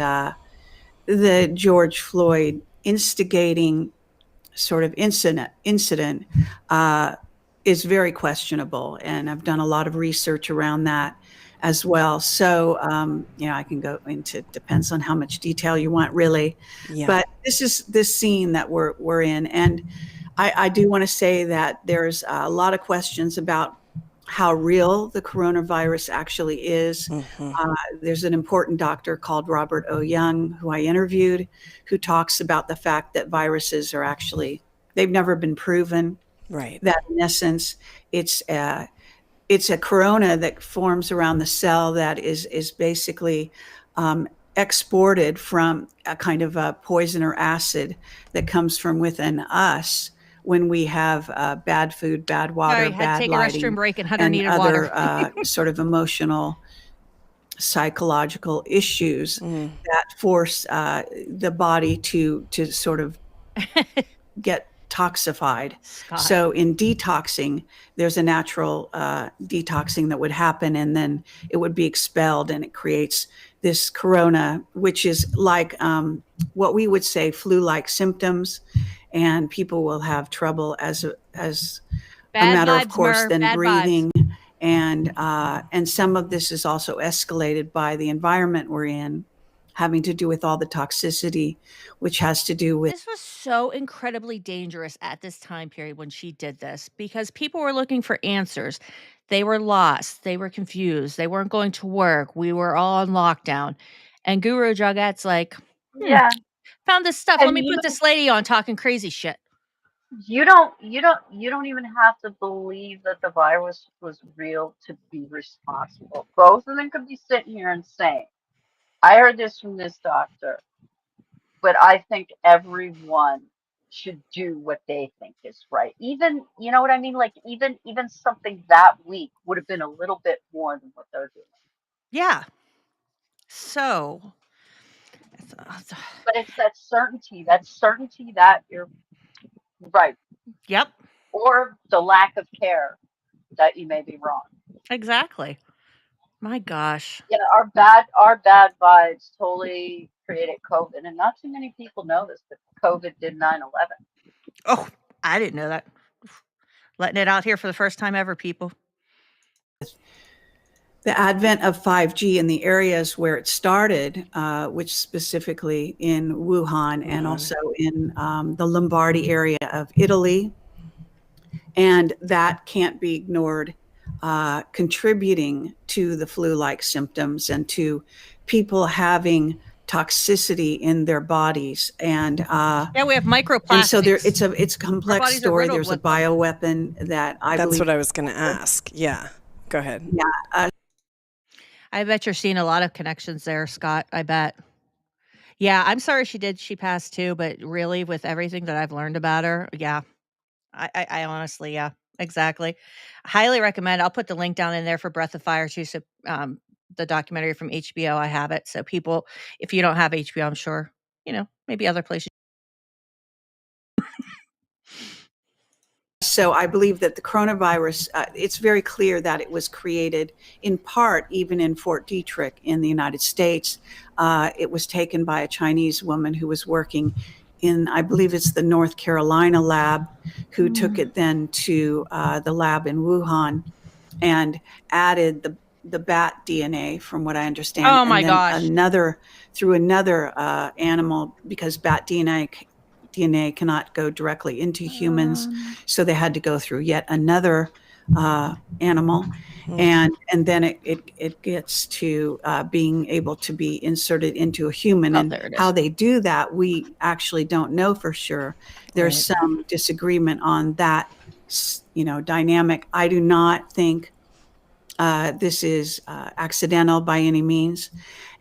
the George Floyd instigating sort of incident is very questionable, and I've done a lot of research around that as well. So, I can go into, depends on how much detail you want, really. Yeah. But this is this scene that we're in, and I do want to say that there's a lot of questions about how real the coronavirus actually is. There's an important doctor called Robert O. Young, who I interviewed, who talks about the fact that viruses are actually, they've never been proven. Right. That in essence, it's a corona that forms around the cell that is basically exported from a kind of a poison or acid that comes from within us when we have bad food, bad water, Sorry, had to bad take lighting, a restroom break and Hunter and needed other water. sort of emotional, psychological issues that force the body to sort of get toxified. So in detoxing, there's a natural detoxing that would happen, and then it would be expelled, and it creates this corona, which is like what we would say flu-like symptoms, and people will have trouble as a matter of course then breathing. And some of this is also escalated by the environment we're in, having to do with all the toxicity, which has to do with This was so incredibly dangerous at this time period when she did this, because people were looking for answers. They were lost. They were confused. They weren't going to work. We were all on lockdown. And Guru Jagat's like, Yeah. found this stuff. And Let me put this lady on talking crazy shit. You don't even have to believe that the virus was real to be responsible. Both of them could be sitting here and saying, I heard this from this doctor, but I think everyone should do what they think is right. Even, you know what I mean? Like even something that weak would have been a little bit more than what they're doing. Yeah. So, but it's that certainty that you're right. Yep. Or the lack of care that you may be wrong. Exactly. My gosh. You know, our bad vibes totally created COVID, and not too many people know this, but COVID did 9/11. Oh, I didn't know that. Letting it out here for the first time ever, people. The advent of 5G in the areas where it started, which specifically in Wuhan and also in the Lombardy area of Italy, and that can't be ignored, contributing to the flu-like symptoms and to people having toxicity in their bodies. And yeah, we have microplastics. And so it's a complex story. There's a bioweapon that I believe. That's what I was going to ask. Yeah, go ahead. Yeah. I bet you're seeing a lot of connections there, Scott. I bet. Yeah, I'm sorry she passed too, but really with everything that I've learned about her, yeah. I honestly, yeah, exactly. Highly recommend. I'll put the link down in there for Breath of Fire too. So the documentary from HBO, I have it. So people, if you don't have HBO, I'm sure, maybe other places. So I believe that the coronavirus, it's very clear that it was created in part, even in Fort Detrick in the United States. It was taken by a Chinese woman who was working in, I believe it's the North Carolina lab, who took it then to the lab in Wuhan and added the bat DNA, from what I understand. Oh my gosh. Through another animal, because bat DNA cannot go directly into humans, so they had to go through yet another animal, and then it gets to being able to be inserted into a human. And how they do that, we actually don't know for sure. There's some disagreement on that, dynamic. I do not think this is accidental by any means.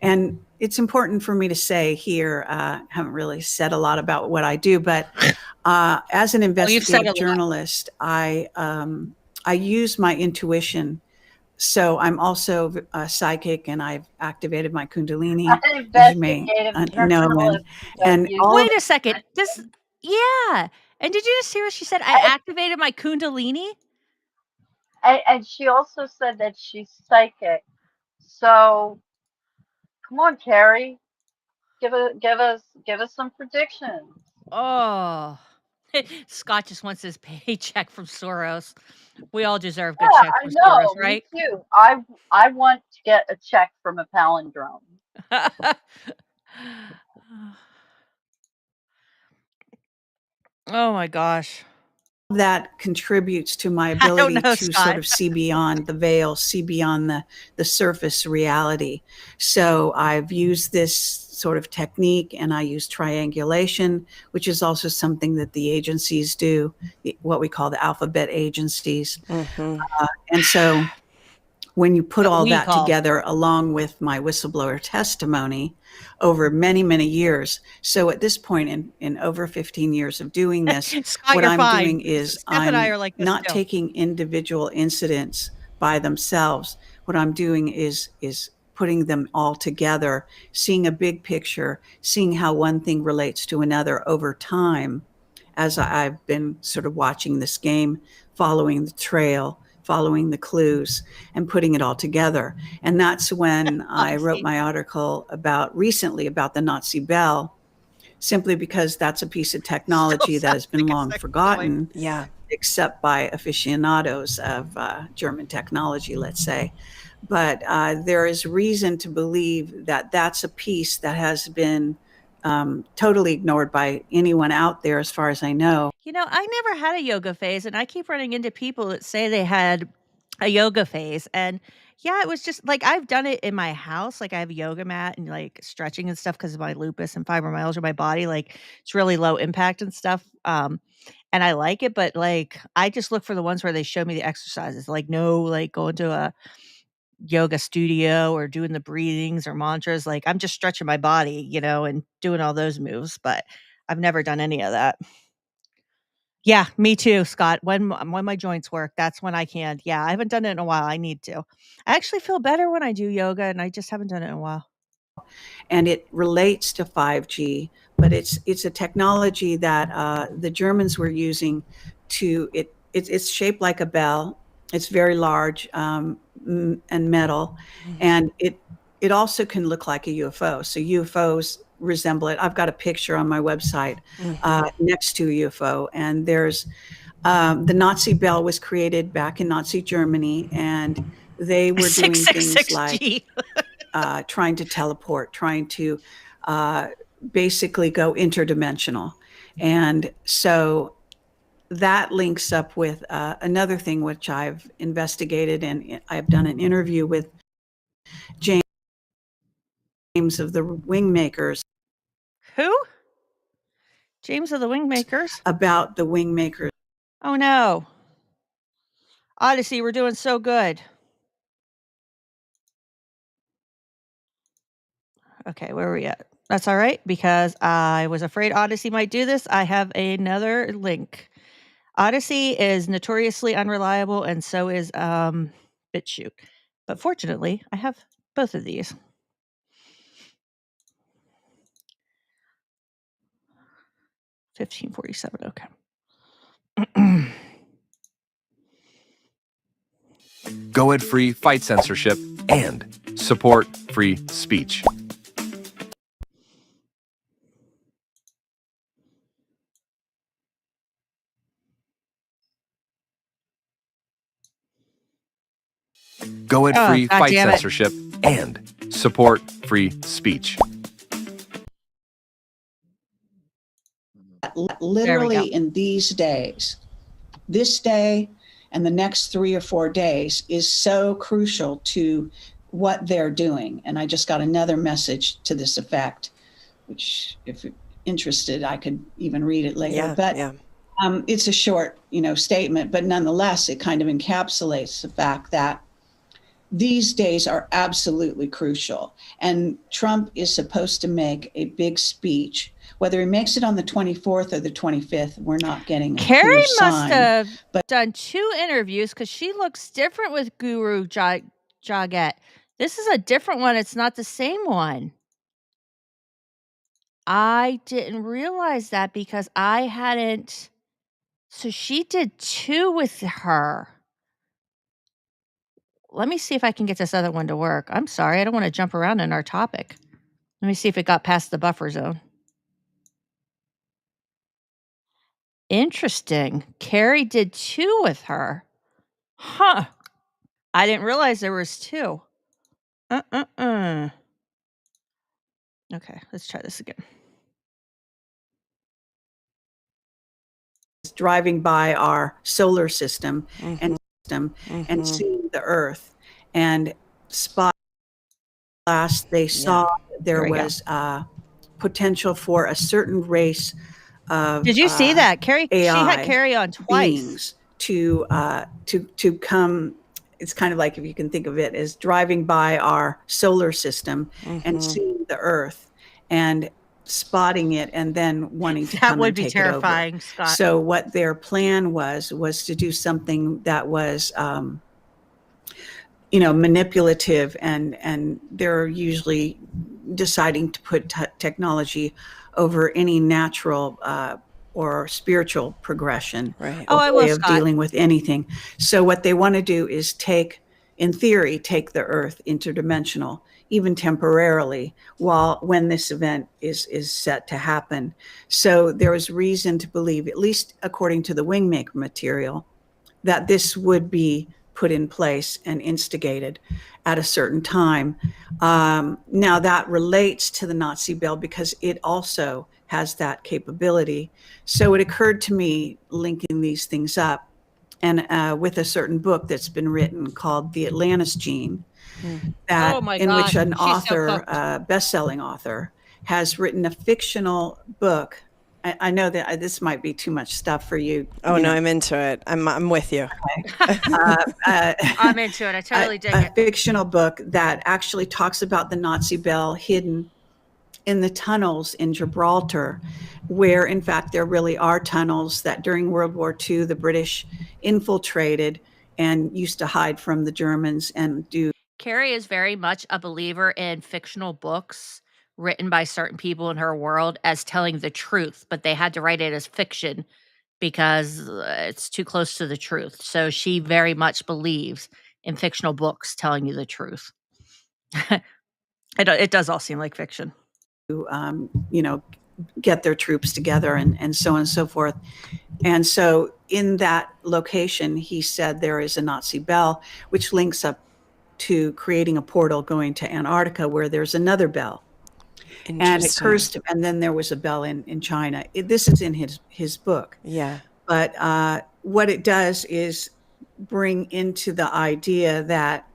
And it's important for me to say here, haven't really said a lot about what I do, but as an investigative journalist, I I use my intuition. So I'm also a psychic, and I've activated my Kundalini, An as you may investigative know, journalist that and uses. all of Wait a second. Yeah. And did you just hear what she said? I activated my Kundalini? And she also said that she's psychic. So come on, Kerry, give us some predictions. Oh. Scott just wants his paycheck from Soros. We all deserve good Yeah, checks I from Soros, know. Me right? too. I want to get a check from a palindrome. Oh my gosh. that contributes to my I don't ability know, to sort Scott. of see beyond the veil, see beyond the surface reality. So I've used this sort of technique, and I use triangulation, which is also something that the agencies do, what we call the alphabet agencies. And so when you put all that together along with my whistleblower testimony over many, many years. So at this point in over 15 years of doing this, Scott, what you're I'm fine. doing is Steph and I I'm are like this not too. taking individual incidents by themselves. What I'm doing is putting them all together, seeing a big picture, seeing how one thing relates to another over time as I've been sort of watching this game, following the trail, following the clues, and putting it all together. And that's when I wrote my article recently about the Nazi bell, simply because that's a piece of technology that has been long forgotten, except by aficionados of German technology, let's say. But there is reason to believe that that's a piece that has been totally ignored by anyone out there, as far as I know. You know, I never had a yoga phase, and I keep running into people that say they had a yoga phase. And yeah, it was just like I've done it in my house. Like I have a yoga mat and like stretching and stuff because of my lupus and fibromyalgia in my body. Like it's really low impact and stuff. And I like it, but like I just look for the ones where they show me the exercises. Like no, like going to a yoga studio or doing the breathings or mantras. Like I'm just stretching my body, and doing all those moves. But I've never done any of that. Yeah, me too, Scott. When my joints work, that's when I can. Yeah, I haven't done it in a while. I need to. I actually feel better when I do yoga, and I just haven't done it in a while. And it relates to 5G, but it's a technology that the Germans were using it's shaped like a bell. It's very large and metal, and it also can look like a UFO. So UFOs resemble it. I've got a picture on my website next to a UFO, and there's the Nazi bell was created back in Nazi Germany, and they were doing things like trying to teleport, trying to basically go interdimensional. And so that links up with another thing which I've investigated, and I've done an interview with James of the Wingmakers. Who? James of the Wingmakers? About the Wingmakers. Oh no. Odyssey, we're doing so good. Okay, where are we at? That's all right, because I was afraid Odyssey might do this. I have another link. Odyssey is notoriously unreliable, and so is BitChute. But fortunately, I have both of these. $15.47. Okay. Go Ahead Free fight censorship and support free speech. Go Ahead Free fight censorship and support free speech. Literally in these days, this day and the next 3 or 4 days is so crucial to what they're doing. And I just got another message to this effect, which if you're interested, I could even read it later. It's a short, statement, but nonetheless, it kind of encapsulates the fact that these days are absolutely crucial. And Trump is supposed to make a big speech Whether he makes it on the 24th or the 25th, we're not getting a Carrie clear must sign. have But done 2 interviews because she looks different with Guru Jagat. This is a different one. It's not the same one. I didn't realize that because I hadn't. So she did 2 with her. Let me see if I can get this other one to work. I'm sorry. I don't want to jump around in our topic. Let me see if it got past the buffer zone. Interesting. Carrie did 2 with her. Huh. I didn't realize there was 2. Okay, let's try this again. driving by our solar system and seeing the Earth and spot last they saw there was potential for a certain race of Did you see that? Carrie, she had AI Carrie on twice. beings to come. It's kind of like, if you can think of it as driving by our solar system and seeing the Earth and spotting it and then wanting to That come would and be take terrifying, it over. Scott. So what their plan was to do something that was manipulative, and they're usually deciding to put technology over any natural or spiritual progression, Right. or I will, way of Scott. dealing with anything. So what they want to do is in theory, take the Earth interdimensional, even temporarily, when this event is set to happen. So there is reason to believe, at least according to the Wingmaker material, that this would be put in place and instigated at a certain time. Now that relates to the Nazi bell because it also has that capability. So it occurred to me, linking these things up, and with a certain book that's been written called The Atlantis Gene, Oh my in gosh, which an she's so author, cooked. best-selling author, has written a fictional book. I know that this might be too much stuff for you. Oh, no, I'm into it. I'm with you. Okay. I'm into it. I totally dig a it. fictional book that actually talks about the Nazi bell hidden in the tunnels in Gibraltar, where in fact there really are tunnels that during World War II the British infiltrated and used to hide from the Germans and do. Carrie is very much a believer in fictional books written by certain people in her world as telling the truth, but they had to write it as fiction because it's too close to the truth. So she very much believes in fictional books telling you the truth. It does all seem like fiction. Get their troops together and so on and so forth. And so in that location, he said there is a Nazi bell, which links up to creating a portal going to Antarctica where there's another bell. And it occurs to, and then there was a bell in China. This is in his book. Yeah. But what it does is bring into the idea that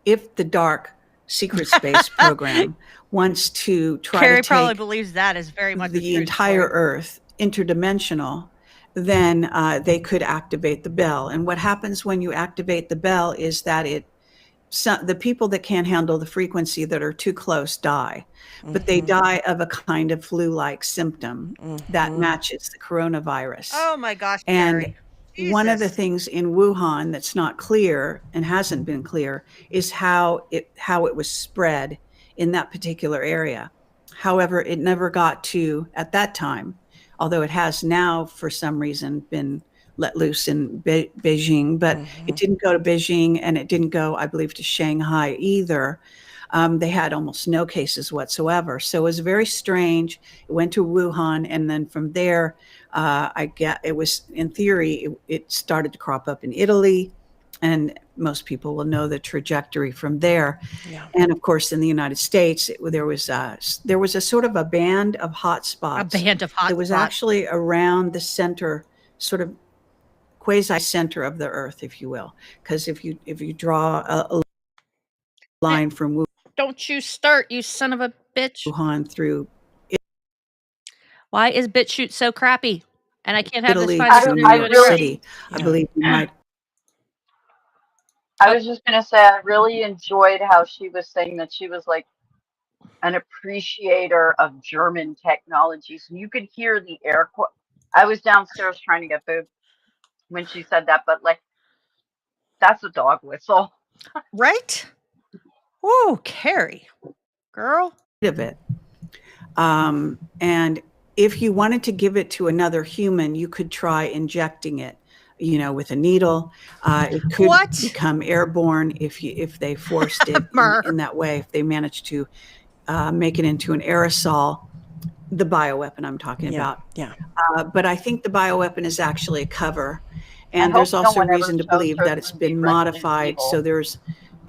if the dark secret space program wants to try Carrie to probably take believes that is very much the entire Earth interdimensional, then they could activate the bell. And what happens when you activate the bell is that the people that can't handle the frequency that are too close die, but they die of a kind of flu-like symptom that matches the coronavirus. Oh my gosh, And Carrie. one of the things in Wuhan that's not clear and hasn't been clear is how it was spread in that particular area. However, it never got to, at that time, although it has now for some reason been let loose in Beijing, but it didn't go to Beijing and it didn't go, I believe, to Shanghai either. They had almost no cases whatsoever. So it was very strange. It went to Wuhan, and then from there, it was, in theory, it started to crop up in Italy, and most people will know the trajectory from there. Yeah. And of course, in the United States, there was a sort of a band of hotspots. A band of hotspots. It was actually around the center, sort of quasi-center of the Earth, if you will, because if you draw a line from Wuhan. Don't you start, you son of a bitch. Wuhan through. Why is BitChute so crappy? And I can't have Italy this fine to New interview York anymore. City. I believe you might. I was just going to say, I really enjoyed how she was saying that she was like an appreciator of German technologies. And you could hear the air. I was downstairs trying to get food when she said that, but like, that's a dog whistle. Right? Whoa, Kerry, girl. Of it. And if you wanted to give it to another human, you could try injecting it, with a needle. It could become airborne if they forced it in that way, if they managed to make it into an aerosol, the bioweapon I'm talking about. Yeah. But I think the bioweapon is actually a cover. And there's also reason to believe that it's been modified. So there's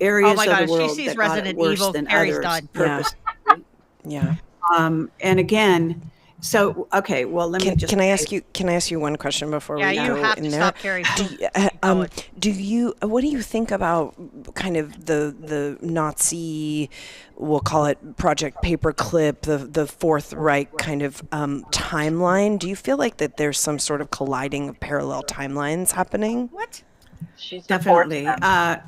areas of the world that got it worse than others purposely. Yeah. And again, so okay, well, let me just. Can I ask you one question before we go in there? Yeah, you have to stop, Kerry. What do you think about kind of the Nazi, we'll call it Project Paperclip, the Fourth Reich kind of timeline? Do you feel like that there's some sort of colliding of parallel timelines happening? What? Definitely. I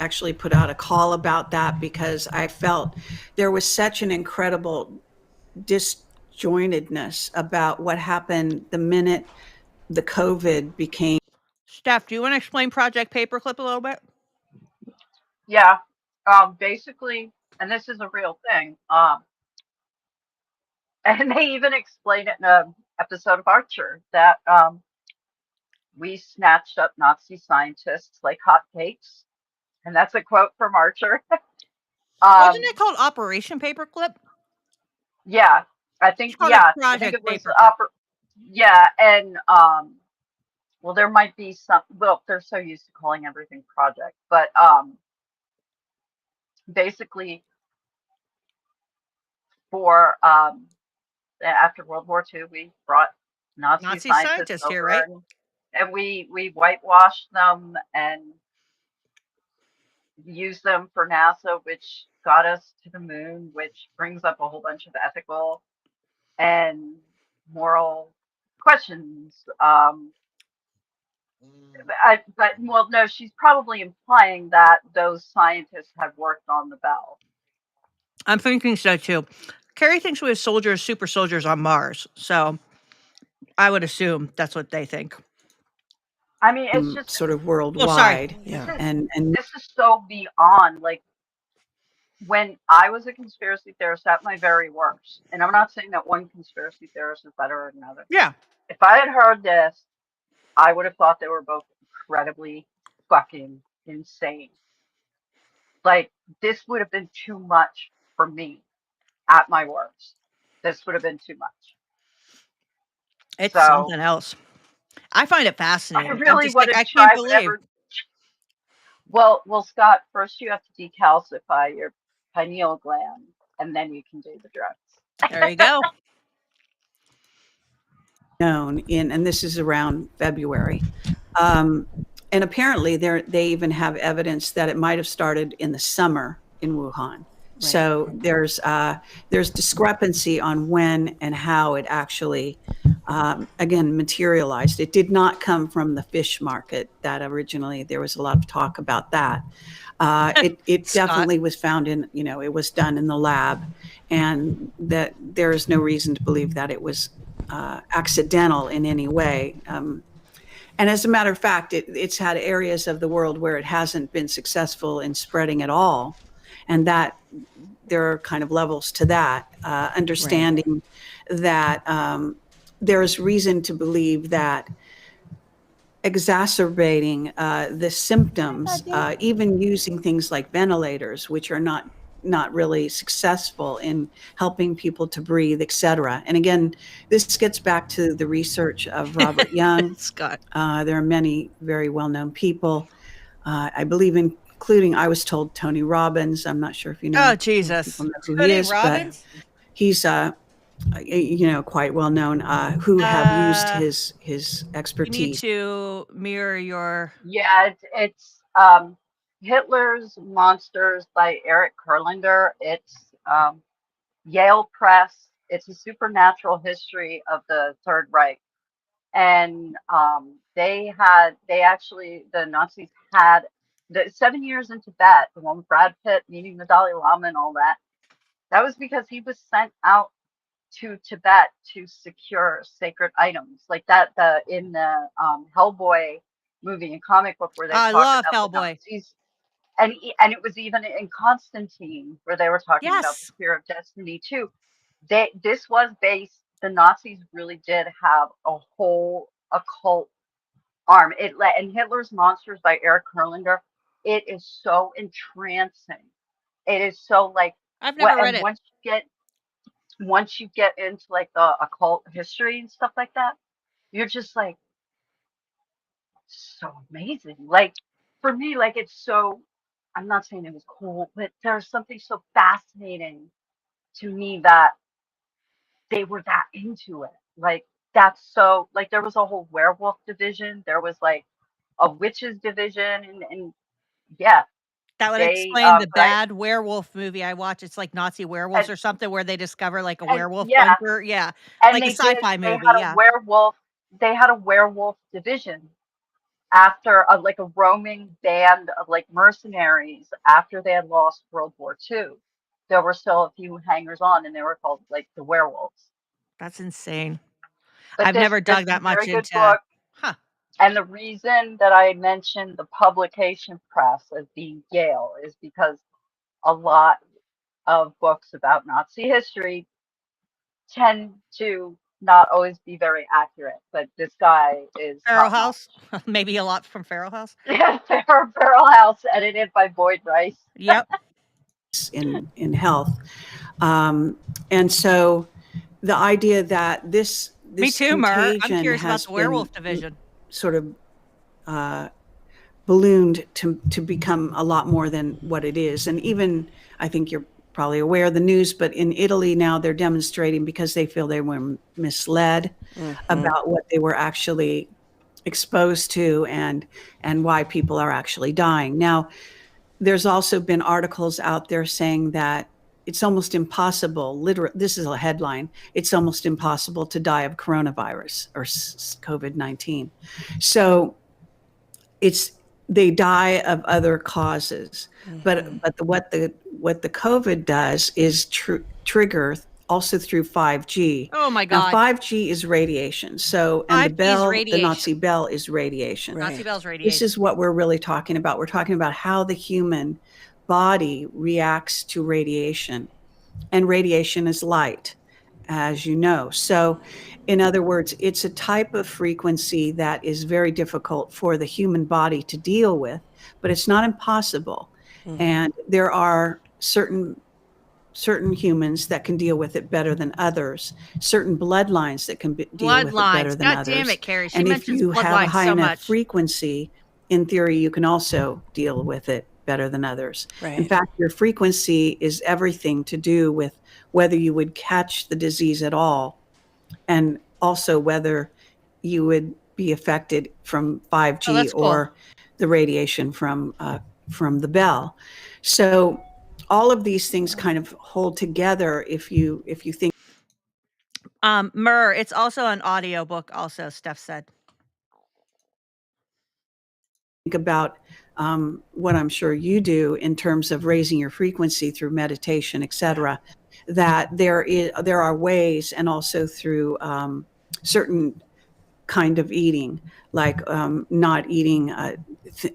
actually put out a call about that because I felt there was such an incredible disjointedness about what happened the minute the COVID became. Steph, do you want to explain Project Paperclip a little bit? Yeah. Basically, and this is a real thing. And they even explain it in an episode of Archer that we snatched up Nazi scientists like hotcakes. And that's a quote from Archer. Wasn't it called Operation Paperclip? Yeah, I think, Project I think it was yeah, and well, there might be some, well, they're so used to calling everything project, but basically for after World War II, we brought Nazi scientists over here, right? and we whitewashed them and used them for NASA, which got us to the moon, which brings up a whole bunch of ethical and moral questions. Well, no, she's probably implying that those scientists had worked on the bell. I'm thinking so too. Kerry thinks we have super soldiers on Mars, so I would assume that's what they think. I mean, it's just sort of worldwide. And this is so beyond, like, when I was a conspiracy theorist at my very worst, and I'm not saying that one conspiracy theorist is better than another. Yeah. If I had heard this, I would have thought they were both incredibly fucking insane. Like, this would have been too much for me at my worst. This would have been too much. It's something else. I find it fascinating. I really would have I can't believe. whatever. Well, Scott, first you have to decalcify your pineal gland, and then you can do the drugs. There you go. Known and this is around February. And apparently they even have evidence that it might have started in the summer in Wuhan. Right. So there's discrepancy on when and how it actually, again, materialized. It did not come from the fish market that originally, there was a lot of talk about that. It definitely was found in, it was done in the lab, and that there is no reason to believe that it was accidental in any way. And as a matter of fact, it's had areas of the world where it hasn't been successful in spreading at all. And that there are kind of levels to that, understanding that there's reason to believe that exacerbating the symptoms, even using things like ventilators, which are not really successful in helping people to breathe, et cetera. And again, this gets back to the research of Robert Young. Scott. There are many very well-known people, I believe, including, I was told, Tony Robbins. I'm not sure if you know. Oh, Jesus. Know who Tony he is, Robbins? but he's, quite well-known, who have used his expertise. You need to mirror your... Yeah, it's Hitler's Monsters by Eric Kurlander. It's Yale Press. It's a supernatural history of the Third Reich. And the Nazis had the 7 years in Tibet, the one with Brad Pitt meeting the Dalai Lama and all that, that was because he was sent out to Tibet to secure sacred items, like that in the Hellboy movie and comic book where they I talk love about the Hellboy. Nazis, and it was even in Constantine where they were talking about the Yes. Spear of Destiny too. This was based. The Nazis really did have a whole occult arm. And Hitler's Monsters by Eric Herlinger. It is so entrancing. It is so like I've never read and it. once you get into like the occult history and stuff like that, you're just like so amazing. Like for me, like it's so. I'm not saying it was cool, but there's something so fascinating to me that they were that into it. Like that's so like there was a whole werewolf division. There was like a witches division, and yeah, That would they explain the but I bad werewolf movie I watch. It's like Nazi werewolves and, or something where they discover like a and werewolf yeah, bunker. Yeah. and Like a sci-fi they movie. had a Yeah. werewolf. They had a werewolf division after like a roaming band of like mercenaries after they had lost World War II. There were still a few hangers on, and they were called like the werewolves. That's insane. But I've never this dug is a that much very good into. book. Huh. And the reason that I mentioned the publication press as being Yale is because a lot of books about Nazi history tend to not always be very accurate. But this guy is Feral top notch. House. Maybe a lot from Feral House. Yeah, Feral House, edited by Boyd Rice. Yep. in health. And so the idea that this Me too, Mer. I'm contagion curious about has the werewolf been division. sort of ballooned to become a lot more than what it is. And even, I think you're probably aware of the news, but in Italy now they're demonstrating because they feel they were misled about what they were actually exposed to and why people are actually dying. Now, there's also been articles out there saying that it's almost impossible, this is a headline, it's almost impossible to die of coronavirus or COVID-19. So they die of other causes. But what the COVID does is trigger also through 5G. Oh my Now God. 5G is radiation. So, and the 5G is bell, the radiation. Nazi bell is radiation. Nazi bell's This radiation. is what we're really talking about. We're talking about how the human body reacts to radiation. And radiation is light, as you know. So, in other words, it's a type of frequency that is very difficult for the human body to deal with, but it's not impossible. And there are certain humans that can deal with it better than others, certain bloodlines that can deal with it better Bloodlines. than God others. damn it, Carrie. She And if mentions you have a bloodlines high so enough much. frequency, in theory, you can also deal with it better than others. In Right. fact, your frequency is everything to do with whether you would catch the disease at all, and also whether you would be affected from 5G that's cool. or the radiation from the bell. So all of these things kind of hold together if you think Mer, it's also an audiobook also, Steph said. about what I'm sure you do in terms of raising your frequency through meditation, etc., that there are ways, and also through certain kind of eating, like not eating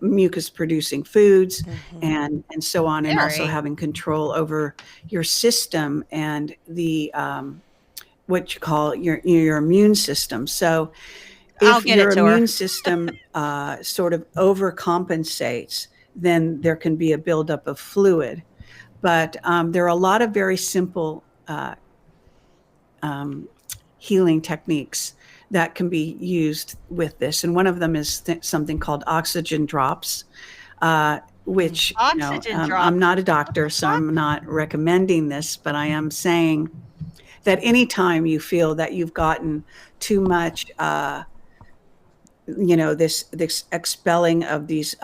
mucus producing foods and so on, and also Very. having control over your system and the what you call your immune system. So I'll if get it your to her. immune system sort of overcompensates, then there can be a buildup of fluid. But there are a lot of very simple healing techniques that can be used with this. And one of them is something called oxygen drops, which, Oxygen drops. I'm not a doctor, so I'm not recommending this, but I am saying that anytime you feel that you've gotten too much, this expelling of these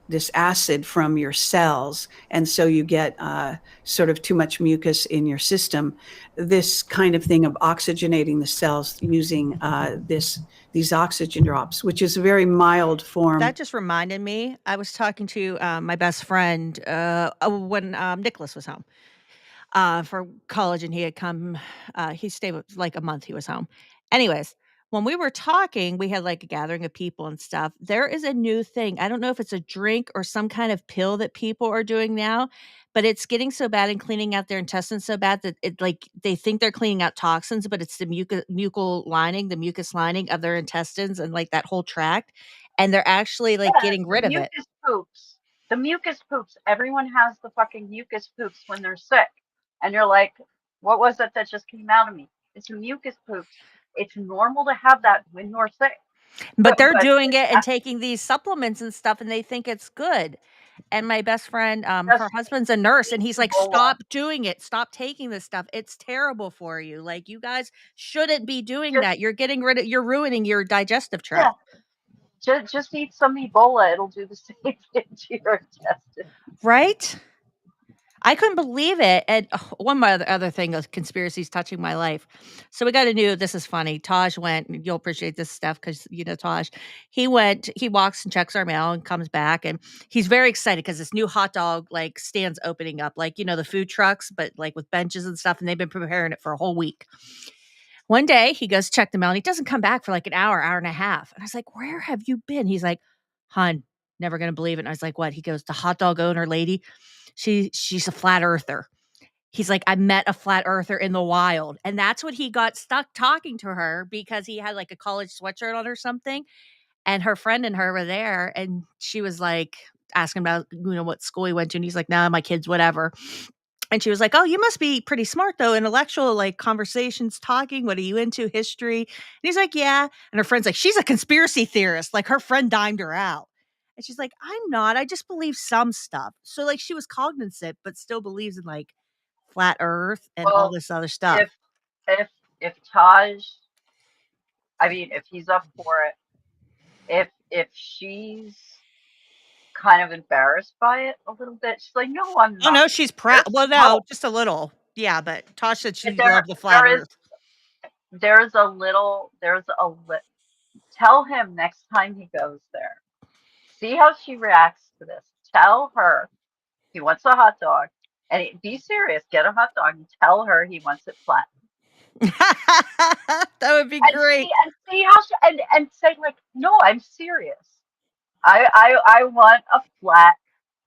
this acid from your cells, and so you get sort of too much mucus in your system. This kind of thing of oxygenating the cells using these oxygen drops, which is a very mild form. That just reminded me. I was talking to my best friend when Nicholas was home for college, and he had come. He stayed like a month. He was home. Anyways, when we were talking, we had like a gathering of people and stuff. There is a new thing. I don't know if it's a drink or some kind of pill that people are doing now, but it's getting so bad and cleaning out their intestines so bad that it like they think they're cleaning out toxins, but it's the mucus lining of their intestines and like that whole tract, and they're actually like Yes, getting the rid of it. mucus poops. The mucus poops. Everyone has the fucking mucus poops when they're sick. And you're like, what was it that just came out of me? It's mucus poops. It's normal to have that when you're sick. But they're But doing it and taking these supplements and stuff, and they think it's good. And my best friend, her just husband's a nurse, and eat he's like, Ebola. "Stop doing it. Stop taking this stuff. It's terrible for you. Like, you guys shouldn't be doing Just that. You're ruining your digestive yeah, tract." just eat some Ebola. It'll do the same thing to your intestines. Right? I couldn't believe it. And one other thing of conspiracies touching my life. So we got a new, this is funny. Taj went, and you'll appreciate this stuff because you know Taj. He walks and checks our mail and comes back, and he's very excited because this new hot dog like stands opening up, like the food trucks, but like with benches and stuff, and they've been preparing it for a whole week. One day he goes check the mail and he doesn't come back for like an hour and a half. And I was like, "Where have you been?" He's like, "Hun, never gonna believe it." And I was like, "What?" He goes, "The hot dog owner lady, she's a flat earther." He's like, "I met a flat earther in the wild." And that's what he got stuck talking to her because he had like a college sweatshirt on or something. And her friend and her were there. And she was like, asking about, what school he went to. And he's like, "Nah, my kids, whatever." And she was like, "Oh, you must be pretty smart though, intellectual, like conversations, talking. What are you into? History?" And he's like, "Yeah." And her friend's like, "She's a conspiracy theorist." Like her friend dimed her out. And she's like, "I'm not. I just believe some stuff." So like she was cognizant, but still believes in like flat earth and all Well, this other stuff. if Taj, I mean, if he's up for it, if she's kind of embarrassed by it a little bit, she's like, "No, I'm Oh not." no, she's proud. There's Well, no, no, just a little. Yeah, but Tosh said she there loved the flat there is earth. there's a tell him next time he goes there. See how she reacts to this. Tell her he wants a hot dog, and be serious. Get a hot dog and tell her he wants it flat. That would be great. And see how she, and say like, "No, I'm serious. I want a flat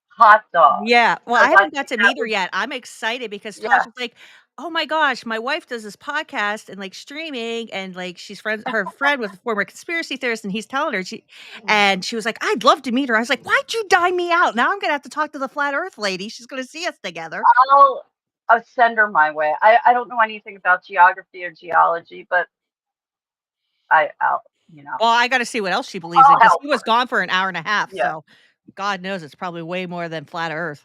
hot dog." Yeah. Well, I Because I haven't got think to that meet her would, yet. I'm excited because Tosh yeah. is like, "Oh my gosh, my wife does this podcast and like streaming, and like her friend with a former conspiracy theorist, and he's telling her and she was like, "I'd love to meet her." I was like, "Why'd you dime me out? Now I'm gonna have to talk to the flat earth lady. She's gonna see us together." I'll send her my way. I don't know anything about geography or geology, but I'll Well, I gotta see what else she believes in I'll because help he was her. gone for an hour and a half. Yeah. So God knows it's probably way more than flat earth.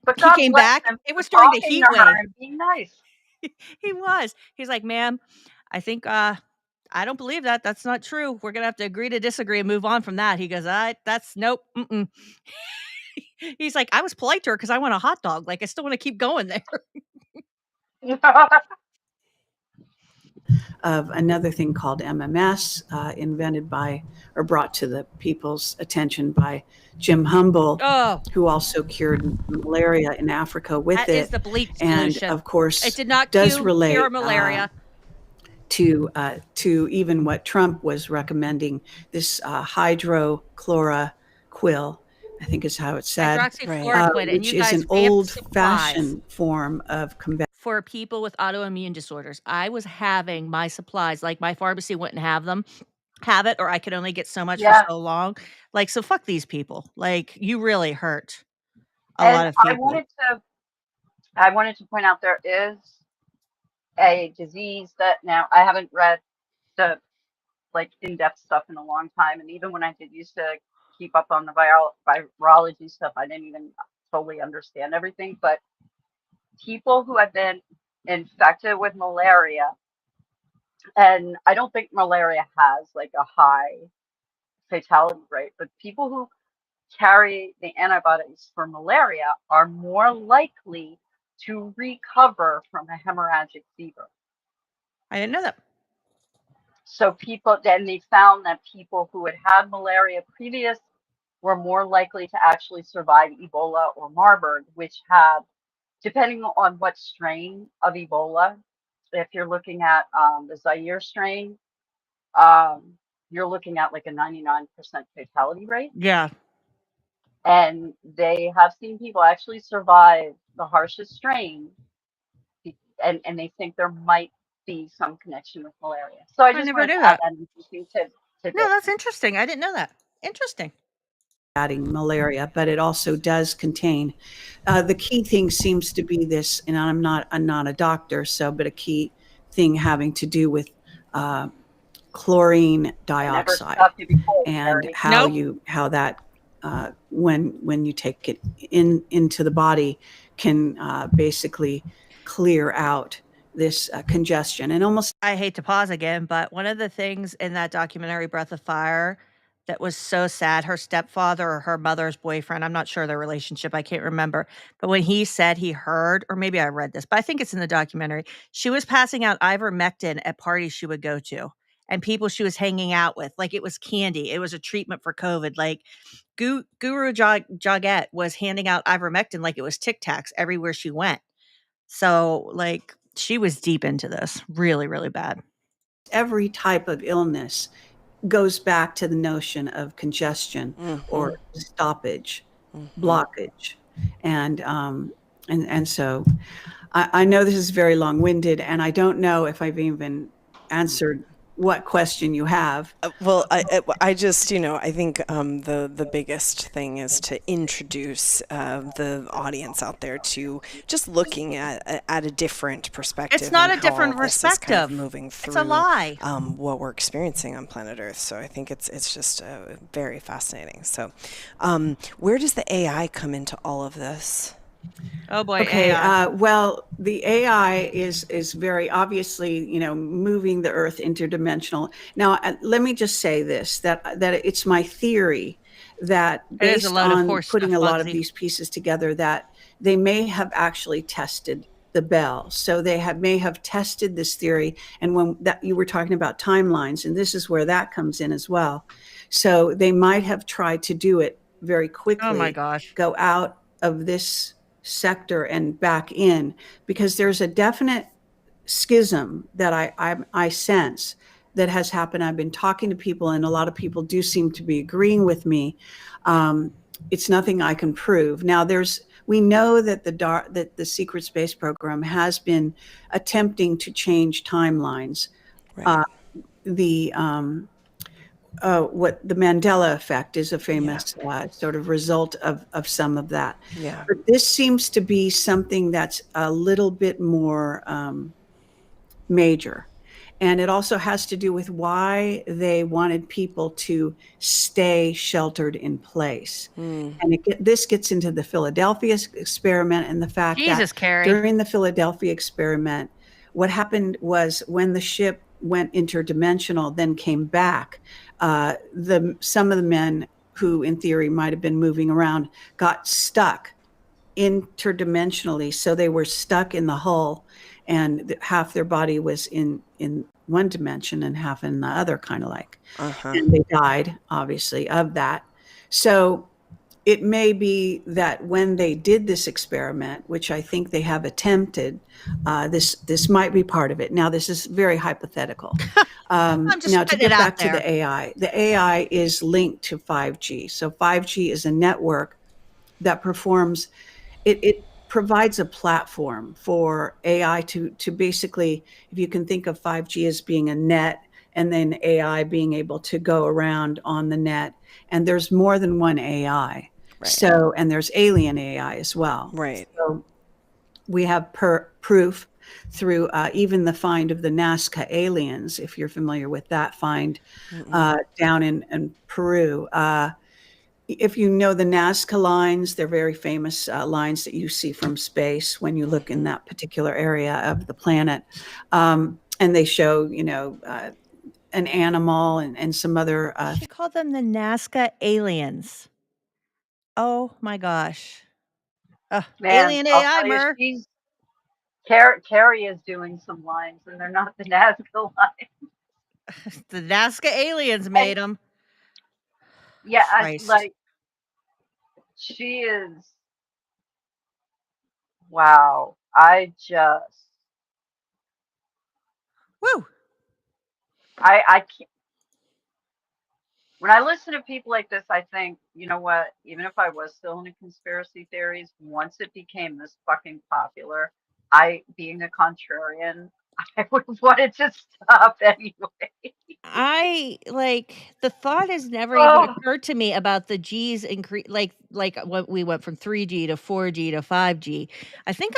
But He God came bless back. him It for was during the talking heat to her wave. and being nice. He was. He's like, "Ma'am, I think I don't believe that. That's not true. We're gonna have to agree to disagree and move on from that." He goes, that's nope. Mm-mm. He's like, "I was polite to her because I want a hot dog. Like, I still want to keep going there." Of another thing called MMS, invented by or brought to the people's attention by Jim Humble, who also cured malaria in Africa with That it. is the bleach and solution. of course, It did not does relate cure malaria. to even what Trump was recommending, this hydrochloroquine, I think is how it's said, Hydroxychloroquine, and which you is guys an fancy supplies old-fashioned form of for people with autoimmune disorders. I was having my supplies, like my pharmacy wouldn't have it, or I could only get so much for Yeah. so long. Like, so fuck these people. Like, you really hurt a And lot of people. I wanted to point out there is a disease that now I haven't read the like in-depth stuff in a long time, and even when I did used to keep up on the virology stuff, I didn't even totally understand everything. But people who have been infected with malaria, and I don't think malaria has like a high fatality rate, but people who carry the antibodies for malaria are more likely to recover from a hemorrhagic fever. I didn't know that. So then they found that people who had had malaria previous were more likely to actually survive Ebola or Marburg, which have, depending on what strain of Ebola, if you're looking at the Zaire strain, you're looking at like a 99% fatality rate. Yeah. And they have seen people actually survive the harshest strain, and they think there might be some connection with malaria. So I just never wanted knew to add that. that interesting tidbit. No, that's interesting. I didn't know that. Interesting. Adding malaria, but it also does contain the key thing seems to be this, and I'm not a doctor, so but a key thing having to do with chlorine dioxide and how that when you take it into the body can basically clear out this congestion. And almost, I hate to pause again, but one of the things in that documentary Breath of Fire that was so sad, her stepfather or her mother's boyfriend, I'm not sure their relationship, I can't remember, but when he said he heard, or maybe I read this, but I think it's in the documentary, she was passing out ivermectin at parties she would go to and people she was hanging out with, like it was candy. It was a treatment for COVID. Like Guru Jagat was handing out ivermectin like it was Tic Tacs everywhere she went. So like she was deep into this, really, really bad. every type of illness goes back to the notion of congestion or stoppage, blockage. And so I know this is very long-winded, and I don't know if I've even answered what question you have. Well, I just, I think the biggest thing is to introduce the audience out there to just looking at a different perspective. It's not on a different how this is kind of perspective. moving through. It's a lie. What we're experiencing on planet Earth. So I think it's just very fascinating. So, where does the AI come into all of this? Oh boy. Okay. AI. Well, the AI is very obviously, moving the Earth interdimensional. Now, let me just say this: that it's my theory that It is a based load of on horse putting stuff, a lot of Bugsy. these pieces together, that they may have actually tested the bell. So they may have tested this theory. And when that you were talking about timelines, and this is where that comes in as well. So they might have tried to do it very quickly. Oh my gosh. Go out of this sector and back in, because there's a definite schism that I sense that has happened. I've been talking to people, and a lot of people do seem to be agreeing with me. It's nothing I can prove. Now, we know that the secret space program has been attempting to change timelines. Right. What the Mandela effect is a famous sort of result of some of that. Yeah. But this seems to be something that's a little bit more major. And it also has to do with why they wanted people to stay sheltered in place. And this gets into the Philadelphia experiment and the fact Jesus, that Kerry. during the Philadelphia experiment, what happened was when the ship went interdimensional, then came back, some of the men who in theory might have been moving around got stuck interdimensionally. So they were stuck in the hull, and half their body was in one dimension and half in the other, kind of like. And they died, obviously, of that. So it may be that when they did this experiment, which I think they have attempted, this might be part of it. Now, this is very hypothetical. I'm just Now, to putting get it out back to there. the AI is linked to 5G. So 5G is a network that performs, it provides a platform for AI to basically, if you can think of 5G as being a net, and then AI being able to go around on the net. And there's more than one AI. Right. So, and there's alien AI as well. Right. So we have proof through even the find of the Nazca aliens, if you're familiar with that find down in Peru. If you know the Nazca lines, they're very famous lines that you see from space when you look in that particular area of the planet. And they show, an animal and some other. She called them the Nazca aliens. Oh my gosh. Man, Alien I'll AI, tell you, Mer. Carrie is doing some lines, and they're not the Nazca lines. The Nazca aliens made them. Yeah, Christ. she is. Wow. I just. Woo. I can't. When I listen to people like this, I think, you know what? Even if I was still into conspiracy theories, once it became this fucking popular, being a contrarian, I would have wanted to stop anyway. The thought has never even Oh, occurred to me about the G's increase, like what we went from 3G to 4G to 5G. I think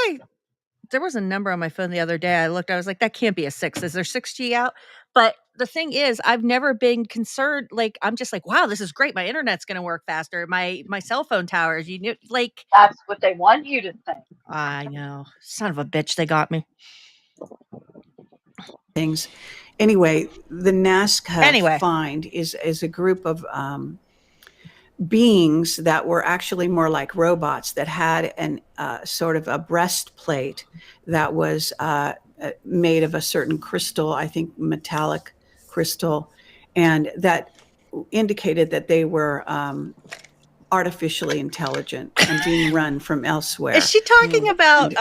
there was a number on my phone the other day. I looked, I was like, that can't be a 6. Is there 6G out? But the thing is, I've never been concerned. Like, I'm just like, wow, this is great. My internet's going to work faster. My cell phone towers, like. That's what they want you to think. I know. Son of a bitch, they got me. Things. Anyway, the Nazca find is a group of beings that were actually more like robots that had an sort of a breastplate that was made of a certain crystal, I think metallic crystal, and that indicated that they were artificially intelligent and being run from elsewhere. Is she talking about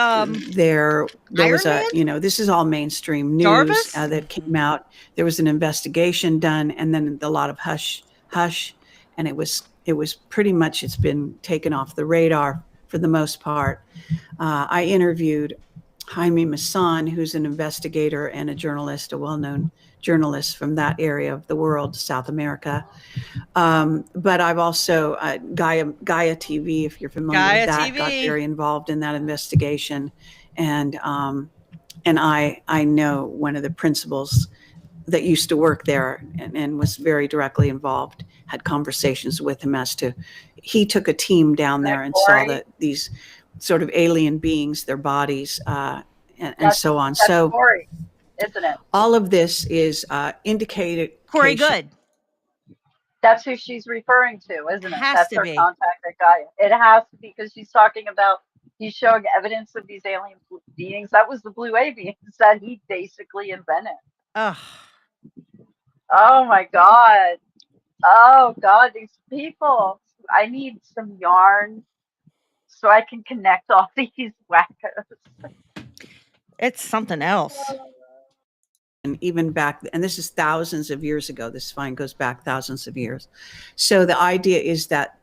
there was Iron this is all mainstream news Jarvis? That came out. There was an investigation done, and then a lot of hush, and it was pretty much, it's been taken off the radar for the most part. I interviewed Jaime Maussan, who's an investigator and a journalist, a well-known journalist from that area of the world, South America. But I've also, Gaia TV, if you're familiar with that, got very involved in that investigation. And I know one of the principals that used to work there and was very directly involved, had conversations with him as to, he took a team down there and saw that these sort of alien beings, their bodies, and so on. So Corey, isn't it? all of this is indicated. Corey Good. That's who she's referring to, isn't it? That's her be. contact at Gaia. It has to be, because she's talking about, he's showing evidence of these alien beings. That was the blue beings that he basically invented. Ugh. Oh my God. Oh God, these people. I need some yarn so I can connect all these wackos. It's something else. And even back, and this is thousands of years ago, this find goes back thousands of years. So the idea is that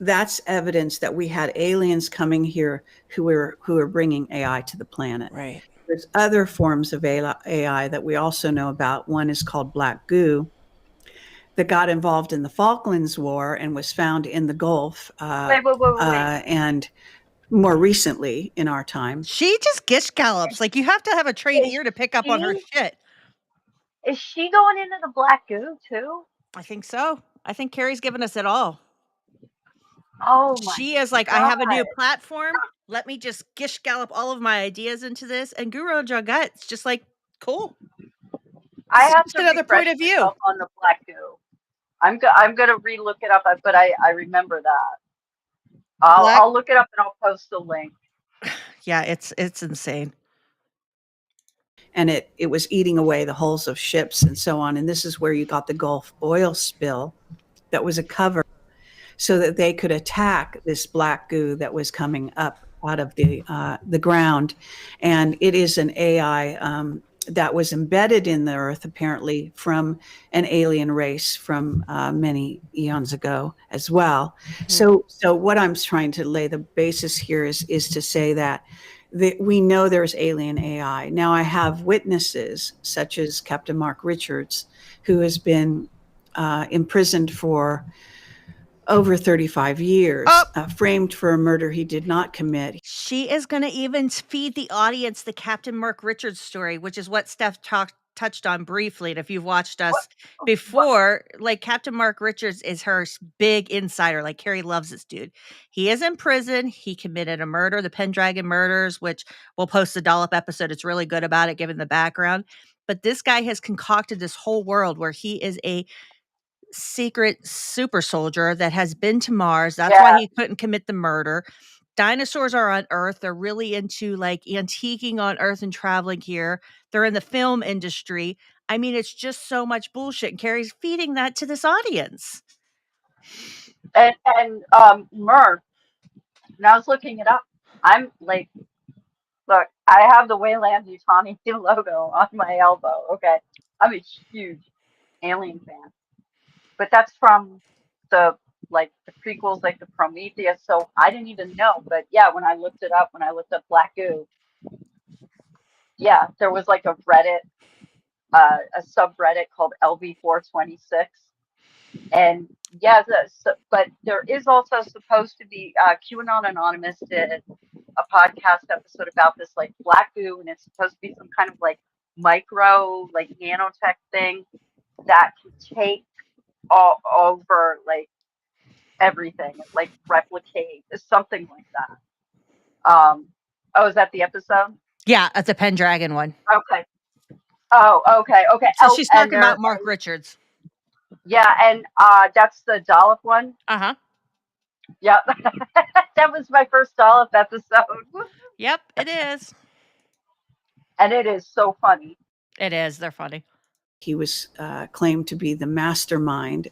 that's evidence that we had aliens coming here who are bringing AI to the planet. Right. There's other forms of AI that we also know about. One is called black goo, that got involved in the Falklands War and was found in the Gulf. Wait. And more recently in our time. She just gish gallops. Like, you have to have a trained ear to pick up on her shit. Is she going into the black goo too? I think so. I think Carrie's giving us it all. Oh my She is like, God. I have a new platform. Let me just gish gallop all of my ideas into this. And Guru Jagat's just like, cool. I have to another point of view on the black goo. I'm gonna re-look it up, but I remember that. I'll look it up and I'll post a link. Yeah, it's insane. And it was eating away the hulls of ships and so on. And this is where you got the Gulf oil spill that was a cover so that they could attack this black goo that was coming up out of the ground. And it is an AI that was embedded in the earth, apparently from an alien race from many eons ago as well. Mm-hmm. So what I'm trying to lay the basis here is to say that we know there's alien AI. Now I have witnesses such as Captain Mark Richards, who has been imprisoned for over 35 years, framed for a murder he did not commit. She is going to even feed the audience the Captain Mark Richards story, which is what Steph touched on briefly. And if you've watched us before, like, Captain Mark Richards is her big insider. Like, Carrie loves this dude. He is in prison. He committed a murder, the Pendragon murders, which we'll post a dollop episode. It's really good about it, given the background. But this guy has concocted this whole world where he is a secret super soldier that has been to Mars. That's why he couldn't commit the murder. Dinosaurs are on Earth. They're really into like antiquing on Earth and traveling here. They're in the film industry. I mean, it's just so much bullshit. And Carrie's feeding that to this audience. And Murph, and I was looking it up. I'm like, look, I have the Wayland Yutani logo on my elbow. Okay, I'm a huge Alien fan, but that's from the prequels, like the Prometheus. So I didn't even know. But yeah, when I looked up Black Goo, yeah, there was like a Reddit, a subreddit called LB426, and yeah, but there is also supposed to be QAnon Anonymous did a podcast episode about this like black goo, and it's supposed to be some kind of like micro like nanotech thing that can take all over like everything, like replicate something like that. Oh, is that the episode? Yeah, that's a Pendragon one. Okay. Oh, okay. So she's talking about Mark Richards. Yeah, and that's the Dollop one. Uh-huh. Yep. That was my first Dollop episode. Yep, it is. And it is so funny. It is. They're funny. He was claimed to be the mastermind,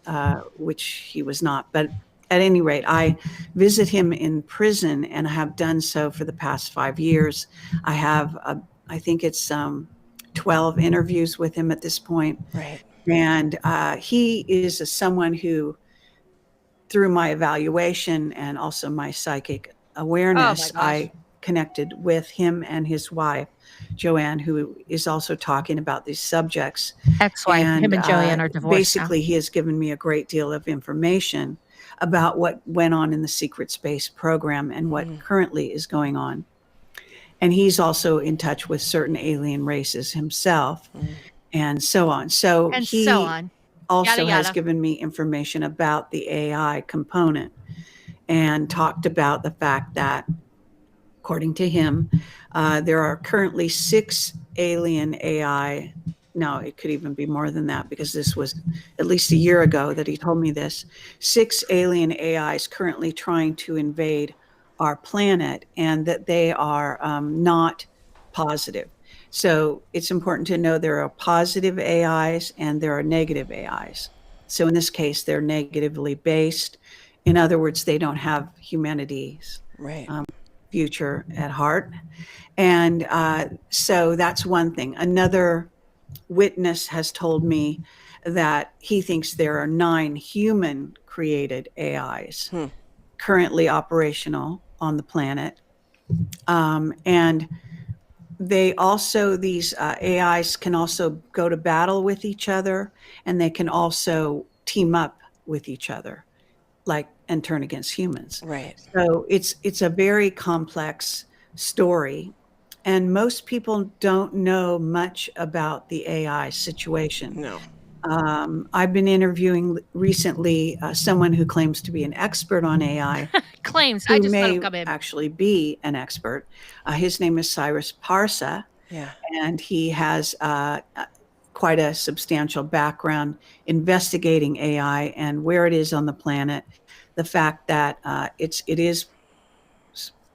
which he was not. But at any rate, I visit him in prison, and I have done so for the past 5 years. I have, I think it's 12 interviews with him at this point. Right. And he is someone who, through my evaluation and also my psychic awareness, I connected with him and his wife, Joanne, who is also talking about these subjects. Ex-wife. Him and Joanne are divorced. Basically, he has given me a great deal of information about what went on in the secret space program and what currently is going on. And he's also in touch with certain alien races himself, and so on. So he also has given me information about the AI component and talked about the fact that, according to him, there are currently 6 alien AI. No, it could even be more than that, because this was at least a year ago that he told me this. 6 alien AIs currently trying to invade our planet, and that they are not positive. So it's important to know there are positive AIs and there are negative AIs. So in this case, they're negatively based. In other words, they don't have humanity's future at heart. And so that's one thing. Another witness has told me that he thinks there are 9 human-created AIs currently operational on the planet. And they also, these AIs can also go to battle with each other, and they can also team up with each other, like, and turn against humans. Right. So it's a very complex story, and most people don't know much about the AI situation. No. I've been interviewing recently someone who claims to be an expert on AI. Claims. Who I just let may him come in. actually be an expert. His name is Cyrus Parsa. Yeah. And he has quite a substantial background investigating AI and where it is on the planet. The fact that it is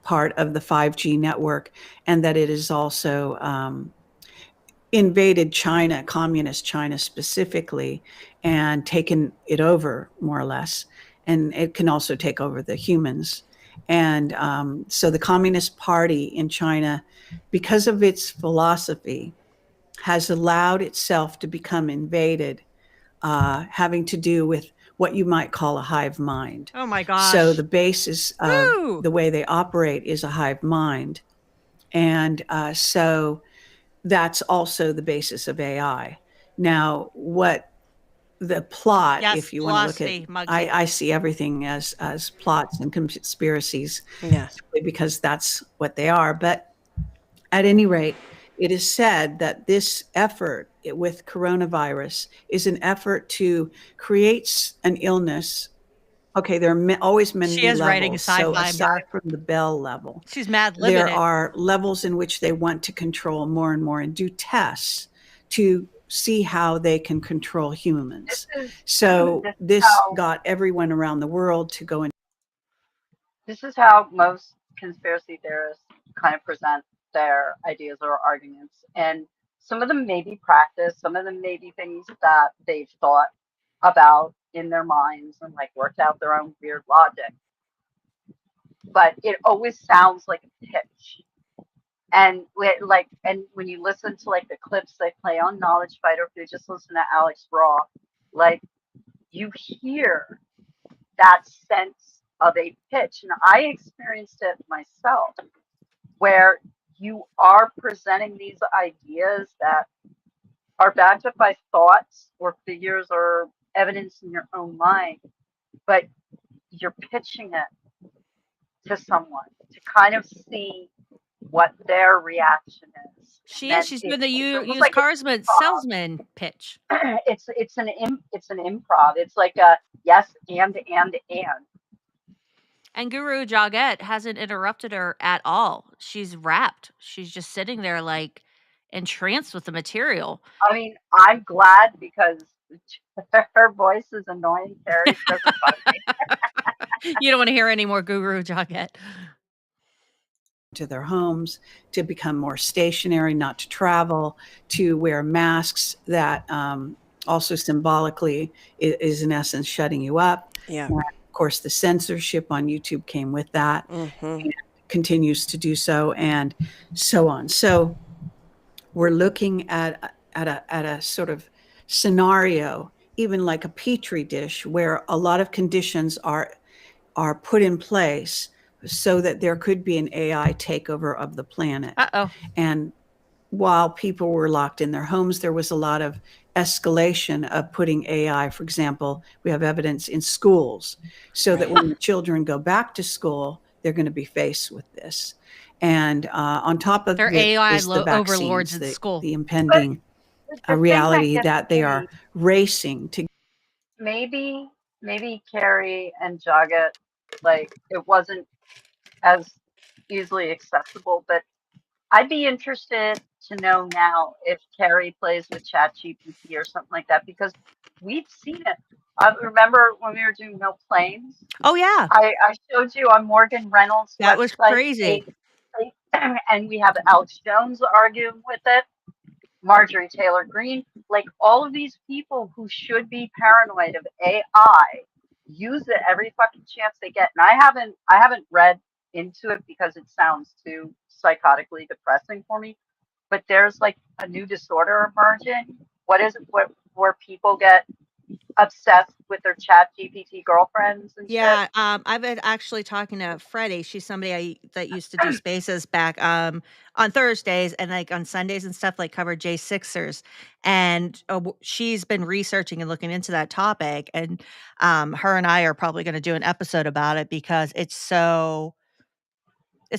part of the 5G network, and that it is also invaded China, communist China specifically, and taken it over more or less. And it can also take over the humans. And so the Communist Party in China, because of its philosophy, has allowed itself to become invaded, having to do with what you might call a hive mind. Oh my gosh. So the basis of the way they operate is a hive mind. And so that's also the basis of AI. Now, what the plot, if you want to look at, I see everything as plots and conspiracies, because that's what they are. But at any rate, it is said that this effort with coronavirus is an effort to create an illness. Okay, there are always many levels. She is writing a sci-fi. So aside from the Bell level, she's mad living there it. are levels in which they want to control more and more and do tests to see how they can control humans. This is So this how got everyone around the world to go in. this is how most conspiracy theorists kind of present their ideas or arguments. And some of them may be practice, some of them may be things that they've thought about in their minds and like worked out their own weird logic. But it always sounds like a pitch. And when you listen to like the clips they play on Knowledge Fight, or if you just listen to Alex Raw, like you hear that sense of a pitch. And I experienced it myself, where you are presenting these ideas that are backed up by thoughts or figures or evidence in your own mind, but you're pitching it to someone to kind of see what their reaction is. She is. She's doing the used like cars salesman pitch. It's an improv. It's like a yes and. And Guru Jagat hasn't interrupted her at all. She's rapt. She's just sitting there like entranced with the material. I mean, I'm glad because her voice is annoying. Carrie doesn't bug me. You don't want to hear any more Guru Jagat. To their homes, to become more stationary, not to travel, to wear masks that also symbolically is in essence shutting you up. Yeah. And of course, the censorship on YouTube came with that, and continues to do so, and so on. So we're looking at a sort of scenario, even like a petri dish, where a lot of conditions are put in place so that there could be an AI takeover of the planet. And while people were locked in their homes, there was a lot of escalation of putting AI, for example, we have evidence in schools, so that when the children go back to school, they're going to be faced with this. And on top of their AI overlords at school, the impending reality that they are racing to. Maybe Kerry and Jagat, like it wasn't as easily accessible, but I'd be interested to know now if Kerry plays with ChatGPT or something like that, because we've seen it. I remember when we were doing No Planes. Oh yeah, I showed you on Morgan Reynolds' that website, was crazy. And we have Alex Jones arguing with it, Marjorie Taylor Greene, like all of these people who should be paranoid of AI use it every fucking chance they get. And I haven't read into it because it sounds too psychotically depressing for me. But there's like a new disorder emerging. What is it? Where people get obsessed with their Chat GPT girlfriends and yeah, shit? I've been actually talking to Freddie. She's somebody that used to do spaces back on Thursdays, and like on Sundays and stuff, like cover J6ers. And she's been researching and looking into that topic. And her and I are probably going to do an episode about it because it's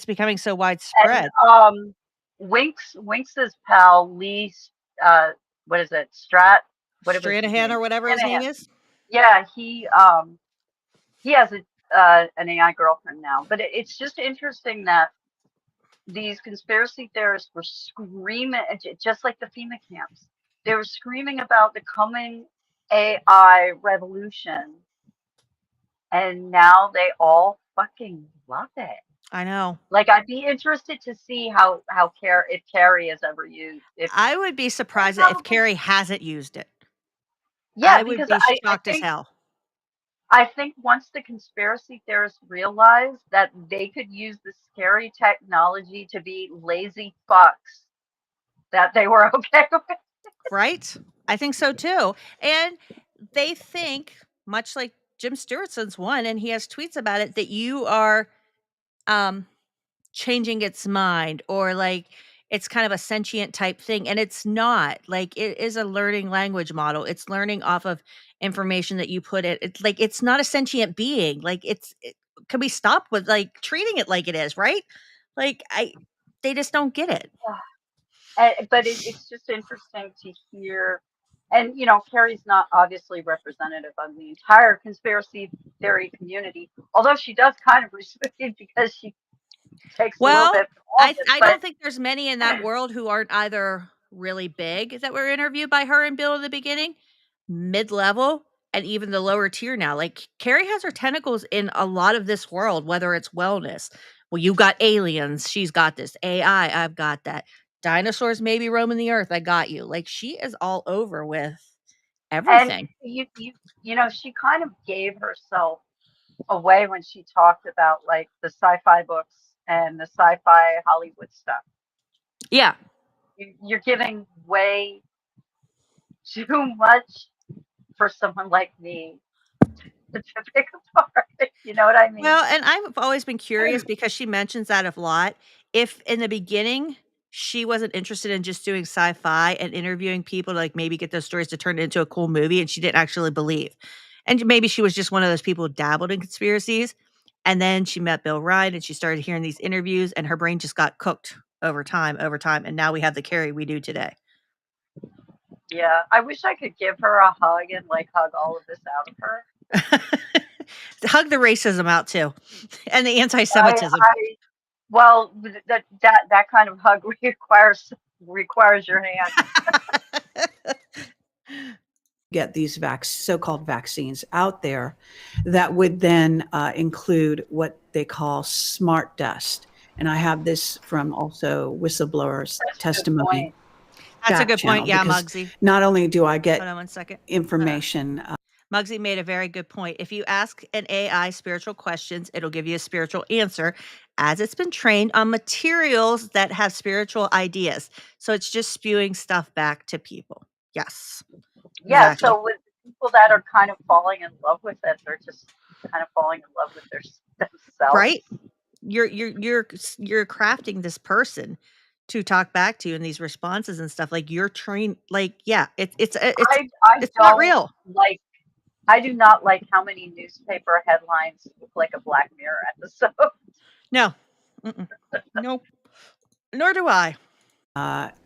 becoming so widespread. And Winx's pal Lee, what is it, Stranahan or whatever his name is. Yeah, he has an AI girlfriend now. But it's just interesting that these conspiracy theorists were screaming, just like the FEMA camps. They were screaming about the coming AI revolution, and now they all fucking love it. I know. Like, I'd be interested to see if Kerry has ever used it. I would be surprised if Kerry hasn't used it. Yeah, I would because be shocked I as hell. I think once the conspiracy theorists realized that they could use the scary technology to be lazy fucks, that they were okay with it. Right? I think so too. And they think, much like Jim Stewartson's one, and he has tweets about it, that you are changing its mind, or like it's kind of a sentient type thing. And it's not. Like, it is a learning language model. It's learning off of information that you put in. It's like, it's not a sentient being. Like, it can be stopped with like treating it like it is, right? Like, they just don't get it. But it's just interesting to hear. And, Kerry's not obviously representative of the entire conspiracy theory community, although she does kind of respect it because she takes a little bit. I don't think there's many in that world who aren't either really big that were interviewed by her and Bill in the beginning, mid-level, and even the lower tier now. Like, Kerry has her tentacles in a lot of this world, whether it's wellness. Well, you got aliens, she's got this. AI, I've got that. Dinosaurs maybe roaming the earth, I got you. Like, she is all over with And everything. you know, she kind of gave herself away when she talked about like the sci-fi books and the sci-fi Hollywood stuff. Yeah. You're giving way too much for someone like me to pick apart. You know what I mean? Well, and I've always been curious because she mentions that a lot. If in the beginning she wasn't interested in just doing sci-fi and interviewing people to like maybe get those stories to turn it into a cool movie, and she didn't actually believe. And maybe she was just one of those people who dabbled in conspiracies. And then she met Bill Ryan and she started hearing these interviews and her brain just got cooked over time. And now we have the Kerry we do today. Yeah, I wish I could give her a hug and like hug all of this out of her. Hug the racism out too, and the anti-Semitism. Well, that kind of hug requires your hand. Get these so-called vaccines out there that would then include what they call smart dust. And I have this from also whistleblowers' testimony. That's a good point. Yeah, because Muggsy. Not only do I get Hold on one second. information. Muggsy made a very good point. If you ask an AI spiritual questions, it'll give you a spiritual answer as it's been trained on materials that have spiritual ideas. So it's just spewing stuff back to people. Yes. Yeah, Exactly. so with people that are kind of falling in love with it, they're just kind of falling in love with themselves. Right? You're crafting this person to talk back to you in these responses and stuff. Like you're trained, like, yeah, it's not real. I do not like how many newspaper headlines look like a Black Mirror episode. No. Nope. Nor do I. That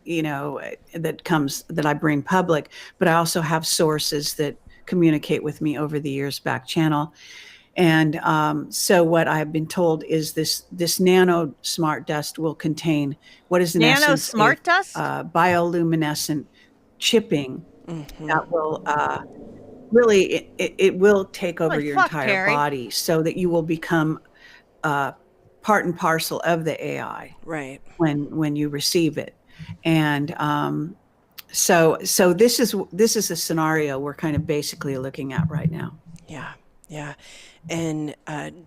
I bring public, but I also have sources that communicate with me over the years back channel. And so what I've been told is this nano smart dust will contain what is in nano essence smart dust? Bioluminescent chipping that will really, it will take over your entire Kerry. body so that you will become part and parcel of the AI right when you receive it. And so this is a scenario we're kind of basically looking at right now. Yeah. And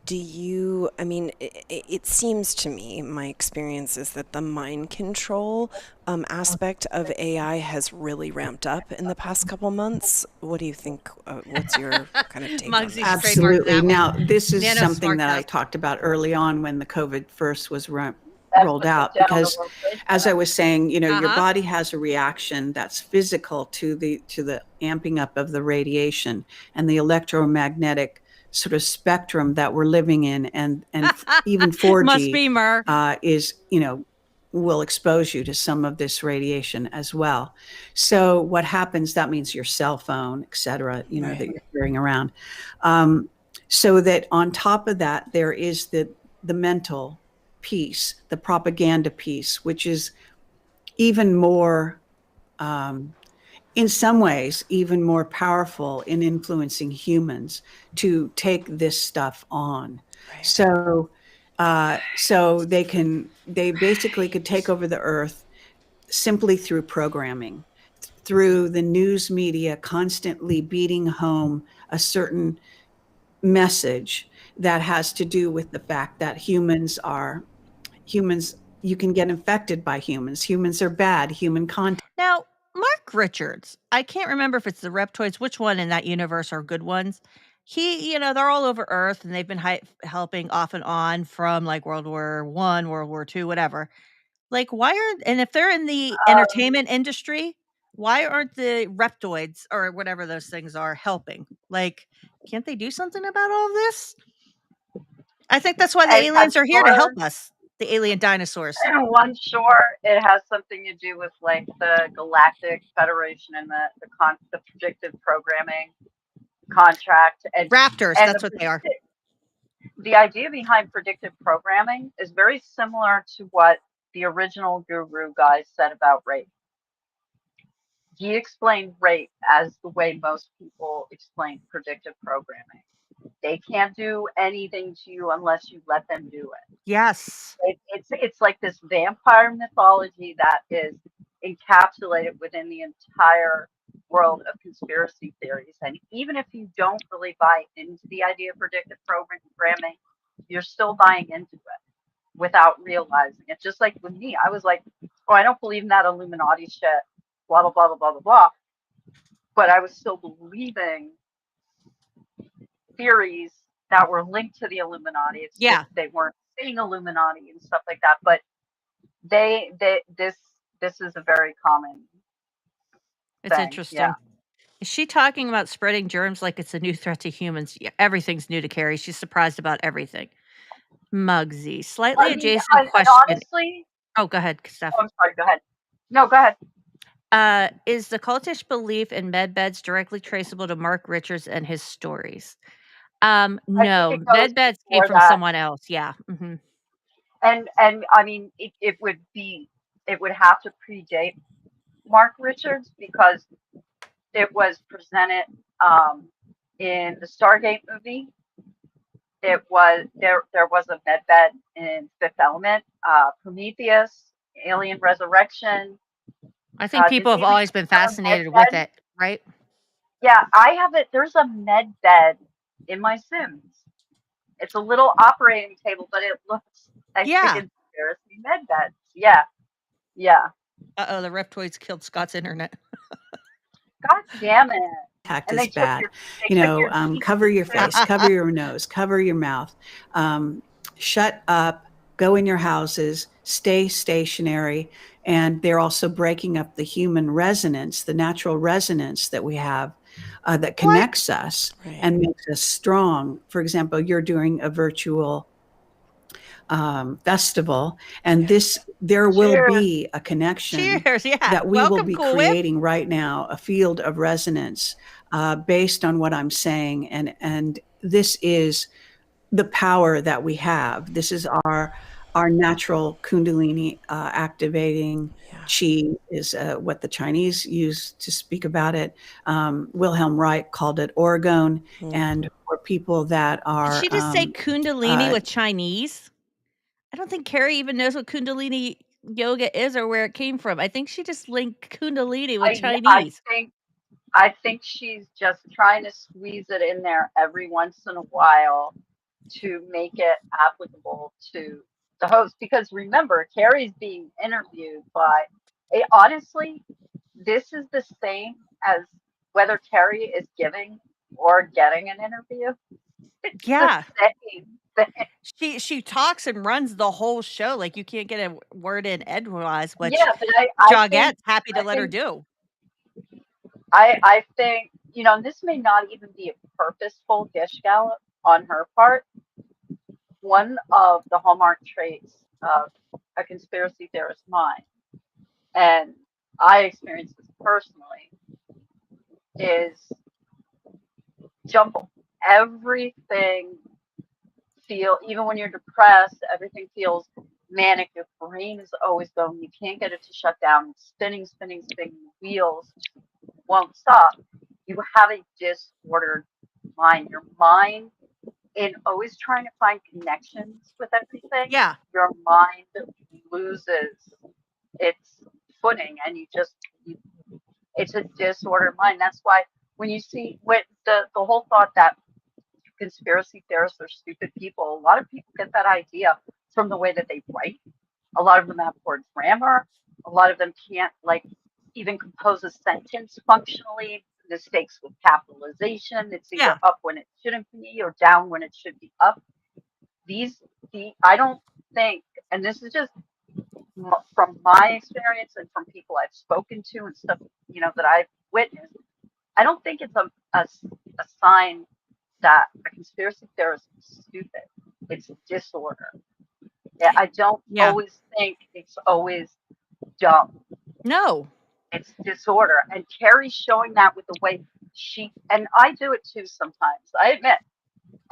do you, I mean, it seems to me, my experience is that the mind control aspect of AI has really ramped up in the past couple months. What do you think? What's your kind of take on that? Absolutely. Now, this is something that I talked about early on when the COVID first was rolled out, because as I was saying, your body has a reaction that's physical to the amping up of the radiation and the electromagnetic sort of spectrum that we're living in, and even 4G must be is will expose you to some of this radiation as well. So what happens, that means your cell phone, et cetera, that you're carrying around. So that on top of that, there is the mental piece, the propaganda piece, which is even more, in some ways, even more powerful in influencing humans to take this stuff on. Right. So they basically could take over the earth simply through programming, through the news media constantly beating home a certain message that has to do with the fact that humans, you can get infected by humans. Humans are bad, human contact. Now, Mark Richards, I can't remember if it's the Reptoids, which one in that universe are good ones. He, they're all over Earth and they've been helping off and on from like World War I, World War II, whatever. Like, and if they're in the entertainment industry, why aren't the Reptoids or whatever those things are helping? Like, can't they do something about all of this? I think that's why the aliens are here to help us. The alien dinosaurs. I'm sure it has something to do with like the Galactic Federation and the predictive programming contract and Raptors. And that's what they are. The idea behind predictive programming is very similar to what the original Guru guys said about rape. he explained rape as the way most people explain predictive programming. They can't do anything to you unless you let them do it. Yes. It's like this vampire mythology that is encapsulated within the entire world of conspiracy theories. And even if you don't really buy into the idea of predictive programming, you're still buying into it without realizing it. Just like with me, I was like, oh, I don't believe in that Illuminati shit, blah, blah, blah, blah, blah, blah, blah. But I was still believing theories that were linked to the Illuminati. It's just they weren't saying Illuminati and stuff like that. But this is a very common It's thing. interesting. Yeah. Is she talking about spreading germs like it's a new threat to humans? Yeah, everything's new to Carrie. She's surprised about everything. Muggsy. Slightly I mean, adjacent and question. honestly, Oh, go ahead, Steph. oh, I'm sorry. Go ahead. No, go ahead. Is the cultish belief in med beds directly traceable to Mark Richards and his stories? No, med beds came from someone else. Yeah. Mm-hmm. And I mean, it would have to predate Mark Richards because it was presented in the Stargate movie. It was there was a med bed in Fifth Element, Prometheus, Alien Resurrection. I think people have always been fascinated with it, right? Yeah, I have it. There's a med bed in my Sims. It's a little operating table, but it looks like a conspiracy med bed. Yeah. Yeah. Uh-oh, the Reptoids killed Scott's internet. God damn it. Contact is bad. Cover your face, cover your nose, cover your mouth. Shut up, go in your houses, stay stationary. And they're also breaking up the human resonance, the natural resonance that we have that connects us and makes us strong. For example, you're doing a virtual festival, and there will be a connection that we will be creating right now, a field of resonance based on what I'm saying, and this is the power that we have. This is our natural Kundalini activating. Chi is what the Chinese use to speak about it. Wilhelm Reich called it orgone, and for people that are Did she just say Kundalini with Chinese? I don't think Carrie even knows what Kundalini yoga is or where it came from. I think she just linked Kundalini with Chinese. I think she's just trying to squeeze it in there every once in a while to make it applicable to the host. Because remember, Carrie's being interviewed by, honestly, this is the same as whether Carrie is giving or getting an interview. It's the same thing. She talks and runs the whole show. Like you can't get a word in edgewise, which but I Jagat's happy to let her do. I think, and this may not even be a purposeful gish gallop on her part. One of the hallmark traits of a conspiracy theorist mind, and I experienced this personally, is jump everything even when you're depressed, everything feels manic. Your brain is always going. You can't get it to shut down. It's spinning. Wheels won't stop. You have a disordered mind. Your mind, in always trying to find connections with everything, your mind loses its footing, and it's a disordered mind. That's why when you see the whole thought that conspiracy theorists are stupid people, a lot of people get that idea from the way that they write. A lot of them have poor grammar. A lot of them can't even compose a sentence functionally. Mistakes with capitalization. It's either up when it shouldn't be or down when it should be up. I don't think, and this is just from my experience and from people I've spoken to and stuff, that I've witnessed, I don't think it's a sign that a conspiracy theorist is stupid. It's disorder. Yeah, I don't always think it's always dumb. No. It's disorder. And Carrie's showing that with the way and I do it too sometimes. I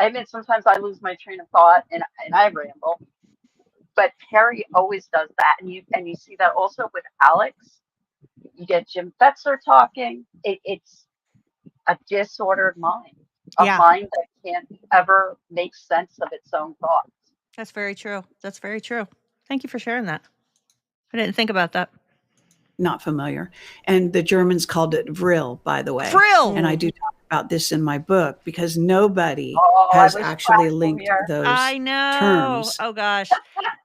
admit sometimes I lose my train of thought and I ramble. But Carrie always does that. And you see that also with Alex. You get Jim Fetzer talking. It's a disordered mind, a Yeah, mind that can't ever make sense of its own thoughts. that's very true. That's very true. Thank you for sharing that. I didn't think about that. Not familiar. And the Germans called it Vril, by the way. Frill. And I do talk about this in my book because nobody Oh, has I wish actually Class were linked here. those I know. terms. Oh gosh.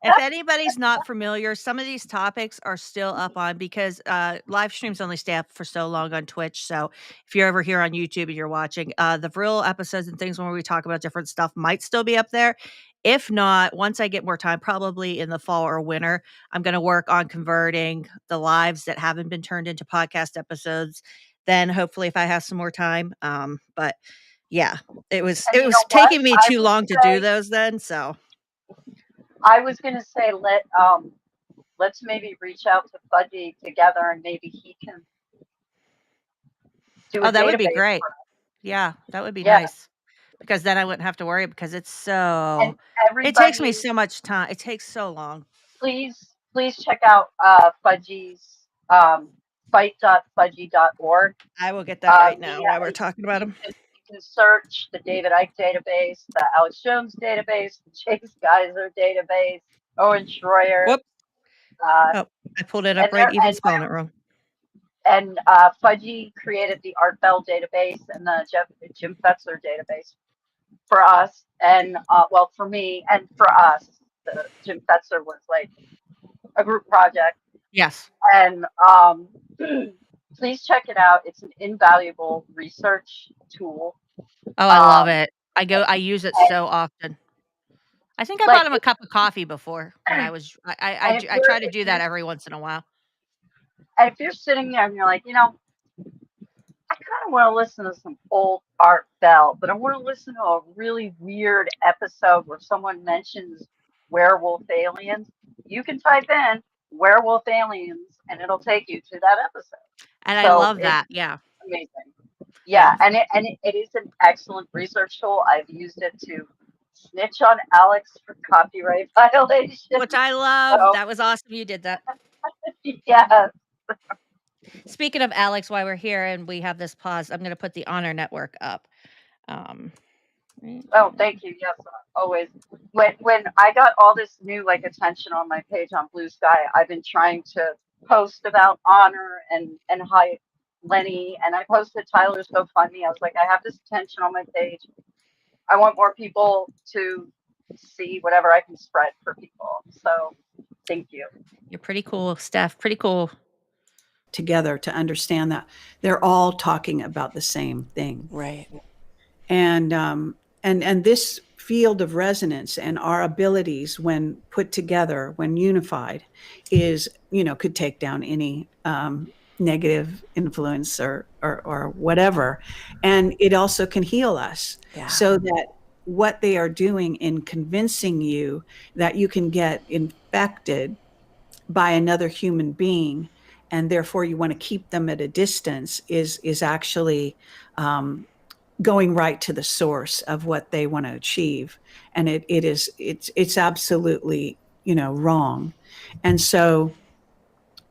If anybody's not familiar, some of these topics are still up on because live streams only stay up for so long on Twitch. So if you're over here on YouTube and you're watching, the real episodes and things where we talk about different stuff might still be up there. If not, once I get more time, probably in the fall or winter, I'm going to work on converting the lives that haven't been turned into podcast episodes. Then hopefully if I have some more time. But yeah, it was And you know what? taking me I too would long to do say, those then. So I was going to say, let's maybe reach out to Fudgy together and maybe he can do a that would be database great. for us. Yeah, that would be Yeah. nice because then I wouldn't have to worry because it's And so it takes me everybody, so much time. It takes so long. please check out Fudgy's fight.fudgy.org. I will get that right now Yeah, while we're talking about them. you can search the David Icke database, the Alex Jones database, the Chase Geyser database, Owen Schroyer. Whoop. Uh, I pulled it up right, even spelling it wrong. And Fudgy created the Art Bell database and the Jim Fetzer database for us, and well, for me and for us. The Jim Fetzer was like a group project. Yes. And please check it out. It's an invaluable research tool. Oh, I love it. I use it so often. I think I bought him a cup of coffee before when I was. I try to do that every once in a while. And if you're sitting there and you're like, you know, I kind of want to listen to some old Art Bell, but I want to listen to a really weird episode where someone mentions werewolf aliens. You can type in werewolf aliens and it'll take you to that episode. And I love that. Yeah. Amazing. Yeah, and it is an excellent research tool. I've used it to snitch on Alex for copyright violations. Which I love. So, that was awesome. You did that. Yeah. Speaking of Alex, while we're here and we have this pause, I'm going to put the Honor Network up. Oh, thank you. Yes, always. When I got all this new attention on my page on Blue Sky, I've been trying to post about Honor and hi Lenny, and I posted Tyler's GoFundMe. I was like, I have this attention on my page. I want more people to see whatever I can spread for people. So, thank you. You're pretty cool, Steph. Pretty cool. Together to understand that they're all talking about the same thing. Right. And this field of resonance and our abilities when put together, when unified, is, could take down any negative influence or whatever. And it also can heal us. Yeah. So that what they are doing in convincing you that you can get infected by another human being and therefore you want to keep them at a distance is actually going right to the source of what they want to achieve. And it's absolutely, wrong. And so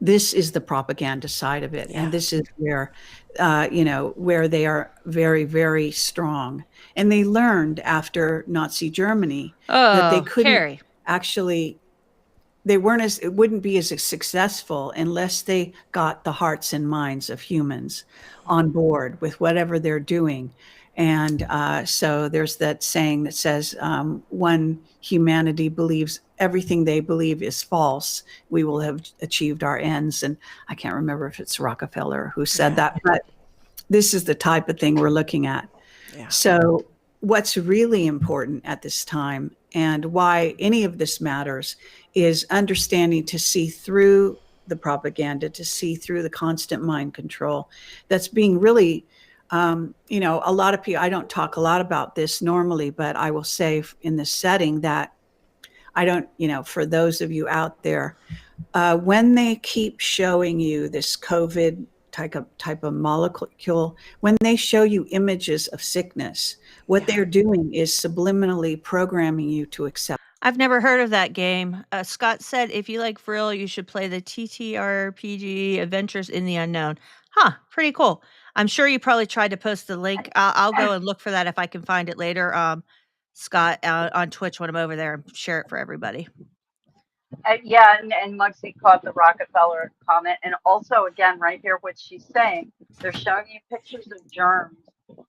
this is the propaganda side of it. Yeah. And this is where, where they are very, very strong. And they learned after Nazi Germany that they couldn't actually, it wouldn't be as successful unless they got the hearts and minds of humans on board with whatever they're doing. And so there's that saying that says, when humanity believes everything they believe is false, we will have achieved our ends. And I can't remember if it's Rockefeller who said that, but this is the type of thing we're looking at. Yeah. So what's really important at this time and why any of this matters is understanding to see through the propaganda, to see through the constant mind control that's being really, a lot of people, I don't talk a lot about this normally, but I will say in this setting that I don't, for those of you out there, when they keep showing you this COVID type of molecule, when they show you images of sickness, what they're doing is subliminally programming you to accept. I've never heard of that game. Scott said if you like Frill, you should play the TTRPG Adventures in the Unknown. Huh, pretty cool. I'm sure you probably tried to post the link. I'll go and look for that if I can find it later. Scott, on Twitch when I'm over there, and share it for everybody. Yeah, and Muggsy caught the Rockefeller comment. And also, again, right here, what she's saying, they're showing you pictures of germs,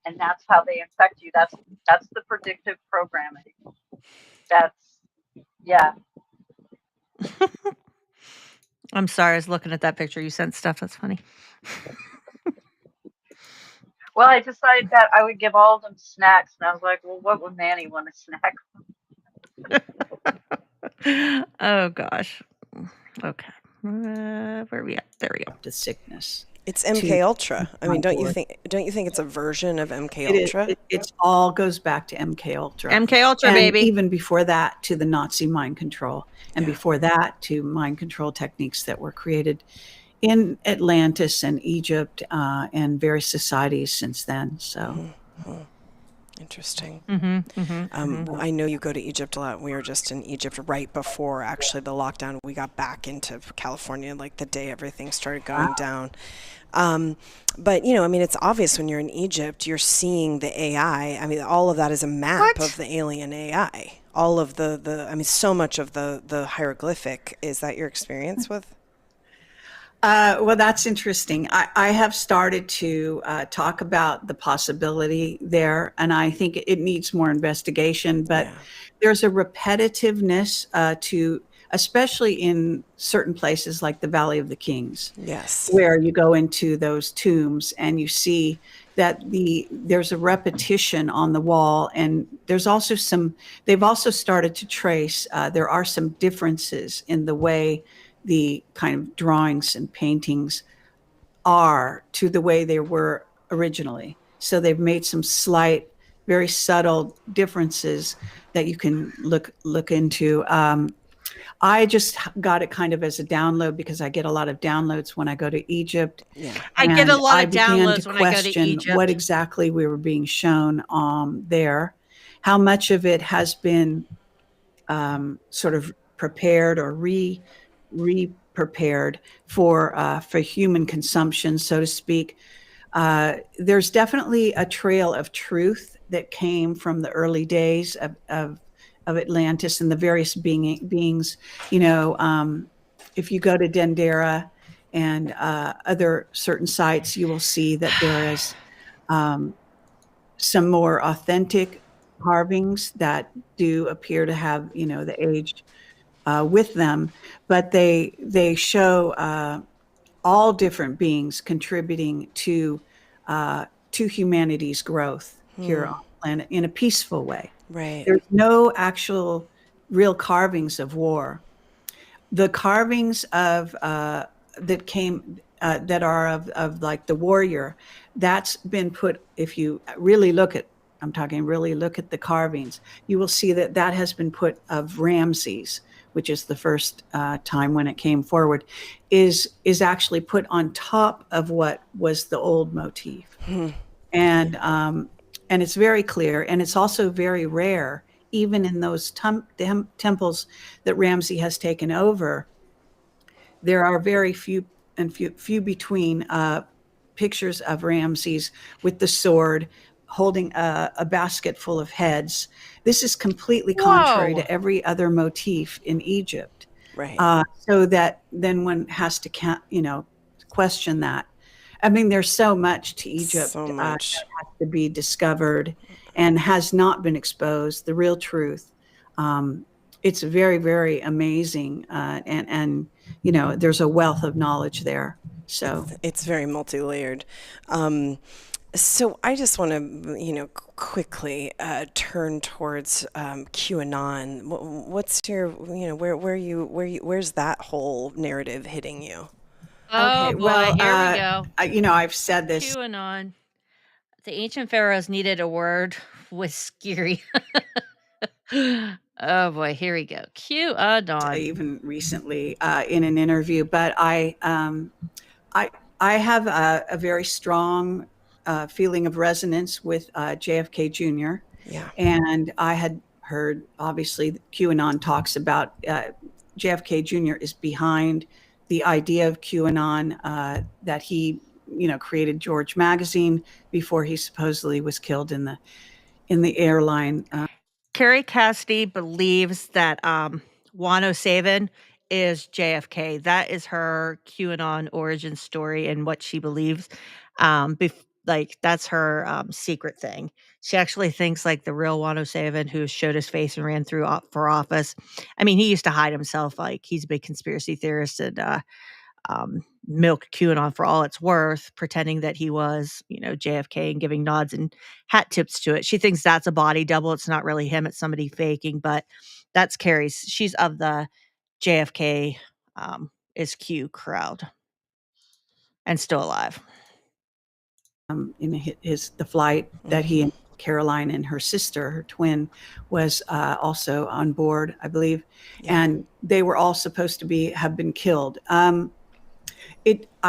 and that's how they infect you. That's the predictive programming. That's, yeah. I'm sorry, I was looking at that picture you sent, Steph. That's funny. Well, I decided that I would give all of them snacks, and I was like, well, what would Manny want to snack? Oh gosh. Okay. Where are we at? There we go. The sickness. It's MK Ultra. I mean, don't you think it's a version of MK Ultra? It all goes back to MK Ultra. MK Ultra, and baby. Even before that, to the Nazi mind control, and before that, to mind control techniques that were created in Atlantis and Egypt and various societies since then. So. Interesting. Mm-hmm. I know you go to Egypt a lot. We were just in Egypt right before actually the lockdown. We got back into California like the day everything started going down. But I mean, it's obvious when you're in Egypt, you're seeing the AI. I mean, all of that is a map of the alien AI. All of I mean, so much of the hieroglyphic. Is that your experience with? Well, that's interesting. I have started to talk about the possibility there, and I think it needs more investigation, but there's a repetitiveness to, especially in certain places like the Valley of the Kings. Yes. Where you go into those tombs and you see that there's a repetition on the wall, and there's also they've also started to trace, there are some differences in the way the kind of drawings and paintings are to the way they were originally. So they've made some slight, very subtle differences that you can look into. I just got it kind of as a download because I get a lot of downloads when I go to Egypt. Yeah. I get a lot of downloads when I go to Egypt. What exactly we were being shown there, how much of it has been sort of prepared or re-prepared for human consumption, so to speak. There's definitely a trail of truth that came from the early days of Atlantis and the various beings. If you go to Dendera and other certain sites, you will see that there is some more authentic carvings that do appear to have, the age with them, but they show all different beings contributing to humanity's growth here on the planet in a peaceful way. Right. There's no actual real carvings of war. The carvings of that came that are of like the warrior, that's been put. If you really look at, really look at the carvings, you will see that has been put of Ramses, which is the first time when it came forward, is actually put on top of what was the old motif. And it's very clear, and it's also very rare, even in those temples that Ramses has taken over. There are very few between pictures of Ramses with the sword holding a basket full of heads. This is completely contrary to every other motif in Egypt. Right. So that then one has to, question that. I mean, there's so much to Egypt that has to be discovered and has not been exposed, the real truth. It's very, very amazing. And there's a wealth of knowledge there. So it's very multi-layered. So I just want to, quickly turn towards QAnon. What's your, where's that whole narrative hitting you? Oh, okay, boy, well, here we go. I've said this. QAnon. The ancient pharaohs needed a word with scary. Oh boy, here we go. QAnon. Even recently in an interview, but I have a very strong feeling of resonance with JFK Jr. Yeah. And I had heard, obviously, QAnon talks about JFK Jr. is behind the idea of QAnon, that he, created George Magazine before he supposedly was killed in the airline. Kerry Cassidy believes that 107 is JFK. That is her QAnon origin story and what she believes. That's her secret thing. She actually thinks like the real 107 who showed his face and ran through for office. I mean, he used to hide himself. Like he's a big conspiracy theorist and milk QAnon for all it's worth, pretending that he was, JFK and giving nods and hat tips to it. She thinks that's a body double. It's not really him. It's somebody faking, but that's Carrie's. She's of the JFK is Q crowd and still alive. In the flight that he and Caroline and her sister, her twin, was also on board, I believe, and they were all supposed to have been killed. I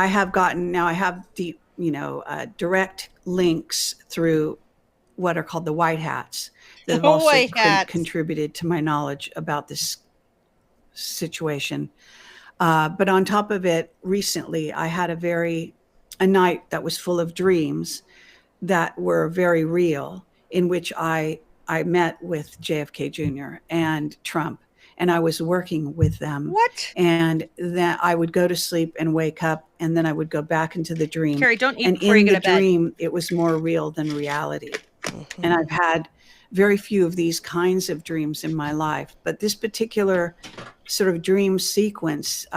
have the direct links through what are called the white hats that have also contributed to my knowledge about this situation. But on top of it, recently I had a night that was full of dreams that were very real, in which I met with JFK Jr. and Trump, and I was working with them. What? And then I would go to sleep and wake up, and then I would go back into the dream. Carrie, don't eat and before you in go the to bed. dream, it was more real than reality. And I've had very few of these kinds of dreams in my life, but this particular sort of dream sequence,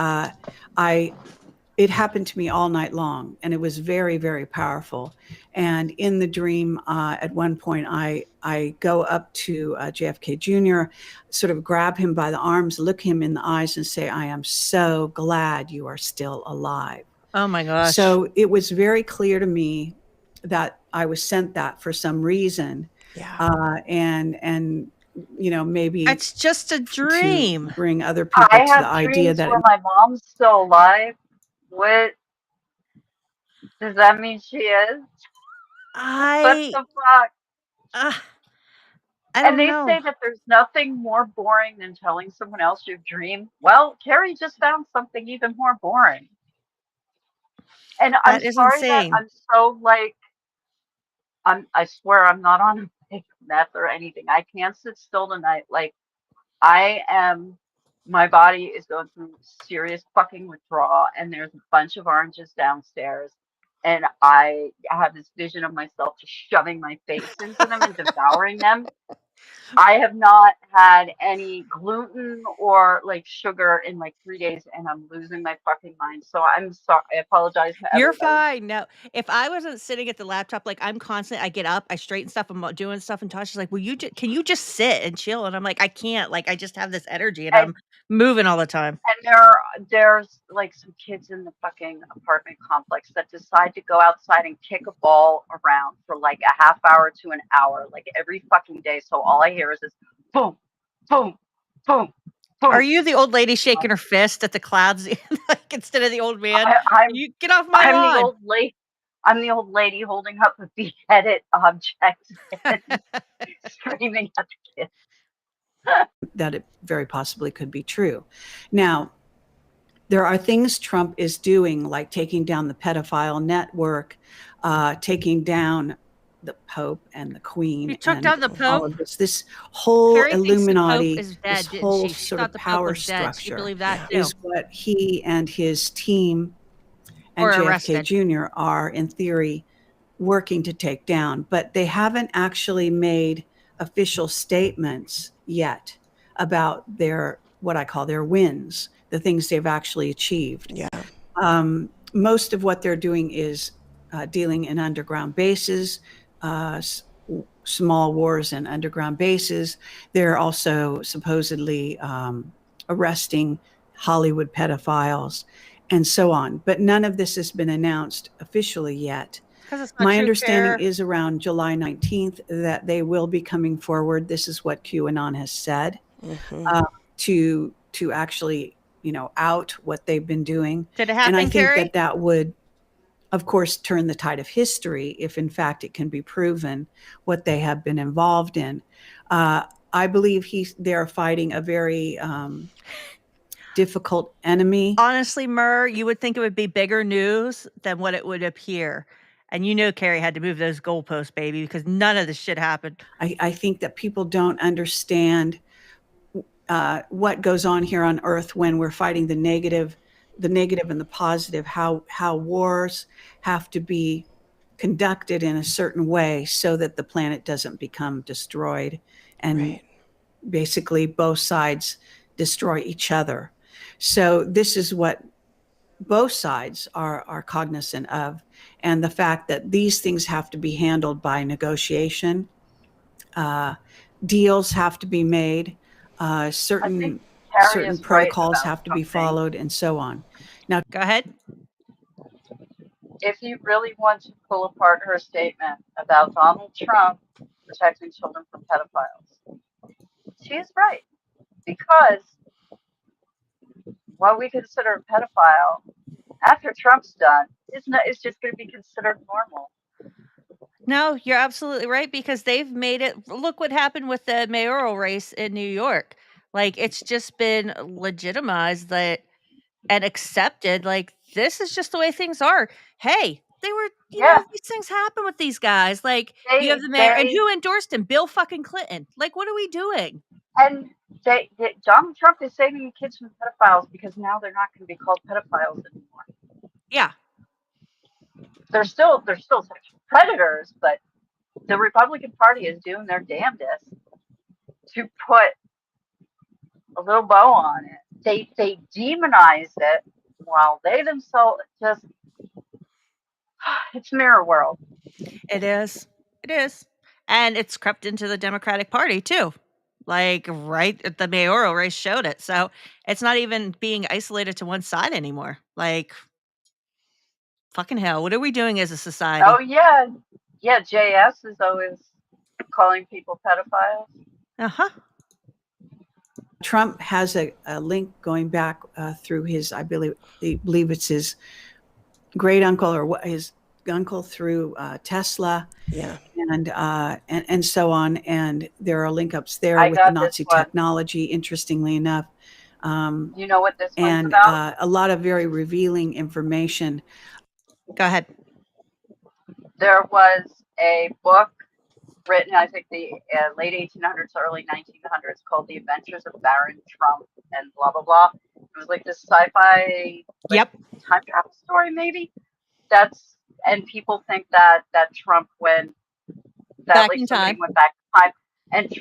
it happened to me all night long, and it was very, very powerful. And in the dream, at one point, I go up to JFK Jr., sort of grab him by the arms, look him in the eyes, and say, "I am so glad you are still alive." Oh my gosh. So it was very clear to me that I was sent that for some reason. Yeah. And maybe it's just a dream. To bring other people I to have the idea dreams that where my mom's still alive. What does that mean? She is? What the fuck? I And don't they know. say that there's nothing more boring than telling someone else your dream. Well, Carrie just found something even more boring. And I'm That is sorry insane. that I'm so I swear I'm not on meth or anything. I can't sit still tonight. Like my body is going through serious fucking withdrawal, and there's a bunch of oranges downstairs, and I have this vision of myself just shoving my face into them and devouring them. I have not had any gluten or sugar in 3 days, and I'm losing my fucking mind. So I'm sorry. I apologize to You're everybody. fine. No, if I wasn't sitting at the laptop, I'm constantly, I get up, I straighten stuff, I'm doing stuff, and Tasha's like, "Well, can you just sit and chill?" And I'm like, "I can't. I just have this energy, and I'm moving all the time." And there's some kids in the fucking apartment complex that decide to go outside and kick a ball around for a half hour to an hour, every fucking day. So all I hear is this boom, boom, boom, boom. Are you the old lady shaking her fist at the clouds instead of the old man? You get off my lawn. I'm the old lady holding up a beheaded object and screaming at the kids. that it very possibly could be true. Now, there are things Trump is doing, like taking down the pedophile network, taking down the Pope and the Queen. You took down the Pope? All of this whole Carrie thinks the Illuminati, Pope is dead, this didn't whole she? She sort thought of the Pope power was dead. She structure believed that too. is what he and his team and Or JFK arrested. Jr. are, in theory, working to take down. But they haven't actually made official statements yet about what I call their wins, the things they've actually achieved. Yeah. Most of what they're doing is dealing in underground bases, small wars in underground bases. They're also supposedly arresting Hollywood pedophiles and so on. But none of this has been announced officially yet. My understanding is around July 19th that they will be coming forward. This is what QAnon has said, to actually, out what they've been doing. Did it happen, and I think Carrie? that would, of course, turn the tide of history if, in fact, it can be proven what they have been involved in. I believe they're fighting a very difficult enemy. Honestly, Murr, you would think it would be bigger news than what it would appear. And you know Kerry had to move those goalposts, baby, because none of this shit happened. I think that people don't understand what goes on here on Earth when we're fighting the negative and the positive, how wars have to be conducted in a certain way so that the planet doesn't become destroyed, and basically both sides destroy each other. So this is what both sides are cognizant of, and the fact that these things have to be handled by negotiation. Deals have to be made. Certain protocols have to be followed, and so on. Now, go ahead. If you really want to pull apart her statement about Donald Trump protecting children from pedophiles, she is right. Because what we consider a pedophile, after Trump's done, it's just going to be considered normal. No, you're absolutely right, because they've made it. Look what happened with the mayoral race in New York. Like, it's just been legitimized that and accepted. Like, this is just the way things are. Hey, they were, you know, these things happen with these guys. Like, you have the mayor, and who endorsed him? Bill fucking Clinton. Like, what are we doing? And Donald Trump is saving kids from pedophiles because now they're not going to be called pedophiles anymore. Yeah. They're still sexual predators, but the Republican Party is doing their damnedest to put a little bow on it. They demonize it while they themselves just, it's mirror world. It is. It is. And it's crept into the Democratic Party too. Like, right at the mayoral race showed it. So it's not even being isolated to one side anymore. Like, fucking hell, what are we doing as a society? Oh yeah. Yeah, JS is always calling people pedophiles. Uh-huh. Trump has a link going back through his, I believe it's his great uncle or his uncle through Tesla, and so on. And there are link ups there with the Nazi technology. Interestingly enough, you know what this one's about? A lot of very revealing information. Go ahead. There was a book written, I think, the late 1800s, early 1900s, called The Adventures of Baron Trump and blah, blah, blah. It was like this sci-fi time travel story, maybe. And people think that Trump went back in time. Went back in time. And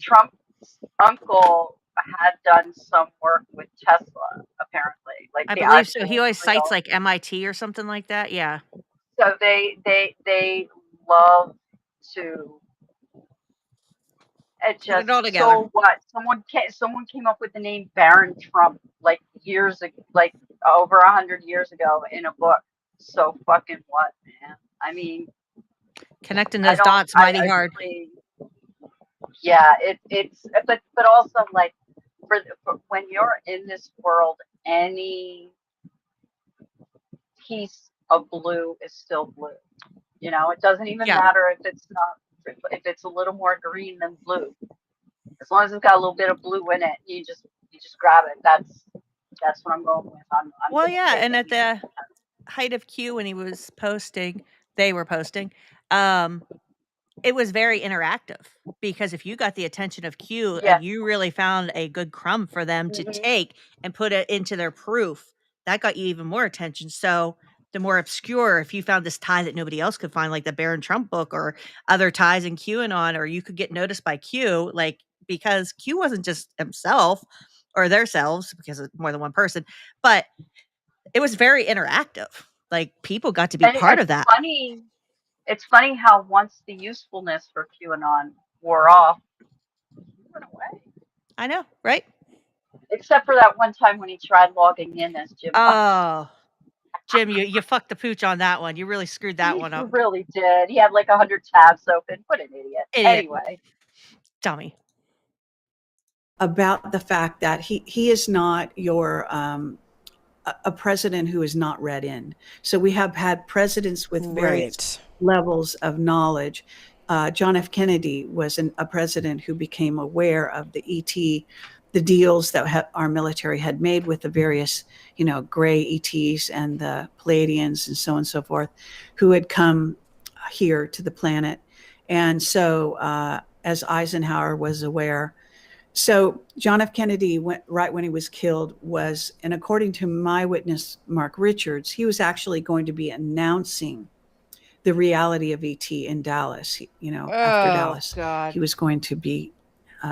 Trump's uncle had done some work with Tesla, apparently. Like, I believe so. He always cites like MIT or something like that. Yeah. So they love to. It just so what someone came up with the name Baron Trump like years ago, like over 100 years ago in a book. So fucking what, man? I mean, connecting those dots mighty hard. Yeah, it's but also like for when you're in this world, any piece of blue is still blue. You know, it doesn't even matter if it's not, if it's a little more green than blue. As long as it's got a little bit of blue in it, you just grab it. That's what I'm going with. I'm well, yeah, and at the height of Q, when he was posting, they were posting. It was very interactive, because if you got the attention of Q and you really found a good crumb for them to take and put it into their proof, that got you even more attention. So the more obscure, if you found this tie that nobody else could find, like the Baron Trump book or other ties in QAnon, or you could get noticed by Q, like, because Q wasn't just himself or theirselves, because it's more than one person, but it was very interactive. Like, people got to be part of that. It's funny how once the usefulness for QAnon wore off, it went away. I know, right? Except for that one time when he tried logging in as Jim. Oh, Jim, you fucked the pooch on that one. You really screwed that one up. He really did. He had like 100 tabs open. What an idiot. Anyway. Dummy. About the fact that he is not your a president who is not read in. So we have had presidents with various levels of knowledge. John F. Kennedy was a president who became aware of the ET, the deals that our military had made with the various, gray ETs and the Pleiadians and so on and so forth, who had come here to the planet. And so, as Eisenhower was aware, so John F. Kennedy, right when he was killed, and according to my witness, Mark Richards, he was actually going to be announcing the reality of ET in Dallas. After Dallas, God. he was going to be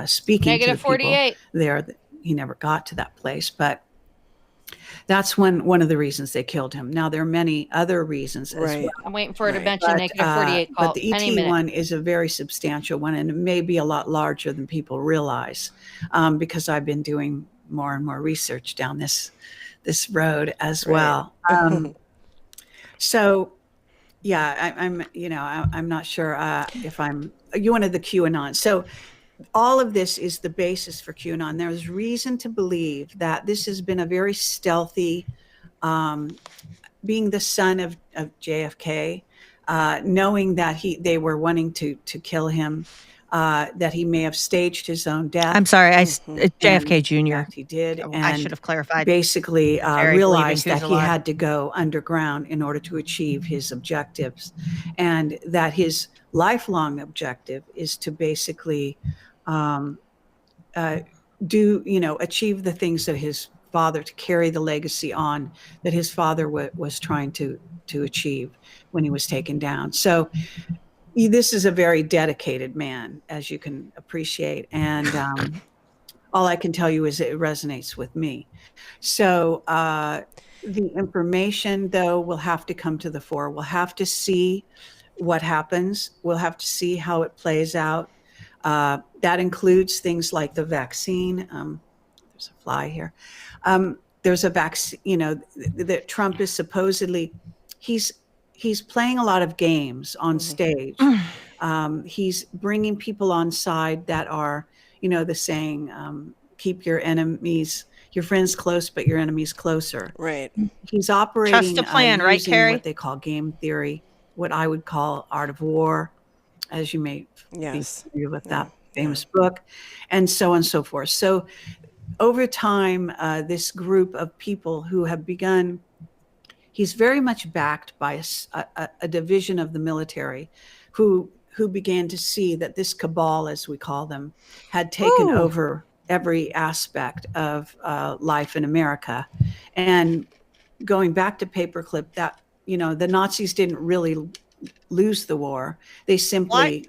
speaking to the people 48. there. He never got to that place, but that's one of the reasons they killed him. Now, there are many other reasons as well. I'm waiting for her to mention negative 48 call. But the ET one is a very substantial one, and it may be a lot larger than people realize, because I've been doing more and more research down this road as well. So, yeah, I'm not sure if you wanted the QAnon. So all of this is the basis for QAnon. There's reason to believe that this has been a very stealthy, being the son of JFK, knowing that they were wanting to kill him, that he may have staged his own death. I'm sorry, JFK Jr. In fact, he did. I And should have clarified. basically Jerry realized believing that who's he alive. had to go underground in order to achieve his objectives, and that his lifelong objective is to basically achieve the things that his father, to carry the legacy on that his father was trying to achieve when he was taken down. So this is a very dedicated man, as you can appreciate. And all I can tell you is it resonates with me. So the information, though, will have to come to the fore. We'll have to see what happens. We'll have to see how it plays out. That includes things like the vaccine. There's a fly here. There's a vaccine, that Trump is supposedly, he's playing a lot of games on stage. He's bringing people on side that are, the saying, keep your friends close, but your enemies closer. Right. He's operating Trust the plan, right, using Kerry? what they call game theory, what I would call art of war, as you may be familiar with that famous book, and so on and so forth. So over time, this group of people who have begun, he's very much backed by a division of the military who began to see that this cabal, as we call them, had taken over every aspect of life in America. And going back to paperclip, that, the Nazis didn't really lose the war. They simply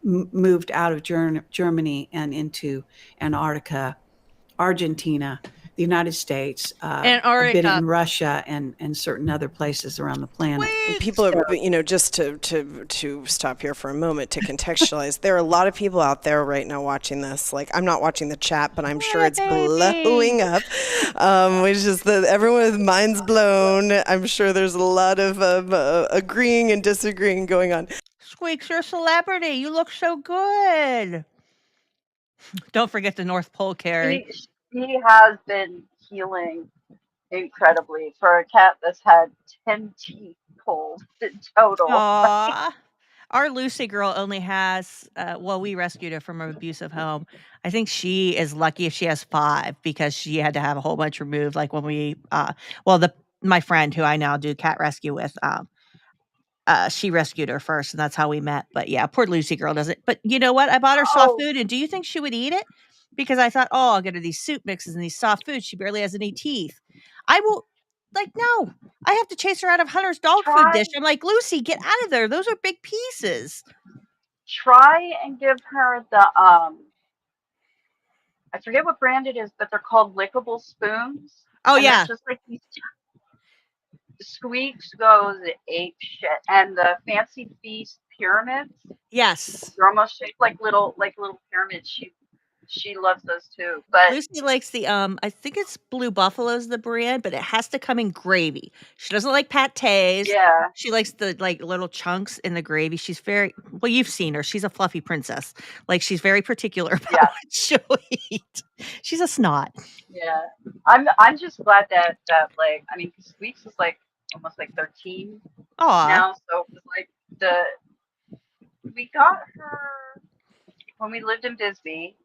moved out of Germany and into Antarctica, Argentina, the United States, a bit in Russia, and certain other places around the planet. People are, just to stop here for a moment to contextualize, there are a lot of people out there right now watching this. Like, I'm not watching the chat, but I'm sure it's blowing up, which is everyone's mind's blown. I'm sure there's a lot of agreeing and disagreeing going on. Squeaks, you're a celebrity. You look so good. Don't forget the North Pole, Kerry. He has been healing incredibly for a cat that's had 10 teeth pulled in total. Aww. Our Lucy girl only has, we rescued her from an abusive home. I think she is lucky if she has 5 because she had to have a whole bunch removed. Like when we, my friend who I now do cat rescue with, she rescued her first, and that's how we met. But yeah, poor Lucy girl doesn't. But you know what? I bought her soft food, and do you think she would eat it? Because I thought, I'll get her these soup mixes and these soft foods. She barely has any teeth. I will, no. I have to chase her out of Hunter's dog food dish. I'm like, Lucy, get out of there. Those are big pieces. Try and give her the I forget what brand it is, but they're called lickable spoons. Oh, and yeah. It's just like these. Squeaks goes ape shit, and the Fancy Feast pyramids. Yes, they're almost shaped like little pyramids. She loves those too. But Lucy likes the I think it's Blue Buffalo's the brand, but it has to come in gravy. She doesn't like pâtés. Yeah, she likes the little chunks in the gravy. She's very you've seen her. She's a fluffy princess. Like she's very particular about what she'll eat. She's a snot. Yeah, I'm just glad that Squeaks is almost 13 now, so it was We got her when we lived in Bisbee.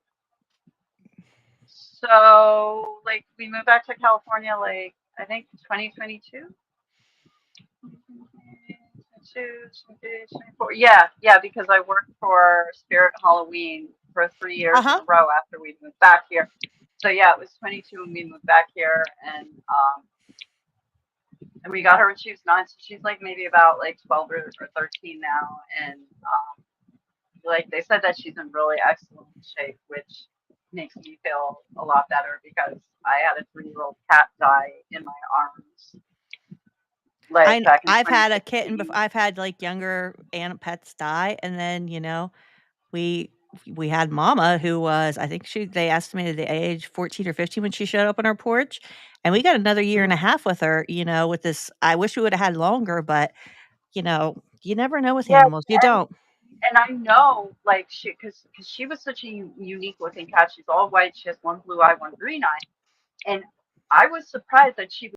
So, like, we moved back to California, like, I think 2022. 24. Yeah, because I worked for Spirit Halloween for 3 years in a row after we moved back here. So yeah, it was 22 when we moved back here, and we got her when she was 9, so she's like maybe about like 12 or 13 now, and like they said that she's in really excellent shape, which makes me feel a lot better because I had a 3-year-old cat die in my arms. Like back in I've had a 2016. kitten before. I've had like younger pets die, and then we had Mama, who was, I think they estimated the age 14 or 15 when she showed up on our porch, and we got another year and a half with her. With this, I wish we would have had longer, but you never know with animals. You don't. And I know, like, because she was such a unique looking cat. She's all white. She has one blue eye, one green eye, and I was surprised that she